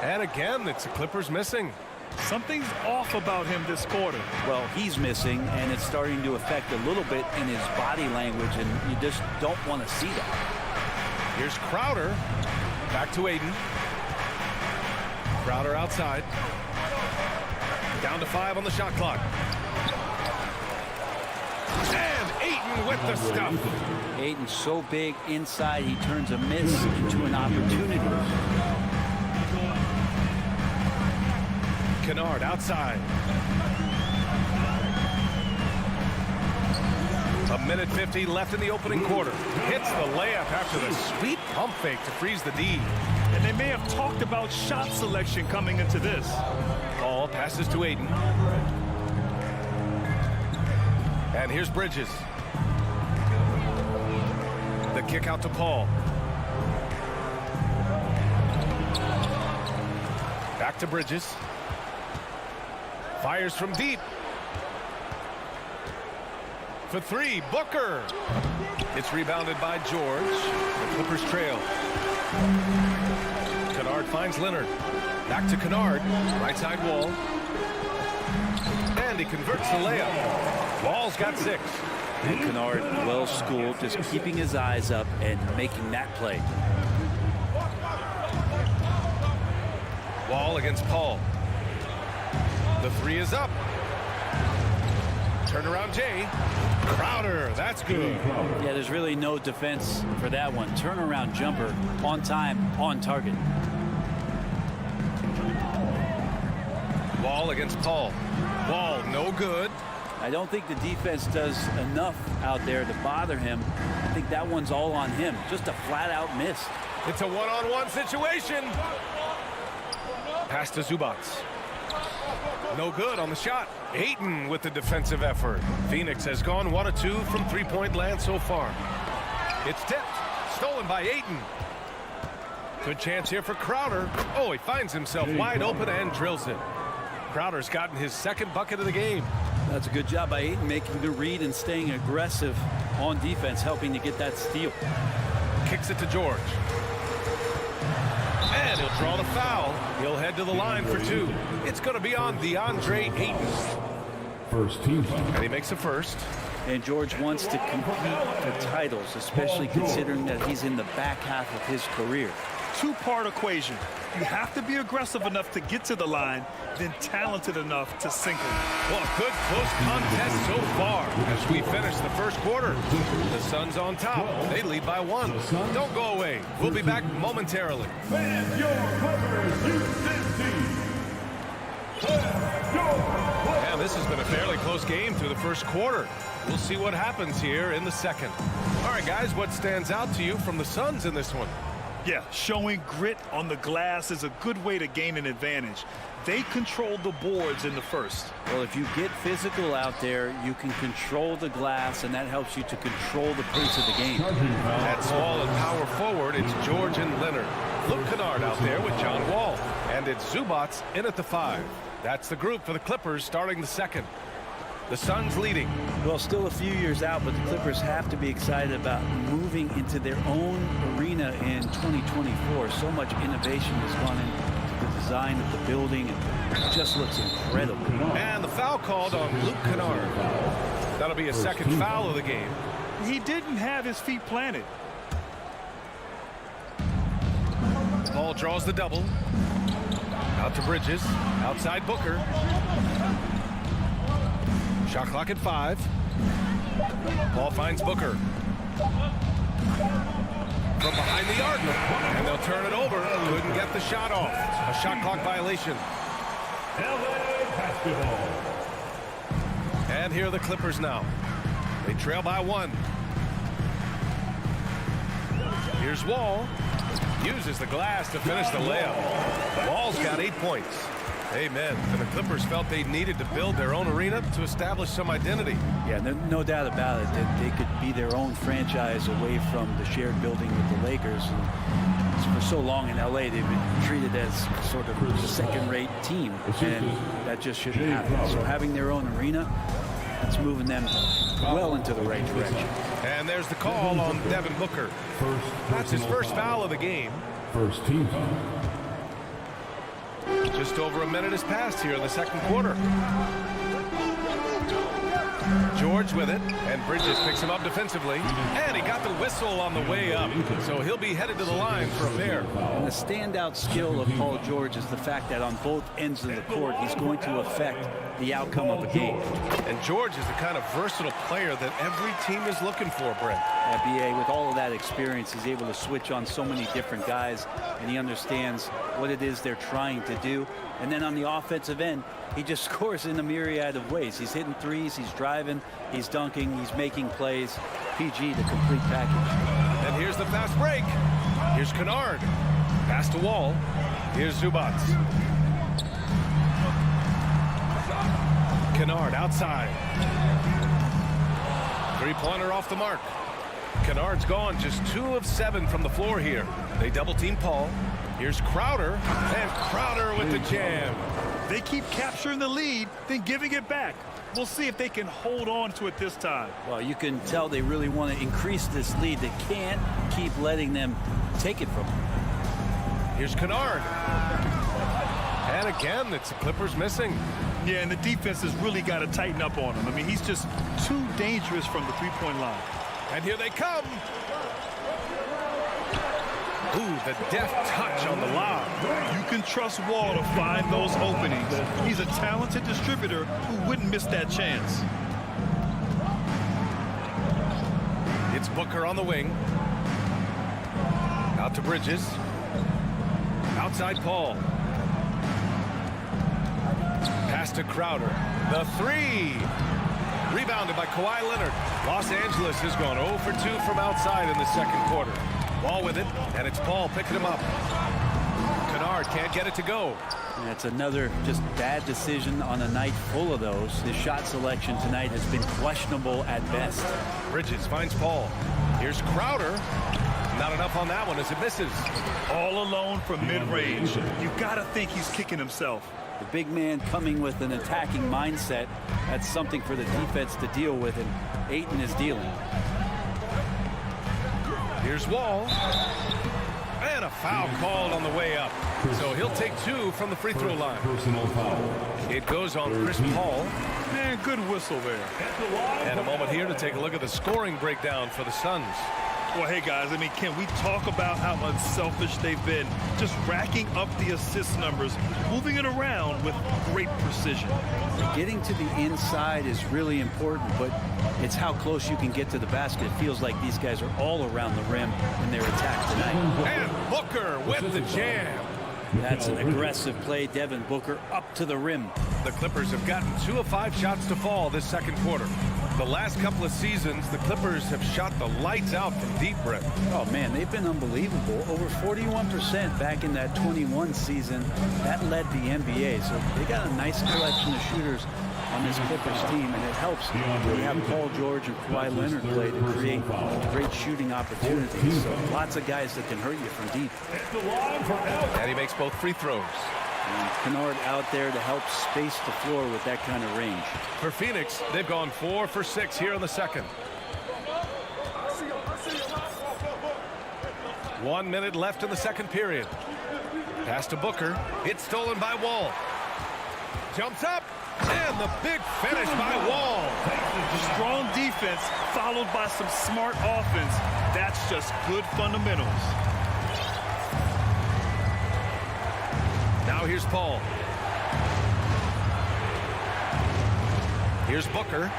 [SPEAKER 1] And again, it's the Clippers missing.
[SPEAKER 2] Something's off about him this quarter.
[SPEAKER 3] Well, he's missing, and it's starting to affect a little bit in his body language, and you just don't want to see that.
[SPEAKER 1] Here's Crowder. Back to Ayton. Crowder outside. Down to 5 on the shot clock. And Ayton with the stuff.
[SPEAKER 3] Ayton's so big inside, he turns a miss into an opportunity.
[SPEAKER 1] Kennard outside. A minute 50 left in the opening quarter. Hits the layup after the sweet pump fake to freeze the D.
[SPEAKER 2] And they may have talked about shot selection coming into this.
[SPEAKER 1] Ball passes to Ayton. And here's Bridges. The kick out to Paul. Back to Bridges. Fires from deep. For 3, Booker. It's rebounded by George. The Clippers trail. Kennard finds Leonard. Back to Kennard. Right side Wall. And he converts the layup. Wall's got 6.
[SPEAKER 3] And Kennard, well schooled, just keeping his eyes up and making that play.
[SPEAKER 1] Wall against Paul. The 3 is up. Turnaround Jay. Crowder, that's good.
[SPEAKER 3] Yeah, there's really no defense for that one. Turnaround jumper, on time, on target.
[SPEAKER 1] Wall against Paul. Wall, no good.
[SPEAKER 3] I don't think the defense does enough out there to bother him. I think that one's all on him. Just a flat-out miss.
[SPEAKER 1] It's a one-on-one situation. Pass to Zubac. No good on the shot. Ayton with the defensive effort. Phoenix has gone 1 of 2 from three-point land so far. It's tipped. Stolen by Ayton. Good chance here for Crowder. Oh, he finds himself wide open and drills it. Crowder's gotten his second bucket of the game.
[SPEAKER 3] That's a good job by Ayton, making the read and staying aggressive on defense, helping to get that steal.
[SPEAKER 1] Kicks it to George. And he'll draw the foul. He'll head to the line for 2. It's going to be on DeAndre Ayton.
[SPEAKER 4] First team foul.
[SPEAKER 1] And he makes a first.
[SPEAKER 3] And George wants to compete for titles, especially considering that he's in the back half of his career.
[SPEAKER 2] Two-part equation. You have to be aggressive enough to get to the line, then talented enough to sink them.
[SPEAKER 1] Well, a good close contest so far as we finish the first quarter. The Suns on top. They lead by 1. Don't go away. We'll be back momentarily.
[SPEAKER 4] And your Clippers Houston team.
[SPEAKER 1] And this has been a fairly close game through the first quarter. We'll see what happens here in the second. All right, guys, what stands out to you from the Suns in this one?
[SPEAKER 2] Yeah, showing grit on the glass is a good way to gain an advantage. They controlled the boards in the first.
[SPEAKER 3] Well, if you get physical out there, you can control the glass, and that helps you to control the pace of the game.
[SPEAKER 1] At small and power forward, it's George and Leonard. Luke Kennard out there with John Wall. And it's Zubats in at the 5. That's the group for the Clippers starting the second. The Suns leading.
[SPEAKER 3] Well, still a few years out, but the Clippers have to be excited about moving into their own arena in 2024. So much innovation has gone into the design of the building, and it just looks incredible.
[SPEAKER 1] And the foul called on Luke Kennard. That'll be a second foul of the game.
[SPEAKER 2] He didn't have his feet planted.
[SPEAKER 1] Paul draws the double. Out to Bridges. Outside Booker. Shot clock at 5. Paul finds Booker. From behind the arc. And they'll turn it over. Couldn't get the shot off. A shot clock violation.
[SPEAKER 4] LA basketball.
[SPEAKER 1] And here are the Clippers now. They trail by 1. Here's Wall. Uses the glass to finish the layup. Wall's got 8 points. Amen. And the Clippers felt they needed to build their own arena to establish some identity.
[SPEAKER 3] Yeah, no doubt about it that they could be their own franchise away from the shared building with the Lakers. And for so long in LA, they've been treated as sort of a second-rate team, and that just shouldn't happen. So having their own arena, it's moving them well into the right direction.
[SPEAKER 1] And there's the call on Devin Booker. That's his first foul of the game.
[SPEAKER 4] First team foul.
[SPEAKER 1] Just over a minute has passed here in the second quarter. George with it, and Bridges picks him up defensively. And he got the whistle on the way up, so he'll be headed to the line for a pair.
[SPEAKER 3] And the standout skill of Paul George is the fact that on both ends of the court, he's going to affect the outcome of a game.
[SPEAKER 1] And George is the kind of versatile player that every team is looking for, Brent.
[SPEAKER 3] BA, with all of that experience, he's able to switch on so many different guys, and he understands what it is they're trying to do. And then on the offensive end, he just scores in a myriad of ways. He's hitting threes, he's driving, he's dunking, he's making plays. PG, the complete package.
[SPEAKER 1] And here's the fast break. Here's Kennard. Pass to Wall. Here's Zubats. Kennard outside. Three-pointer off the mark. Kennard's gone just 2 of 7 from the floor here. They double-team Paul. Here's Crowder, and Crowder with the jam.
[SPEAKER 2] They keep capturing the lead, then giving it back. We'll see if they can hold on to it this time.
[SPEAKER 3] Well, you can tell they really want to increase this lead. They can't keep letting them take it from them.
[SPEAKER 1] Here's Kennard. And again, it's the Clippers missing.
[SPEAKER 2] Yeah, and the defense has really got to tighten up on him. I mean, he's just too dangerous from the three-point line.
[SPEAKER 1] And here they come. Ooh, the deft touch on the lob.
[SPEAKER 2] You can trust Wall to find those openings. He's a talented distributor who wouldn't miss that chance.
[SPEAKER 1] It's Booker on the wing. Out to Bridges. Outside Paul. Pass to Crowder. The 3. Rebounded by Kawhi Leonard. Los Angeles has gone 0 for 2 from outside in the second quarter. Ball with it, and it's Paul picking him up. Kennard can't get it to go.
[SPEAKER 3] That's another just bad decision on a night full of those. His shot selection tonight has been questionable at best.
[SPEAKER 1] Bridges finds Paul. Here's Crowder. Not enough on that one as it misses.
[SPEAKER 2] All alone from mid-range. You gotta think he's kicking himself.
[SPEAKER 3] The big man coming with an attacking mindset. That's something for the defense to deal with, and Ayton is dealing.
[SPEAKER 1] Here's Wall. And a foul called on the way up. So he'll take 2 from the free throw line. It goes on Chris Paul.
[SPEAKER 2] Man, good whistle there.
[SPEAKER 1] And a moment here to take a look at the scoring breakdown for the Suns.
[SPEAKER 2] Well, hey, guys, I mean, can we talk about how unselfish they've been? Just racking up the assist numbers, moving it around with great precision.
[SPEAKER 3] Getting to the inside is really important, but it's how close you can get to the basket. It feels like these guys are all around the rim in their attack tonight.
[SPEAKER 1] And Booker with the jam.
[SPEAKER 3] That's an aggressive play. Devin Booker up to the rim.
[SPEAKER 1] The Clippers have gotten 2 of 5 shots to fall this second quarter. The last couple of seasons, the Clippers have shot the lights out from deep, Brett.
[SPEAKER 3] Oh, man, they've been unbelievable. Over 41% back in that 21 season. That led the NBA. So they got a nice collection of shooters on this Clippers team, and it helps when you have Paul George and Kawhi Leonard play to create great shooting opportunities. So lots of guys that can hurt you from deep.
[SPEAKER 1] And he makes both free throws.
[SPEAKER 3] And Kennard out there to help space the floor with that kind of range.
[SPEAKER 1] For Phoenix, they've gone 4 for 6 here in the second. 1 minute left in the second period. Pass to Booker. It's stolen by Wall. Jumps up. And the big finish by Wall.
[SPEAKER 2] Strong defense followed by some smart offense. That's just good fundamentals.
[SPEAKER 1] Now here's Paul. Here's Booker.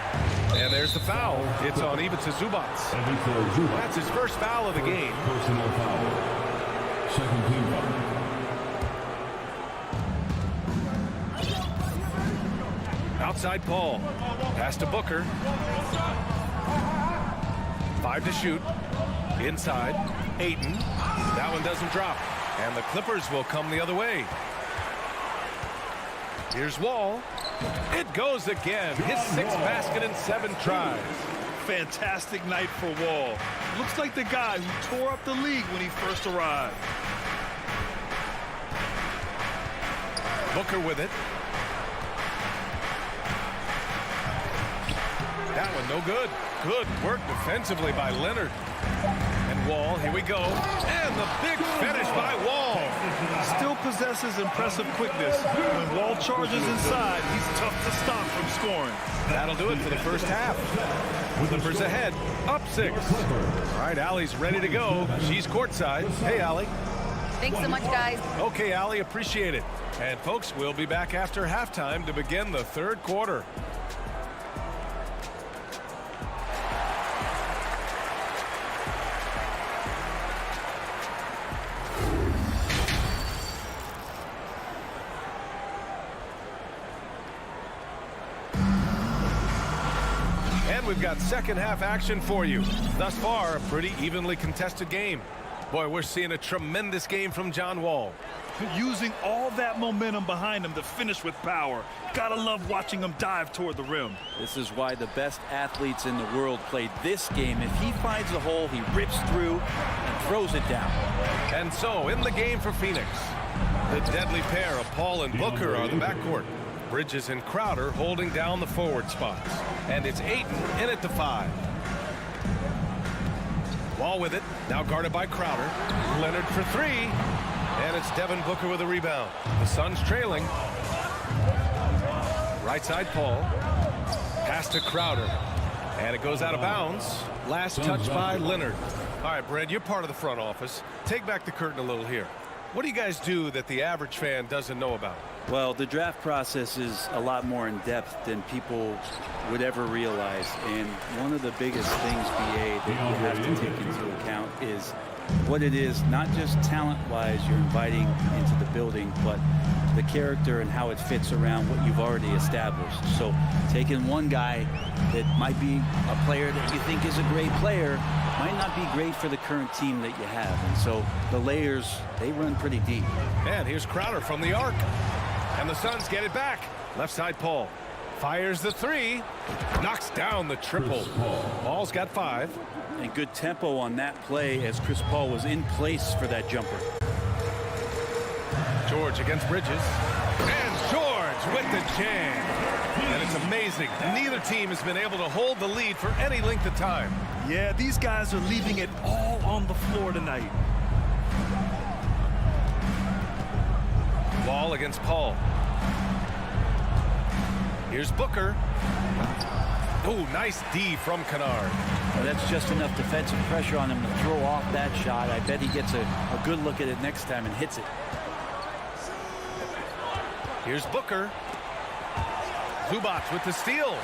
[SPEAKER 1] And there's the foul. It's on Ivica Zubats. That's his first foul of the game.
[SPEAKER 4] Personal foul. Second team foul.
[SPEAKER 1] Outside Paul. Pass to Booker. 5 to shoot. Inside. Ayton. That one doesn't drop. And the Clippers will come the other way. Here's Wall. It goes again. His 6th basket in 7 tries.
[SPEAKER 2] Fantastic night for Wall. Looks like the guy who tore up the league when he first arrived.
[SPEAKER 1] Booker with it. That one no good. Good work defensively by Leonard. And Wall, here we go. And the big finish by Wall.
[SPEAKER 2] Still possesses impressive quickness. When Wall charges inside, he's tough to stop from scoring.
[SPEAKER 1] That'll do it for the first half. Clippers ahead, up 6. All right, Allie's ready to go. She's courtside. Hey, Allie.
[SPEAKER 5] Thanks so much, guys.
[SPEAKER 1] Okay, Allie, appreciate it. And folks, we'll be back after halftime to begin the third quarter. We've got second half action for you. Thus far, a pretty evenly contested game. Boy, we're seeing a tremendous game from John Wall.
[SPEAKER 2] Using all that momentum behind him to finish with power. Gotta love watching him dive toward the rim.
[SPEAKER 3] This is why the best athletes in the world play this game. If he finds a hole, he rips through and throws it down.
[SPEAKER 1] And so, in the game for Phoenix, the deadly pair of Paul and Booker are the backcourt. Bridges and Crowder holding down the forward spots. And it's Ayton in at the 5. Wall with it, now guarded by Crowder. Leonard for 3. And it's Devin Booker with a rebound. The Suns trailing. Right side Paul. Pass to Crowder. And it goes out of bounds. Last touch by Leonard. All right, Brad, you're part of the front office. Take back the curtain a little here. What do you guys do that the average fan doesn't know about?
[SPEAKER 3] Well, the draft process is a lot more in depth than people would ever realize. And one of the biggest things, BA, that you have to take into account is what it is, not just talent-wise you're inviting into the building, but the character and how it fits around what you've already established. So taking one guy that might be a player that you think is a great player might not be great for the current team that you have. And so the layers, they run pretty deep.
[SPEAKER 1] And here's Crowder from the arc. And the Suns get it back. Left side Paul. Fires the three. Knocks down the triple. Paul's got 5.
[SPEAKER 3] And good tempo on that play as Chris Paul was in place for that jumper.
[SPEAKER 1] George against Bridges. And George with the jam. And it's amazing. Neither team has been able to hold the lead for any length of time.
[SPEAKER 2] Yeah, these guys are leaving it all on the floor tonight.
[SPEAKER 1] Wall against Paul. Here's Booker. Oh, nice D from Kennard.
[SPEAKER 3] Well, that's just enough defensive pressure on him to throw off that shot. I bet he gets a good look at it next time and hits it.
[SPEAKER 1] Here's Booker. Zubac with the steal.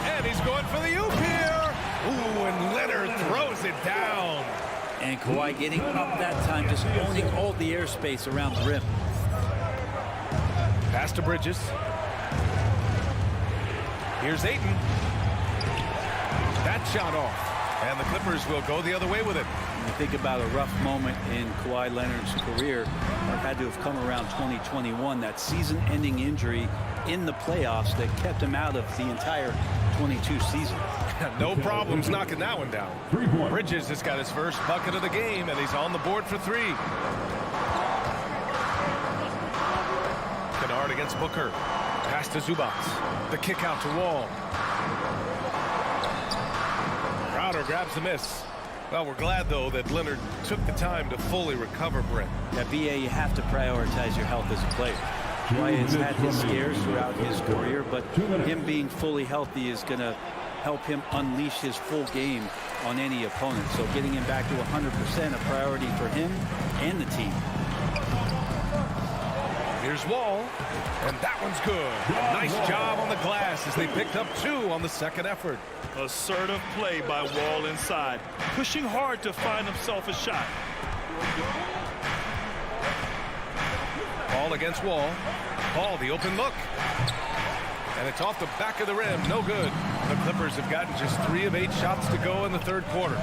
[SPEAKER 1] And he's going for the oop here. Ooh, and Leonard throws it down.
[SPEAKER 3] And Kawhi getting up that time, just owning all the airspace around the rim.
[SPEAKER 1] Pass to Bridges. Here's Ayton. That shot off. And the Clippers will go the other way with it.
[SPEAKER 3] When you think about a rough moment in Kawhi Leonard's career, it had to have come around 2021, that season-ending injury in the playoffs that kept him out of the entire 22 season.
[SPEAKER 1] No problems knocking that one down. Bridges has got his first bucket of the game, and he's on the board for 3. Kennard against Booker. Pass to Zubac. The kick out to Wall. Crowder grabs the miss. Well, we're glad, though, that Leonard took the time to fully recover, Brent.
[SPEAKER 3] Yeah, BA, you have to prioritize your health as a player. Kawhi has had his scares throughout his career, but him being fully healthy is going to help him unleash his full game on any opponent. So getting him back to 100% a priority for him and the team.
[SPEAKER 1] Here's Wall, and that one's good. Nice job on the glass as they picked up 2 on the second effort.
[SPEAKER 2] Assertive play by Wall inside, pushing hard to find himself a shot.
[SPEAKER 1] Paul against Wall. Paul, the open look. And it's off the back of the rim. No good. The Clippers have gotten just 3 of 8 shots to go in the third quarter.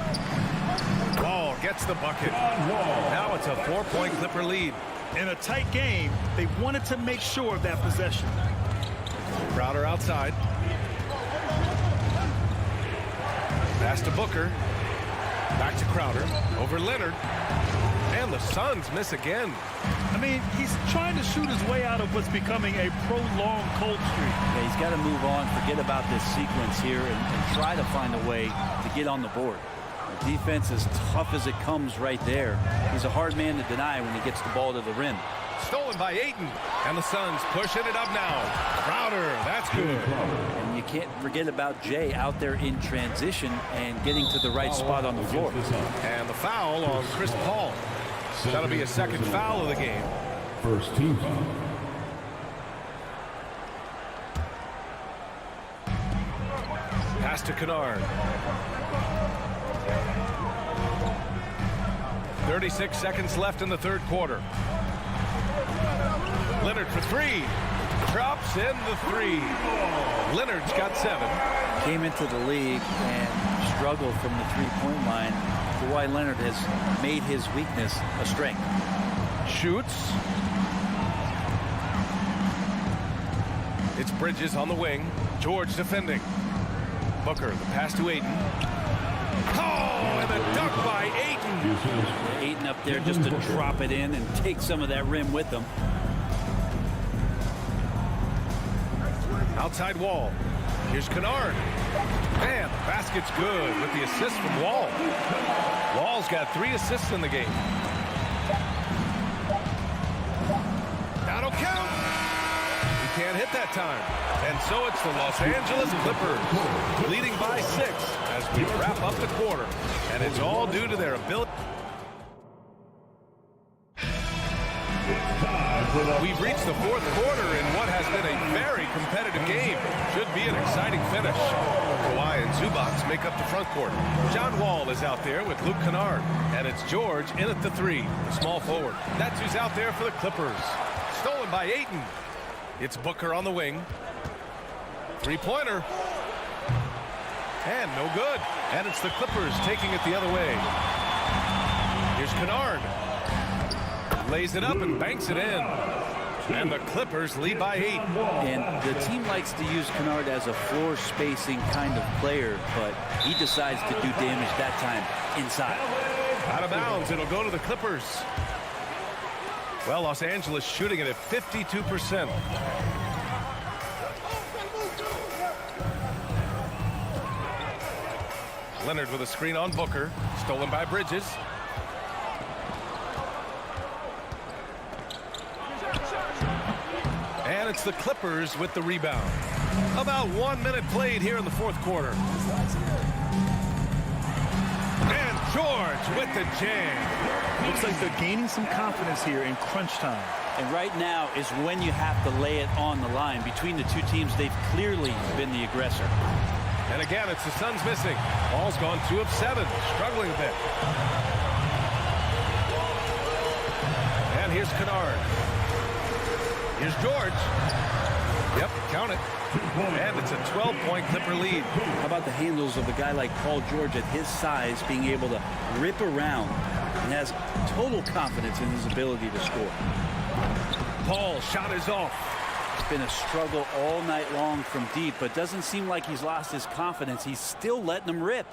[SPEAKER 1] Wall gets the bucket. Now it's a 4-point Clipper lead.
[SPEAKER 2] In a tight game, they wanted to make sure of that possession.
[SPEAKER 1] Crowder outside. Pass to Booker. Back to Crowder. Over Leonard. And the Suns miss again.
[SPEAKER 2] I mean, he's trying to shoot his way out of what's becoming a prolonged cold streak.
[SPEAKER 3] Yeah, he's got to move on, forget about this sequence here, and try to find a way to get on the board. The defense is tough as it comes right there. He's a hard man to deny when he gets the ball to the rim.
[SPEAKER 1] Stolen by Ayton. And the Suns pushing it up now. Crowder, that's good.
[SPEAKER 3] And you can't forget about Jay out there in transition and getting to the right spot on the floor.
[SPEAKER 1] And the foul on Chris Paul. That'll be a second foul of the game.
[SPEAKER 4] First team foul.
[SPEAKER 1] Pass to Kennard. 36 seconds left in the third quarter. Leonard for 3. Drops in the 3. Leonard's got 7.
[SPEAKER 3] Came into the league and struggled from the three-point line. Kawhi Leonard has made his weakness a strength.
[SPEAKER 1] Shoots. It's Bridges on the wing. George defending. Booker, the pass to Ayton. Oh, and a dunk by Ayton.
[SPEAKER 3] Ayton up there just to drop it in and take some of that rim with him.
[SPEAKER 1] Outside Wall. Here's Kennard. Man, the basket's good with the assist from Wall. Wall's got 3 assists in the game. That'll count. He can't hit that time. And so it's the Los Angeles Clippers leading by 6 as we wrap up the quarter. And it's all due to their ability. We've reached the fourth quarter in what has been a very competitive game. Should be an exciting finish. Kawhi and Zubac make up the front court. John Wall is out there with Luke Kennard. And it's George in at the 3, the small forward. That's who's out there for the Clippers. Stolen by Ayton. It's Booker on the wing. 3-pointer. And no good. And it's the Clippers taking it the other way. Here's Kennard. Lays it up and banks it in. And the Clippers lead by 8.
[SPEAKER 3] And the team likes to use Kennard as a floor spacing kind of player, but he decides to do damage that time inside.
[SPEAKER 1] Out of bounds. It'll go to the Clippers. Well, Los Angeles shooting it at 52%. Leonard with a screen on Booker. Stolen by Bridges. And it's the Clippers with the rebound. About 1 minute played here in the fourth quarter. And George with the jam.
[SPEAKER 2] Looks like they're gaining some confidence here in crunch time.
[SPEAKER 3] And right now is when you have to lay it on the line. Between the two teams, they've clearly been the aggressor.
[SPEAKER 1] And again, it's the Suns missing. Ball's gone 2 of 7, struggling a bit. And here's Kennard. Here's George. Yep, count it. And it's a 12-point Clipper lead.
[SPEAKER 3] How about the handles of a guy like Paul George at his size being able to rip around and has total confidence in his ability to score.
[SPEAKER 1] Paul, shot is off.
[SPEAKER 3] It's been a struggle all night long from deep, but doesn't seem like he's lost his confidence. He's still letting them rip.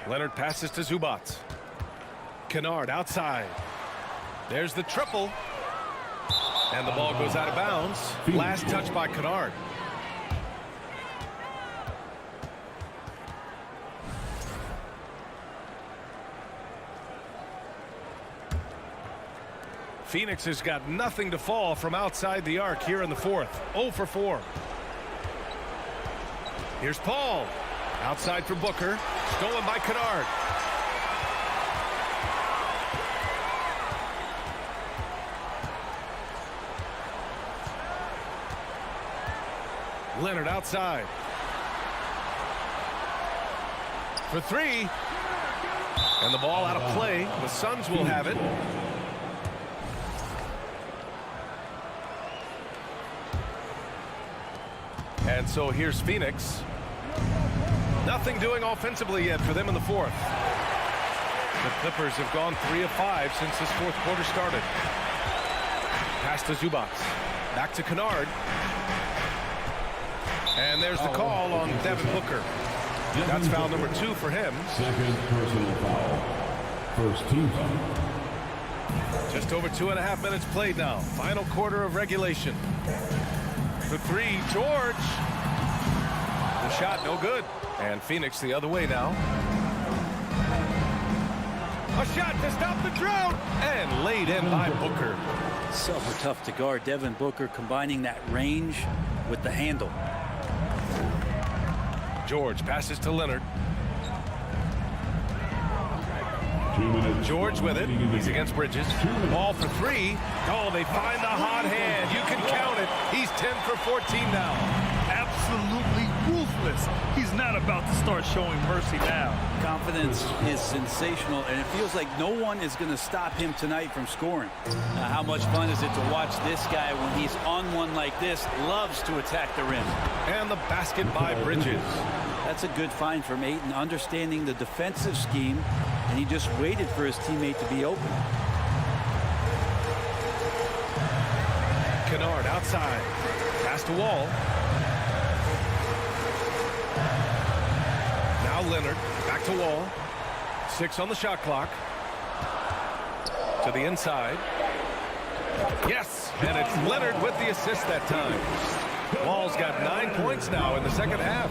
[SPEAKER 1] Leonard passes to Zubac. Kennard outside. There's the triple. And the ball goes out of bounds. Last touch by Kennard. Phoenix has got nothing to fall from outside the arc here in the fourth. 0 for 4. Here's Paul. Outside for Booker. Stolen by Kennard. Leonard outside. For 3. And the ball out of play. The Suns will have it. And so here's Phoenix. Nothing doing offensively yet for them in the fourth. The Clippers have gone 3 of 5 since this fourth quarter started. Pass to Zubac. Back to Kennard. And there's the call on Devin Booker. That's foul number 2 for him.
[SPEAKER 4] Second personal foul. First team foul.
[SPEAKER 1] Just over 2.5 minutes played now. Final quarter of regulation. For 3, George. The shot no good. And Phoenix the other way now. A shot to stop the drought. And laid in by Booker.
[SPEAKER 3] So tough to guard. Devin Booker combining that range with the handle.
[SPEAKER 1] George passes to Leonard. George with it. He's against Bridges. Ball for 3. Oh, they find the hot hand. You can count it. He's 10 for 14 now.
[SPEAKER 2] Absolutely ruthless. He's not about to start showing mercy now.
[SPEAKER 3] Confidence is sensational, and it feels like no one is going to stop him tonight from scoring. Now, how much fun is it to watch this guy when he's on one like this? Loves to attack the rim.
[SPEAKER 1] And the basket by Bridges.
[SPEAKER 3] That's a good find from Ayton, understanding the defensive scheme, and he just waited for his teammate to be open.
[SPEAKER 1] Kennard outside. Pass to Wall. Now Leonard. Back to Wall. 6 on the shot clock. To the inside. Yes! And it's Leonard with the assist that time. Wall's got 9 points now in the second half.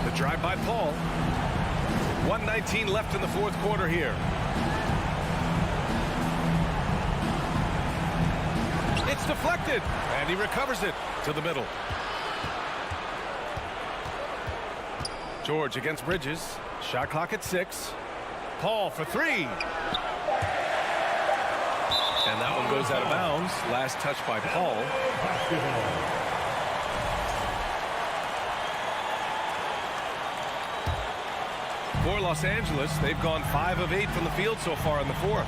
[SPEAKER 1] The drive by Paul. 1:19 left in the fourth quarter here. It's deflected, and he recovers it to the middle. George against Bridges. Shot clock at 6. Paul for 3. And that one goes out of bounds. Last touch by Paul. For Los Angeles, they've gone 5 of 8 from the field so far in the fourth.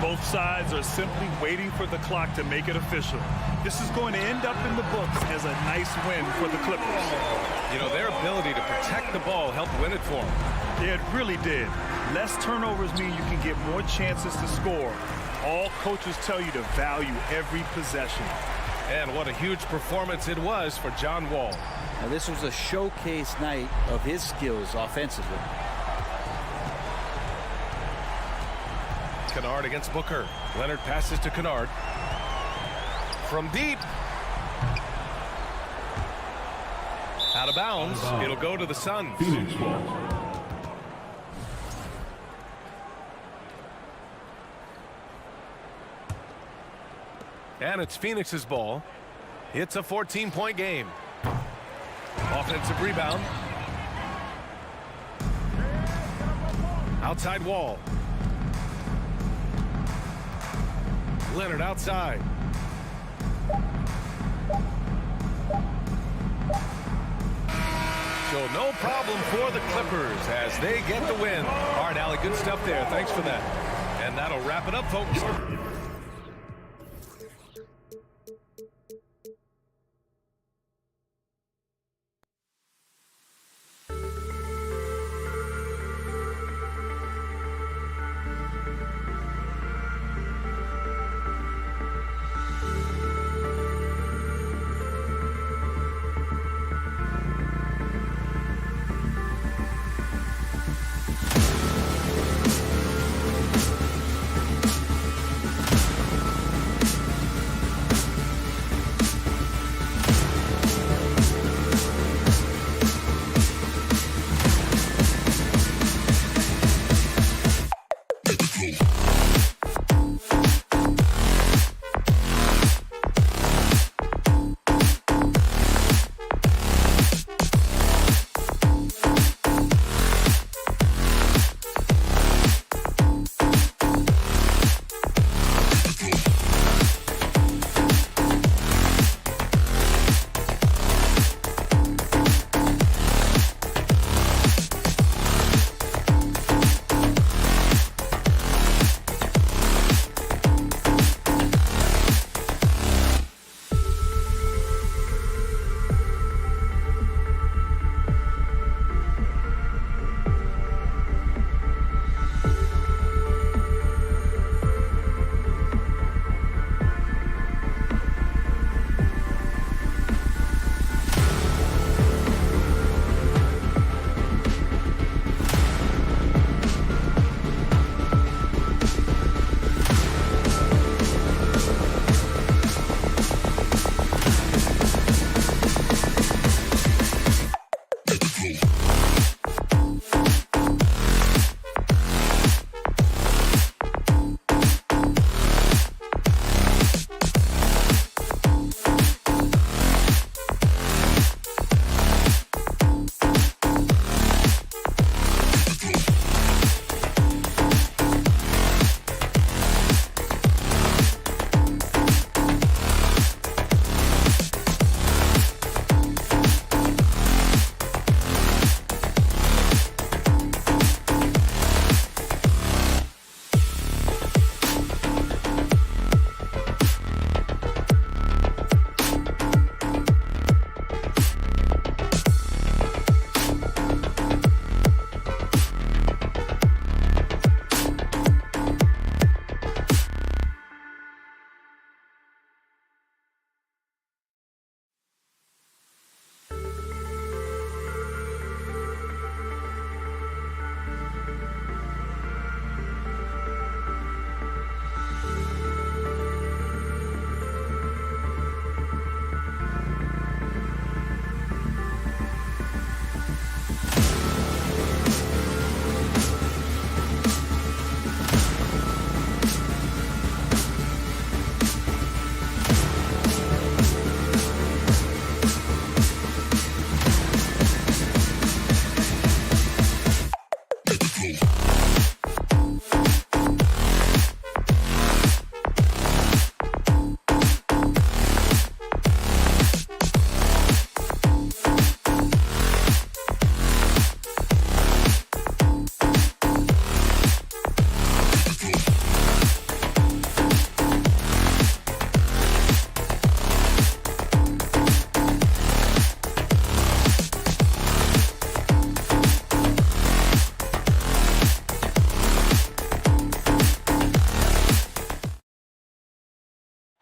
[SPEAKER 2] Both sides are simply waiting for the clock to make it official. This is going to end up in the books as a nice win for the Clippers.
[SPEAKER 1] You know, their ability to protect the ball helped win it for them.
[SPEAKER 2] Yeah, it really did. Less turnovers mean you can get more chances to score. All coaches tell you to value every possession.
[SPEAKER 1] And what a huge performance it was for John Wall.
[SPEAKER 3] Now, this was a showcase night of his skills offensively.
[SPEAKER 1] Kennard against Booker. Leonard passes to Kennard. From deep. Out of bounds. It'll go to the Suns.
[SPEAKER 9] Phoenix ball.
[SPEAKER 1] And it's Phoenix's ball. It's a 14-point game. Offensive rebound. Outside Wall. Leonard outside. So no problem for the Clippers as they get the win. All right, Allie, good stuff there. Thanks for that. And that'll wrap it up, folks.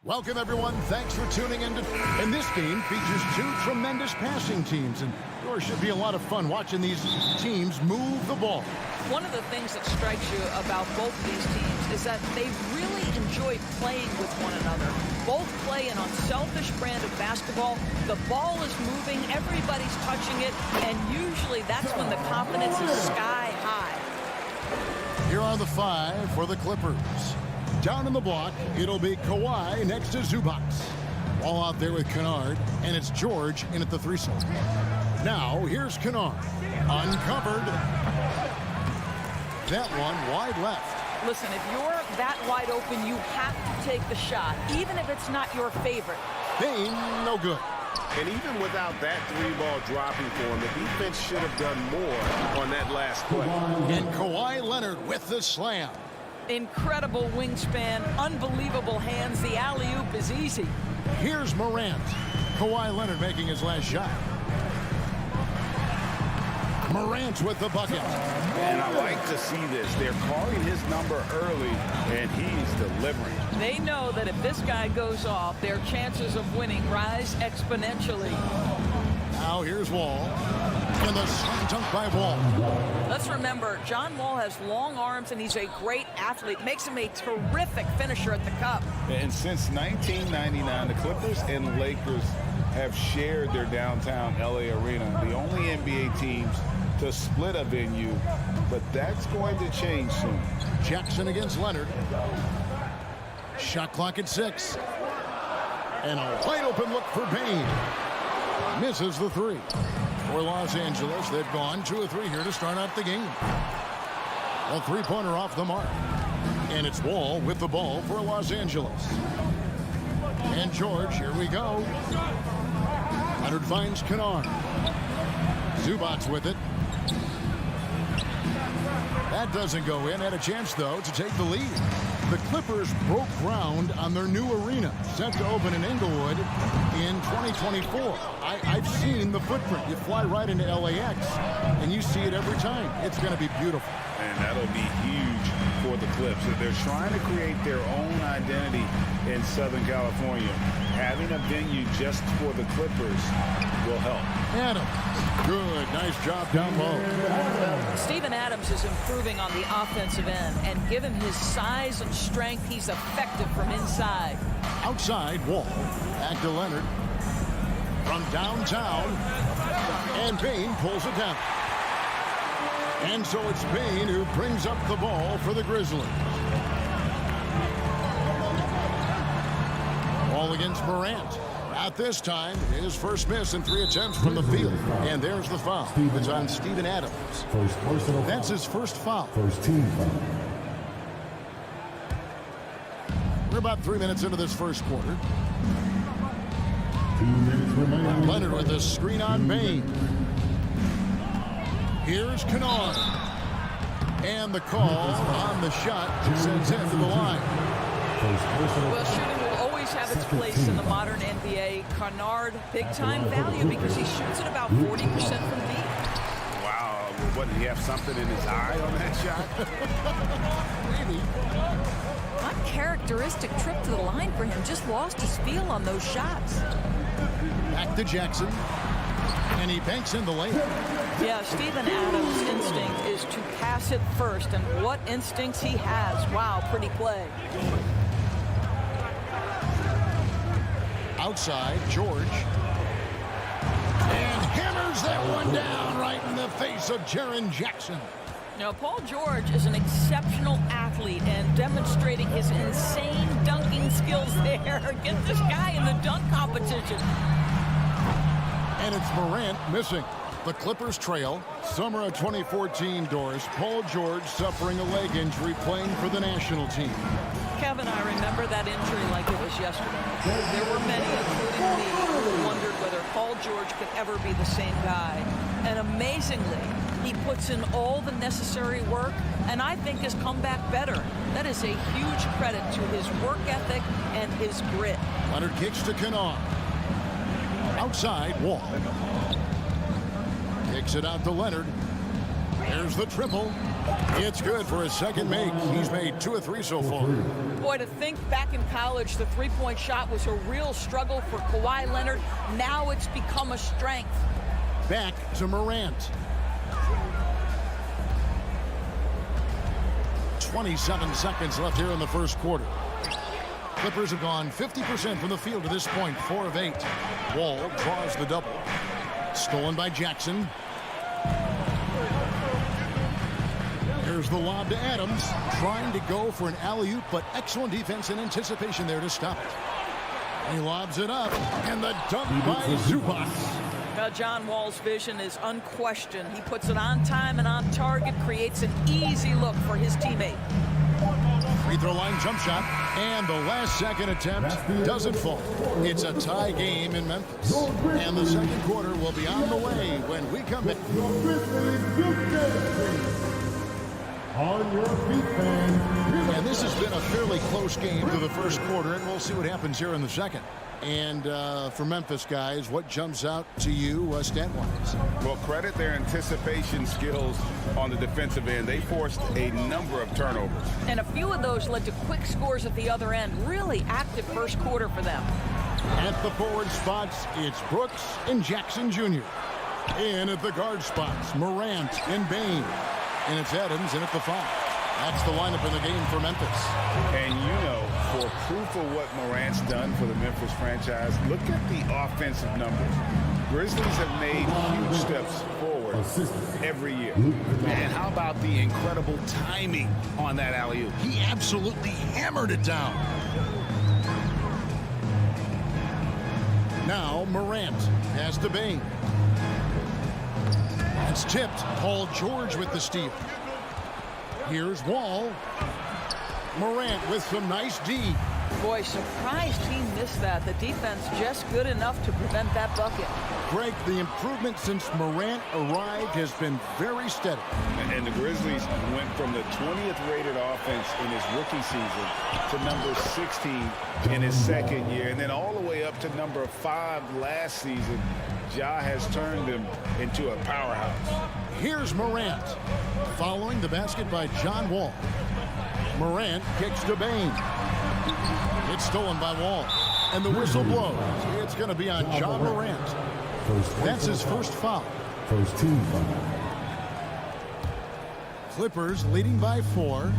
[SPEAKER 6] Welcome, everyone. Thanks for tuning in. And this game features two tremendous passing teams, and there should be a lot of fun watching these teams move the ball.
[SPEAKER 7] One of the things that strikes you about both of these teams is that they really enjoy playing with one another. Both play an unselfish brand of basketball. The ball is moving, everybody's touching it, and usually that's when the confidence is sky high.
[SPEAKER 6] Here are the 5 for the Clippers. Down in the block, it'll be Kawhi next to Zubac. All out there with Kennard, and it's George in at the 3 slot. Now, here's Kennard. Uncovered. That one wide left.
[SPEAKER 7] Listen, if you're that wide open, you have to take the shot, even if it's not your favorite.
[SPEAKER 6] Payne, no good.
[SPEAKER 8] And even without that 3-ball dropping for him, the defense should have done more on that last play.
[SPEAKER 6] And Kawhi Leonard with the slam.
[SPEAKER 7] Incredible wingspan, unbelievable hands. The alley-oop is easy.
[SPEAKER 6] Here's Morant. Kawhi Leonard making his last shot. Morant with the bucket.
[SPEAKER 8] And I like to see this. They're calling his number early, and he's delivering.
[SPEAKER 7] They know that if this guy goes off, their chances of winning rise exponentially.
[SPEAKER 6] Now here's Wall. And the slam dunk by Wall.
[SPEAKER 7] Let's remember, John Wall has long arms, and he's a great athlete. Makes him a terrific finisher at the cup.
[SPEAKER 8] And since 1999, the Clippers and Lakers have shared their downtown LA arena. The only NBA teams to split a venue, but that's going to change soon.
[SPEAKER 6] Jackson against Leonard. Shot clock at 6. And a wide open look for Payne. Misses the 3. For Los Angeles, they've gone 2 of 3 here to start out the game. A 3-pointer off the mark. And it's Wall with the ball for Los Angeles. And George, here we go. Leonard finds Kennard. Zubac with it. That doesn't go in. Had a chance, though, to take the lead. The Clippers broke ground on their new arena, set to open in Inglewood in 2024. I've seen the footprint. You fly right into LAX, and you see it every time. It's going to be beautiful.
[SPEAKER 8] And that'll be huge for the Clips. They're trying to create their own identity in Southern California. Having a venue just for the Clippers will help.
[SPEAKER 6] Adams, good, nice job down low.
[SPEAKER 7] Steven Adams is improving on the offensive end, and given his size and strength, he's effective from inside.
[SPEAKER 6] Outside, Wall, back to Leonard. From downtown, and Payne pulls it down. And so it's Payne who brings up the ball for the Grizzlies. Ball against Morant. At this time, his first miss in 3 attempts from the field. And there's the foul. It's on Steven Adams. That's his first foul.
[SPEAKER 4] First team foul.
[SPEAKER 6] We're about 3 minutes into this first quarter.
[SPEAKER 4] 2 minutes remaining.
[SPEAKER 6] Leonard with a screen on Payne. Here's Kennard. And the call on the shot sends him to the line.
[SPEAKER 7] Well, shooting will always have its place in the modern NBA. Kennard, big-time value because he shoots at about 40% from deep.
[SPEAKER 8] Wow. What, did he have something in his eye on that shot?
[SPEAKER 6] Maybe.
[SPEAKER 7] Uncharacteristic trip to the line for him. Just lost his feel on those shots.
[SPEAKER 6] Back to Jackson. And he banks in the lane.
[SPEAKER 7] Yeah, Steven Adams' instinct is to pass it first, and what instincts he has. Wow, pretty play.
[SPEAKER 6] Outside, George. And hammers that one down right in the face of Jaren Jackson.
[SPEAKER 7] Now, Paul George is an exceptional athlete and demonstrating his insane dunking skills there. Get this guy in the dunk competition.
[SPEAKER 6] And it's Morant missing. The Clippers trail. Summer of 2014 doors. Paul George suffering a leg injury playing for the national team.
[SPEAKER 7] Kevin, I remember that injury like it was yesterday. There were many, including me, who wondered whether Paul George could ever be the same guy. And amazingly, he puts in all the necessary work, and I think has come back better. That is a huge credit to his work ethic and his grit.
[SPEAKER 6] Leonard kicks to Kennard. Outside, Wall. Kicks it out to Leonard. There's the triple. It's good for his second make. He's made 2 of 3 so far.
[SPEAKER 7] Boy, to think back in college, the three-point shot was a real struggle for Kawhi Leonard. Now it's become a strength.
[SPEAKER 6] Back to Morant. 27 seconds left here in the first quarter. Clippers have gone 50% from the field to this point, 4 of 8. Wall draws the double. Stolen by Jackson. Here's the lob to Adams, trying to go for an alley-oop, but excellent defense and anticipation there to stop it. He lobs it up, and the dunk by Zubac.
[SPEAKER 7] John Wall's vision is unquestioned. He puts it on time and on target, creates an easy look for his teammate.
[SPEAKER 6] Free throw line jump shot, and the last second attempt doesn't fall. It's a tie game in Memphis, and the second quarter will be on the way when we come back.
[SPEAKER 4] On your feet, fans.
[SPEAKER 6] And this has been a fairly close game through the first quarter, and we'll see what happens here in the second. And for Memphis, guys, what jumps out to you stat-wise?
[SPEAKER 8] Well, credit their anticipation skills on the defensive end. They forced a number of turnovers.
[SPEAKER 7] And a few of those led to quick scores at the other end. Really active first quarter for them.
[SPEAKER 6] At the forward spots, it's Brooks and Jackson Jr. In at the guard spots, Morant and Bain. And it's Adams in at the 5. That's the lineup in the game for Memphis.
[SPEAKER 8] And you know, for proof of what Morant's done for the Memphis franchise, look at the offensive numbers. Grizzlies have made huge steps forward every year. And how about the incredible timing on that alley-oop?
[SPEAKER 6] He absolutely hammered it down. Now Morant has to Bain. It's tipped. Paul George with the steal. Here's Wall. Morant with some nice D.
[SPEAKER 7] Boy, surprised he missed that. The defense just good enough to prevent that bucket.
[SPEAKER 6] Greg, the improvement since Morant arrived has been very steady.
[SPEAKER 8] And the Grizzlies went from the 20th rated offense in his rookie season to number 16 in his second year, and then all the way up to number 5 last season. Ja has turned them into a powerhouse.
[SPEAKER 6] Here's Morant, following the basket by John Wall. Morant kicks to Bain. It's stolen by Wall, and the whistle blows. It's going to be on John Morant. That's his first foul.
[SPEAKER 4] First team foul.
[SPEAKER 6] Clippers leading by 4.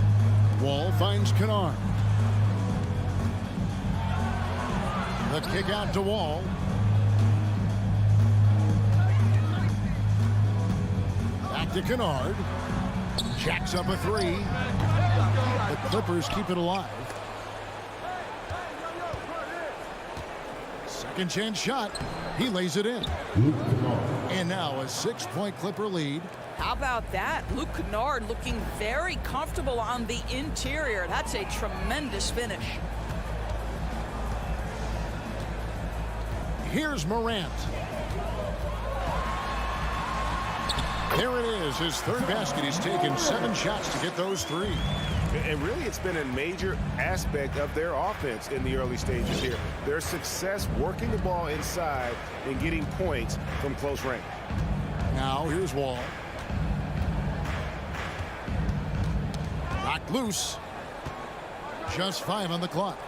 [SPEAKER 6] Wall finds Kennard. The kick out to Wall. Back to Kennard. Jacks up a 3. The Clippers keep it alive. Second chance shot. He lays it in. And now a 6-point Clipper lead.
[SPEAKER 7] How about that? Luke Kennard looking very comfortable on the interior. That's a tremendous finish.
[SPEAKER 6] Here's Morant. There it is, his third basket. He's taken 7 shots to get those 3.
[SPEAKER 8] And really, it's been a major aspect of their offense in the early stages here. Their success working the ball inside and getting points from close range.
[SPEAKER 6] Now, here's Wall. Knocked loose. Just 5 on the clock.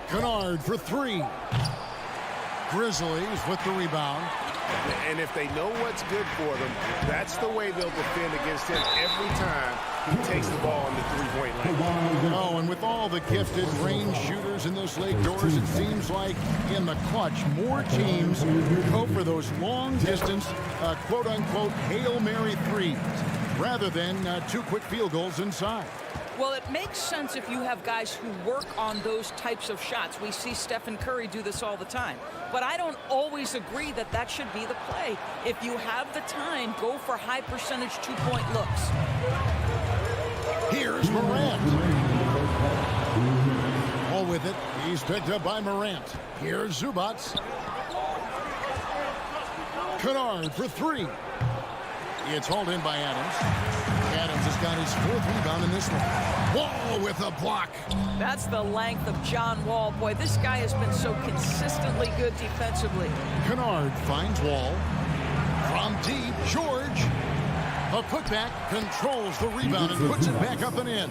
[SPEAKER 6] Kennard for 3. Grizzlies with the rebound.
[SPEAKER 8] And if they know what's good for them, that's the way they'll defend against him every time he takes the ball on the three-point line.
[SPEAKER 6] Oh, and with all the gifted range shooters in this league, Doors, it seems like in the clutch, more teams go for those long-distance, quote-unquote, Hail Mary threes, rather than 2 quick field goals inside.
[SPEAKER 7] Well, it makes sense if you have guys who work on those types of shots. We see Stephen Curry do this all the time. But I don't always agree that that should be the play. If you have the time, go for high-percentage 2-point looks.
[SPEAKER 6] Here's Morant. All with it. He's picked up by Morant. Here's Zubac. Kennard for 3. It's hauled in by Adams. Adams has got his 4th rebound in this one. Wall with a block.
[SPEAKER 7] That's the length of John Wall. Boy, this guy has been so consistently good defensively.
[SPEAKER 6] Kennard finds Wall. From deep, George. The putback controls the rebound and puts it back up and in.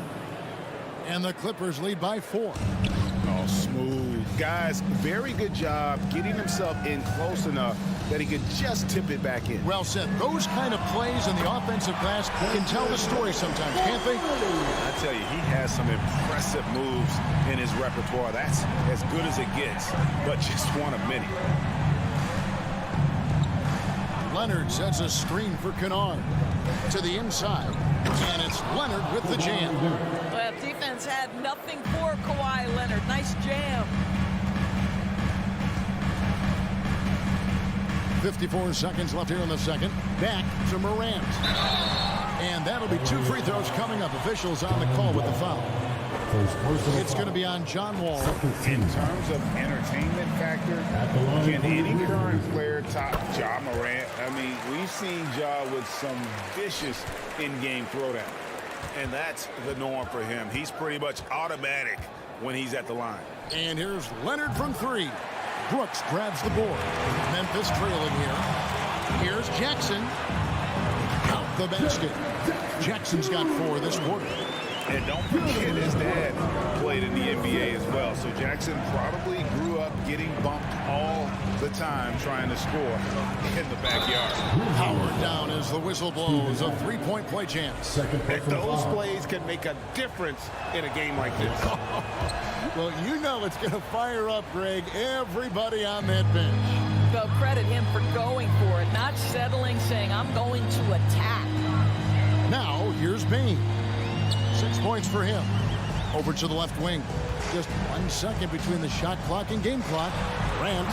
[SPEAKER 6] And the Clippers lead by 4.
[SPEAKER 8] Oh, smooth. Guys, very good job getting himself in close enough that he could just tip it back in.
[SPEAKER 6] Well said. Those kind of plays in the offensive glass can tell the story sometimes, can't they?
[SPEAKER 8] I tell you, he has some impressive moves in his repertoire. That's as good as it gets, but just one of many.
[SPEAKER 6] Leonard sets a screen for Kennard. To the inside, and it's Leonard with the jam.
[SPEAKER 7] Well, defense had nothing for Kawhi Leonard. Nice jam.
[SPEAKER 6] 54 seconds left here in the second. Back to Morant. And that'll be 2 free throws coming up. Officials on the call with the foul. It's going to be on John Wall.
[SPEAKER 8] In terms of entertainment factor, can any current player top Ja Morant? I mean, we've seen Ja with some vicious in-game throwdown. And that's the norm for him. He's pretty much automatic when he's at the line.
[SPEAKER 6] And here's Leonard from 3. Brooks grabs the board. Memphis trailing here. Here's Jackson. Out the basket. Jackson's got 4 this quarter.
[SPEAKER 8] And don't forget his dad played in the NBA as well. So Jackson probably grew up getting bumped all the time trying to score in the backyard.
[SPEAKER 6] Powered down as the whistle blows. A 3-point play chance.
[SPEAKER 8] And those plays can make a difference in a game like this.
[SPEAKER 6] Well, you know it's going to fire up, Greg, everybody on that bench.
[SPEAKER 7] Well, credit him for going for it, not settling, saying, I'm going to attack.
[SPEAKER 6] Now, here's Bain. 6 points for him. Over to the left wing. Just 1 second between the shot clock and game clock. Grant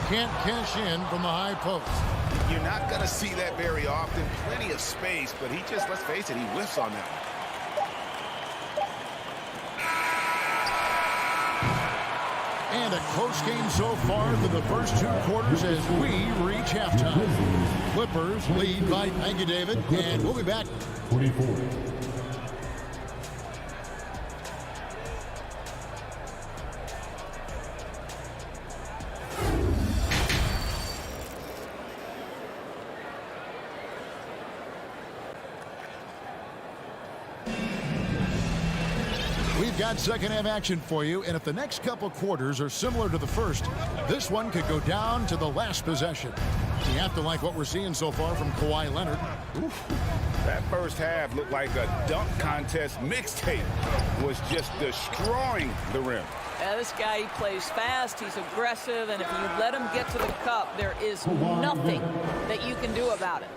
[SPEAKER 6] can't cash in from the high post.
[SPEAKER 8] You're not going to see that very often. Plenty of space, but he just, let's face it, he whiffs on that.
[SPEAKER 6] And a close game so far for the first 2 quarters as we reach halftime. Clippers lead by, thank you, David, and we'll be back.
[SPEAKER 4] 24.
[SPEAKER 6] We've got second half action for you, and if the next couple quarters are similar to the first, this one could go down to the last possession. You have to like what we're seeing so far from Kawhi Leonard.
[SPEAKER 8] Oof. That first half looked like a dunk contest mixtape was just destroying the rim.
[SPEAKER 7] Yeah, this guy, he plays fast, he's aggressive, and if you let him get to the cup, there is nothing that you can do about it.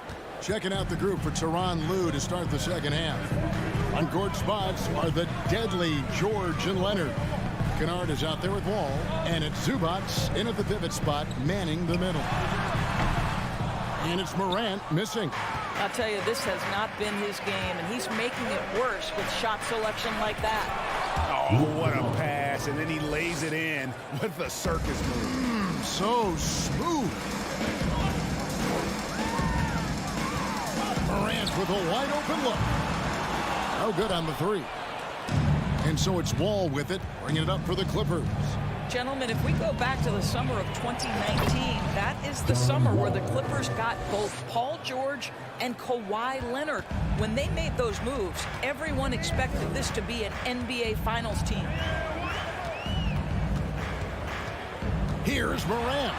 [SPEAKER 6] Checking out the group for Tyronn Lue to start the second half. On court spots are the deadly George and Leonard. Kennard is out there with Wall, and it's Zubats in at the pivot spot, manning the middle. And it's Morant missing.
[SPEAKER 7] I'll tell you, this has not been his game, and he's making it worse with shot selection like that.
[SPEAKER 8] Oh, what a pass, and then he lays it in with the circus move.
[SPEAKER 6] So smooth. Morant with a wide open look. No good on the 3. And so it's Wall with it, bringing it up for the Clippers.
[SPEAKER 7] Gentlemen, if we go back to the summer of 2019, that is the summer where the Clippers got both Paul George and Kawhi Leonard. When they made those moves, everyone expected this to be an NBA Finals team.
[SPEAKER 6] Here's Morant.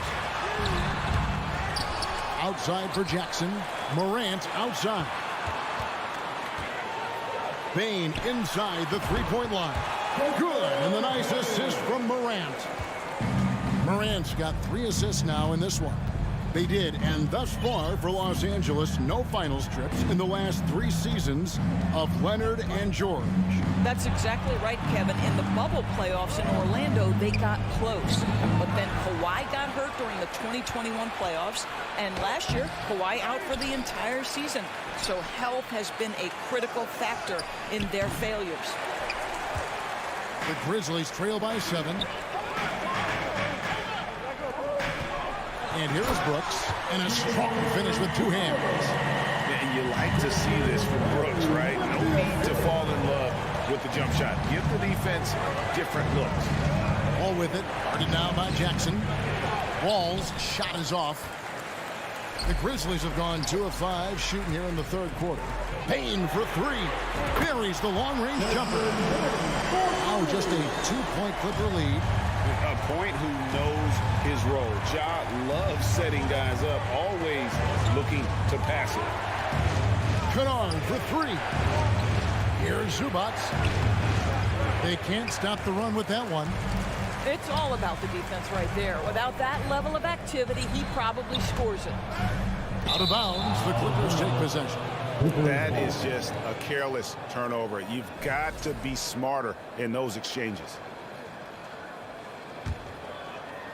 [SPEAKER 6] Outside for Jackson. Morant outside. Bain inside the three-point line. Good, and the nice assist from Morant. Morant's got 3 assists now in this one. They did, and thus far for Los Angeles, no finals trips in the last 3 seasons of Leonard and George.
[SPEAKER 7] That's exactly right, Kevin. In the bubble playoffs in Orlando, they got close. But then Kawhi got hurt during the 2021 playoffs, and last year, Kawhi out for the entire season. So health has been a critical factor in their failures.
[SPEAKER 6] The Grizzlies trail by 7. And here's Brooks, and a strong finish with 2 hands.
[SPEAKER 8] And you like to see this from Brooks, right? No need to fall in love with the jump shot. Give the defense different looks.
[SPEAKER 6] All with it, guarded now by Jackson. Wall's shot is off. The Grizzlies have gone 2 of 5 shooting here in the third quarter. Payne for 3. Buries the long-range jumper. Now just a 2-point Clipper lead.
[SPEAKER 8] A point who knows his role. Ja loves setting guys up, always looking to pass it.
[SPEAKER 6] Kennard for 3. Here's Zubac. They can't stop the run with that one.
[SPEAKER 7] It's all about the defense right there. Without that level of activity, he probably scores it.
[SPEAKER 6] Out of bounds, the Clippers take possession.
[SPEAKER 8] That is just a careless turnover. You've got to be smarter in those exchanges.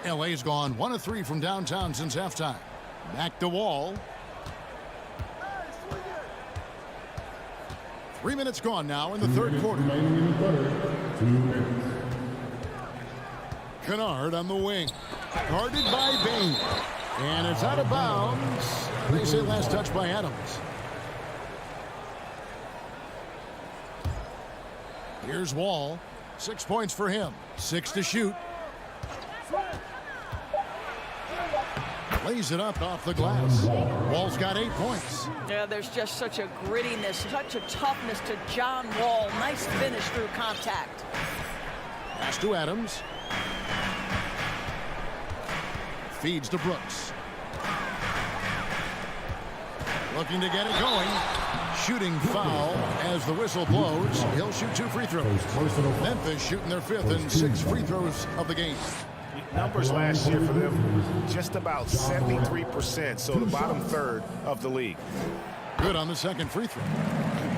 [SPEAKER 6] LA's gone 1 of 3 from downtown since halftime. Back to Wall. 3 minutes gone now in the third quarter.
[SPEAKER 4] 2 minutes.
[SPEAKER 6] Kennard on the wing. Guarded by Bane. And it's out of bounds. They say last touch by Adams. Here's Wall. 6 points for him. 6 to shoot. Lays it up off the glass. Wall's got 8 points.
[SPEAKER 7] Yeah, there's just such a grittiness, such a toughness to John Wall. Nice finish through contact.
[SPEAKER 6] Pass to Adams. Feeds to Brooks. Looking to get it going. Shooting foul as the whistle blows. He'll shoot 2 free throws. Memphis shooting their 5th and 6 free throws of the game.
[SPEAKER 8] Numbers last year for them, just about 73%, so the bottom third of the league.
[SPEAKER 6] Good on the second free throw.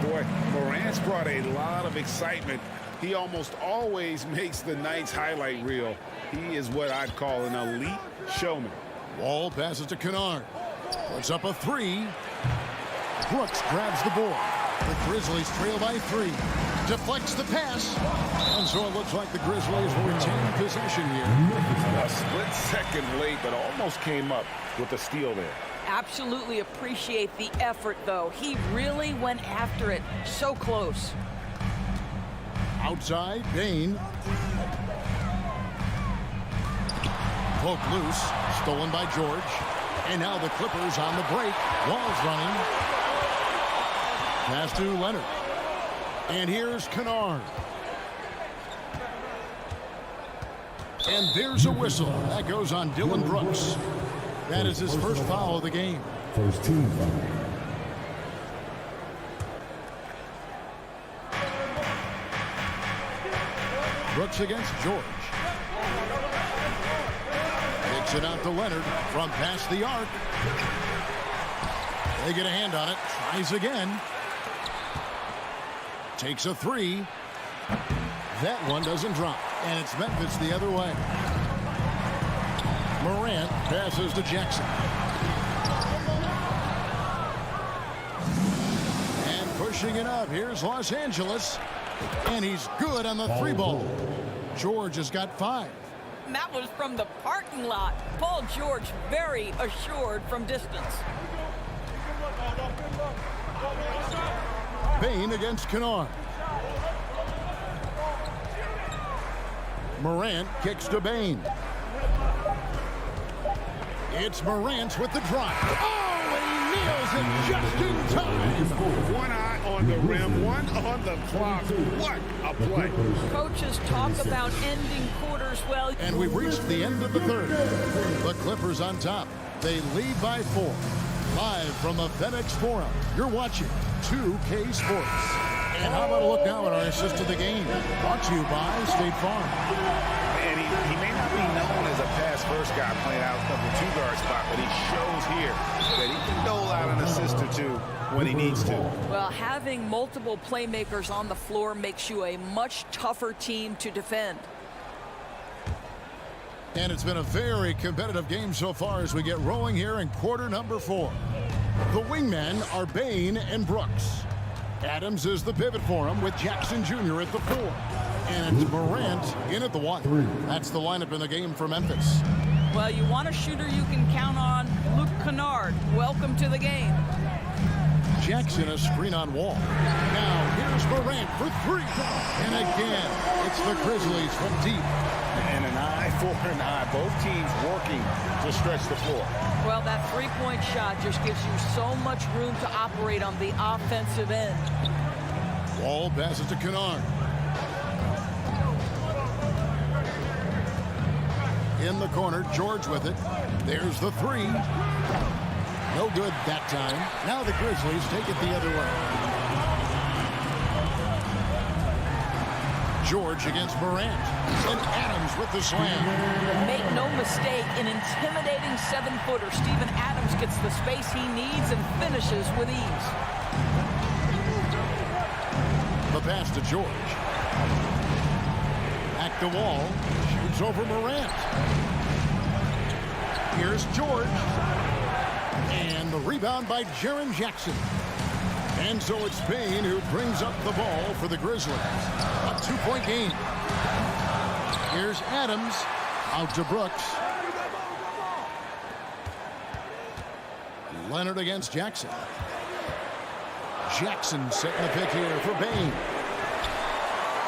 [SPEAKER 8] Boy, Morant's brought a lot of excitement. He almost always makes the night's highlight reel. He is what I'd call an elite showman.
[SPEAKER 6] Wall passes to Kennard. Puts up a 3. Brooks grabs the board. The Grizzlies trail by 3. Deflects the pass. And so it looks like the Grizzlies will retain possession here.
[SPEAKER 8] A split second late, but almost came up with a steal there.
[SPEAKER 7] Absolutely appreciate the effort, though. He really went after it. So close.
[SPEAKER 6] Outside, Bane. Poke loose. Stolen by George. And now the Clippers on the break. Wall's running. Pass to Leonard. And here's Kennard. And there's a whistle. That goes on Dylan Brooks. That is his first foul of the game.
[SPEAKER 4] First team foul.
[SPEAKER 6] Brooks against George. Kicks it out to Leonard from past the arc. They get a hand on it. Tries again. Takes a 3. That one doesn't drop. And it's Memphis the other way. Morant passes to Jackson. And pushing it up. Here's Los Angeles. And he's good on the 3-ball. George has got 5.
[SPEAKER 7] That was from the parking lot. Paul George very assured from distance.
[SPEAKER 6] Bane against Kennard. Morant kicks to Bane. It's Morant with the drive. Oh, he nails it just in time.
[SPEAKER 8] One eye on the rim, one on the clock. What a play.
[SPEAKER 7] Coaches talk about ending quarters well.
[SPEAKER 6] And we've reached the end of the third. The Clippers on top. They lead by 4. Live from the FedEx Forum, you're watching 2K Sports. And how about a look now at our assist to the game? Brought to you by State Farm.
[SPEAKER 8] And he may not be known as a pass-first guy playing out of the 2-guard spot, but he shows here that he can dole out an assist or 2 when he needs to.
[SPEAKER 7] Well, having multiple playmakers on the floor makes you a much tougher team to defend.
[SPEAKER 6] And it's been a very competitive game so far as we get rolling here in quarter number 4. The wingmen are Bane and Brooks. Adams is the pivot for him with Jackson Jr. at the 4. And it's Morant in at the 1. That's the lineup in the game for Memphis.
[SPEAKER 7] Well, you want a shooter you can count on. Luke Kennard, welcome to the game.
[SPEAKER 6] Jackson a screen on Wall. Now here's Morant for 3. And again, it's the Grizzlies from deep.
[SPEAKER 8] And an eye for an eye. Both teams working to stretch the floor.
[SPEAKER 7] Well, that three-point shot just gives you so much room to operate on the offensive end.
[SPEAKER 6] Wall passes to Kennard. In the corner, George with it. There's the three. No good that time. Now the Grizzlies take it the other way. George against Morant. And Adams with the slam.
[SPEAKER 7] Make no mistake, an intimidating 7-footer. Steven Adams gets the space he needs and finishes with ease.
[SPEAKER 6] The pass to George. Back to Wall. Shoots over Morant. Here's George. And the rebound by Jaren Jackson. And so it's Payne who brings up the ball for the Grizzlies. A 2-point game. Here's Adams. Out to Brooks. Leonard against Jackson. Jackson setting the pick here for Payne.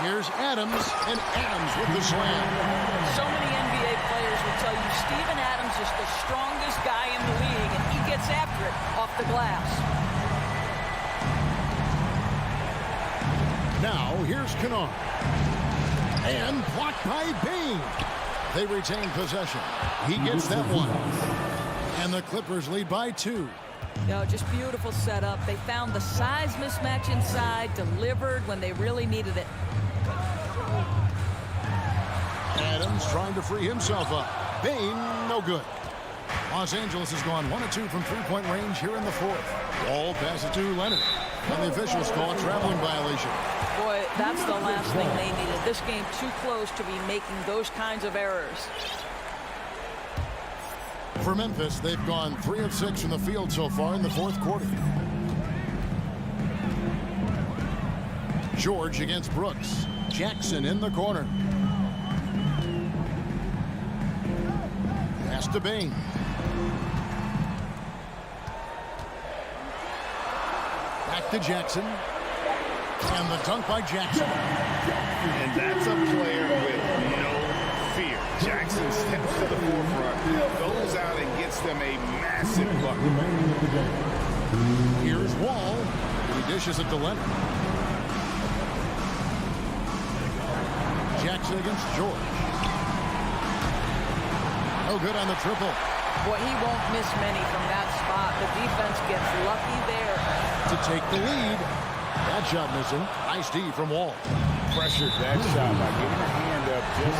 [SPEAKER 6] Here's Adams, and Adams with the slam.
[SPEAKER 7] So many NBA players will tell you Steven Adams is the strongest guy in the league, and he gets after it off the glass.
[SPEAKER 6] Now, here's Kennard. And blocked by Payne. They retain possession. He gets that one. And the Clippers lead by 2.
[SPEAKER 7] Just beautiful setup. They found the size mismatch inside, delivered when they really needed it.
[SPEAKER 6] Adams trying to free himself up. Payne, no good. Los Angeles has gone 1 of 2 from three-point range here in the fourth. Wall passes to Leonard. And the officials call a traveling violation.
[SPEAKER 7] Boy, that's the last thing they needed. This game too close to be making those kinds of errors.
[SPEAKER 6] For Memphis, they've gone 3 of 6 from the field so far in the fourth quarter. George against Brooks. Jackson in the corner. Pass to Payne. Back to Jackson. And the dunk by Jackson.
[SPEAKER 8] And that's a player with no fear. Jackson steps to the forefront, goes out and gets them a massive bucket.
[SPEAKER 6] Here's Wall. He dishes it to Leonard. Jackson against George. No good on the triple.
[SPEAKER 7] Boy, he won't miss many from that spot. The defense gets lucky there.
[SPEAKER 6] To take the lead. That shot missing. Nice D from Wall.
[SPEAKER 8] Pressured that shot by getting a hand up just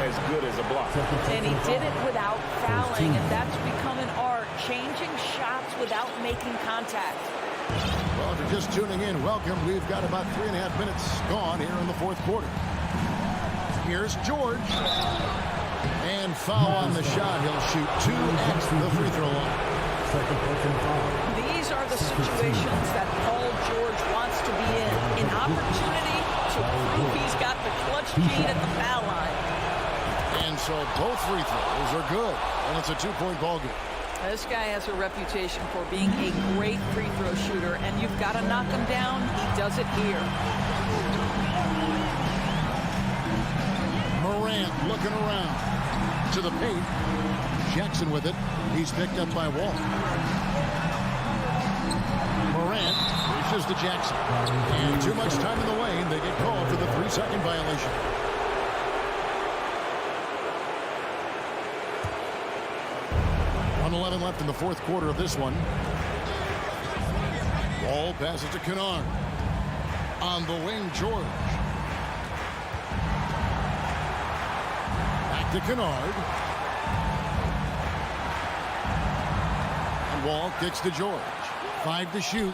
[SPEAKER 8] as good as a block.
[SPEAKER 7] And he did it without fouling, and that's become an art, changing shots without making contact.
[SPEAKER 6] Well, if you're just tuning in, welcome. We've got about 3.5 minutes gone here in the fourth quarter. Here's George. And foul on the shot. He'll shoot 2 at the free throw line.
[SPEAKER 7] These are the situations that Paul George wants to be in. An opportunity to prove he's got the clutch gene at the foul line.
[SPEAKER 6] And so both free throws are good. And it's a 2-point ball game.
[SPEAKER 7] This guy has a reputation for being a great free throw shooter, and you've got to knock him down. He does it here.
[SPEAKER 6] Morant looking around. To the paint. Jackson with it. He's picked up by Wall. Morant reaches to Jackson. And too much time in the lane. They get called for the 3-second violation. .11 left in the fourth quarter of this one. Wall passes to Kennard. On the wing, George. Back to Kennard. And Wall kicks to George. 5 to shoot.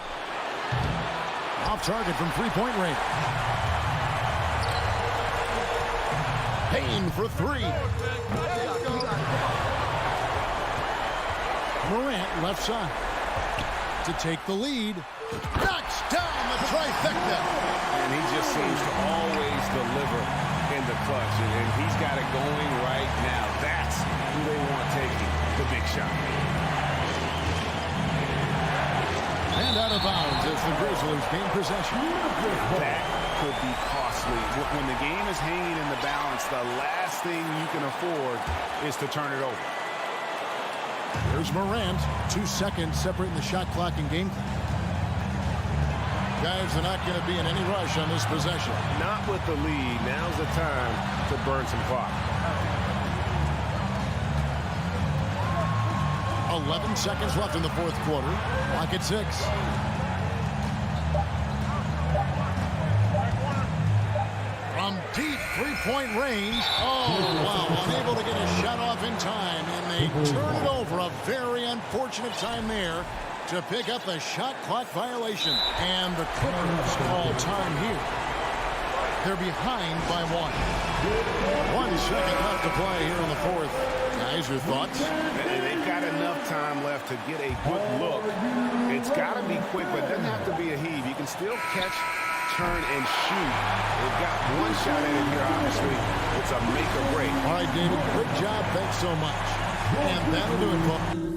[SPEAKER 6] Off target from three-point range. Payne for 3. Morant left side to take the lead. Knocks down the trifecta.
[SPEAKER 8] And he just seems to always deliver in the clutch. And he's got it going right now. That's who they want taking the big shot.
[SPEAKER 6] And out of bounds as the Grizzlies gain possession.
[SPEAKER 8] That could be costly. When the game is hanging in the balance, the last thing you can afford is to turn it over.
[SPEAKER 6] Here's Morant. 2 seconds separating the shot clock and game clock. Guys are not going to be in any rush on this possession.
[SPEAKER 1] Not with the lead. Now's the time to burn some clock.
[SPEAKER 6] 11 seconds left in the fourth quarter. Clock at 6. From deep three-point range. Oh, wow. Unable to get a shot off in time. And they turn it over. A very unfortunate time there to pick up the shot clock violation. And the Clippers call time here. They're behind by 1. 1 second left to play here in the fourth. Guys, your thoughts?
[SPEAKER 8] They've got enough time left to get a good look. It's got to be quick, but it doesn't have to be a heave. You can still catch, turn, and shoot. They've got one shot at it here, obviously. It's a make or break.
[SPEAKER 6] All right, David, great job. Thanks so much. And that'll do it, folks.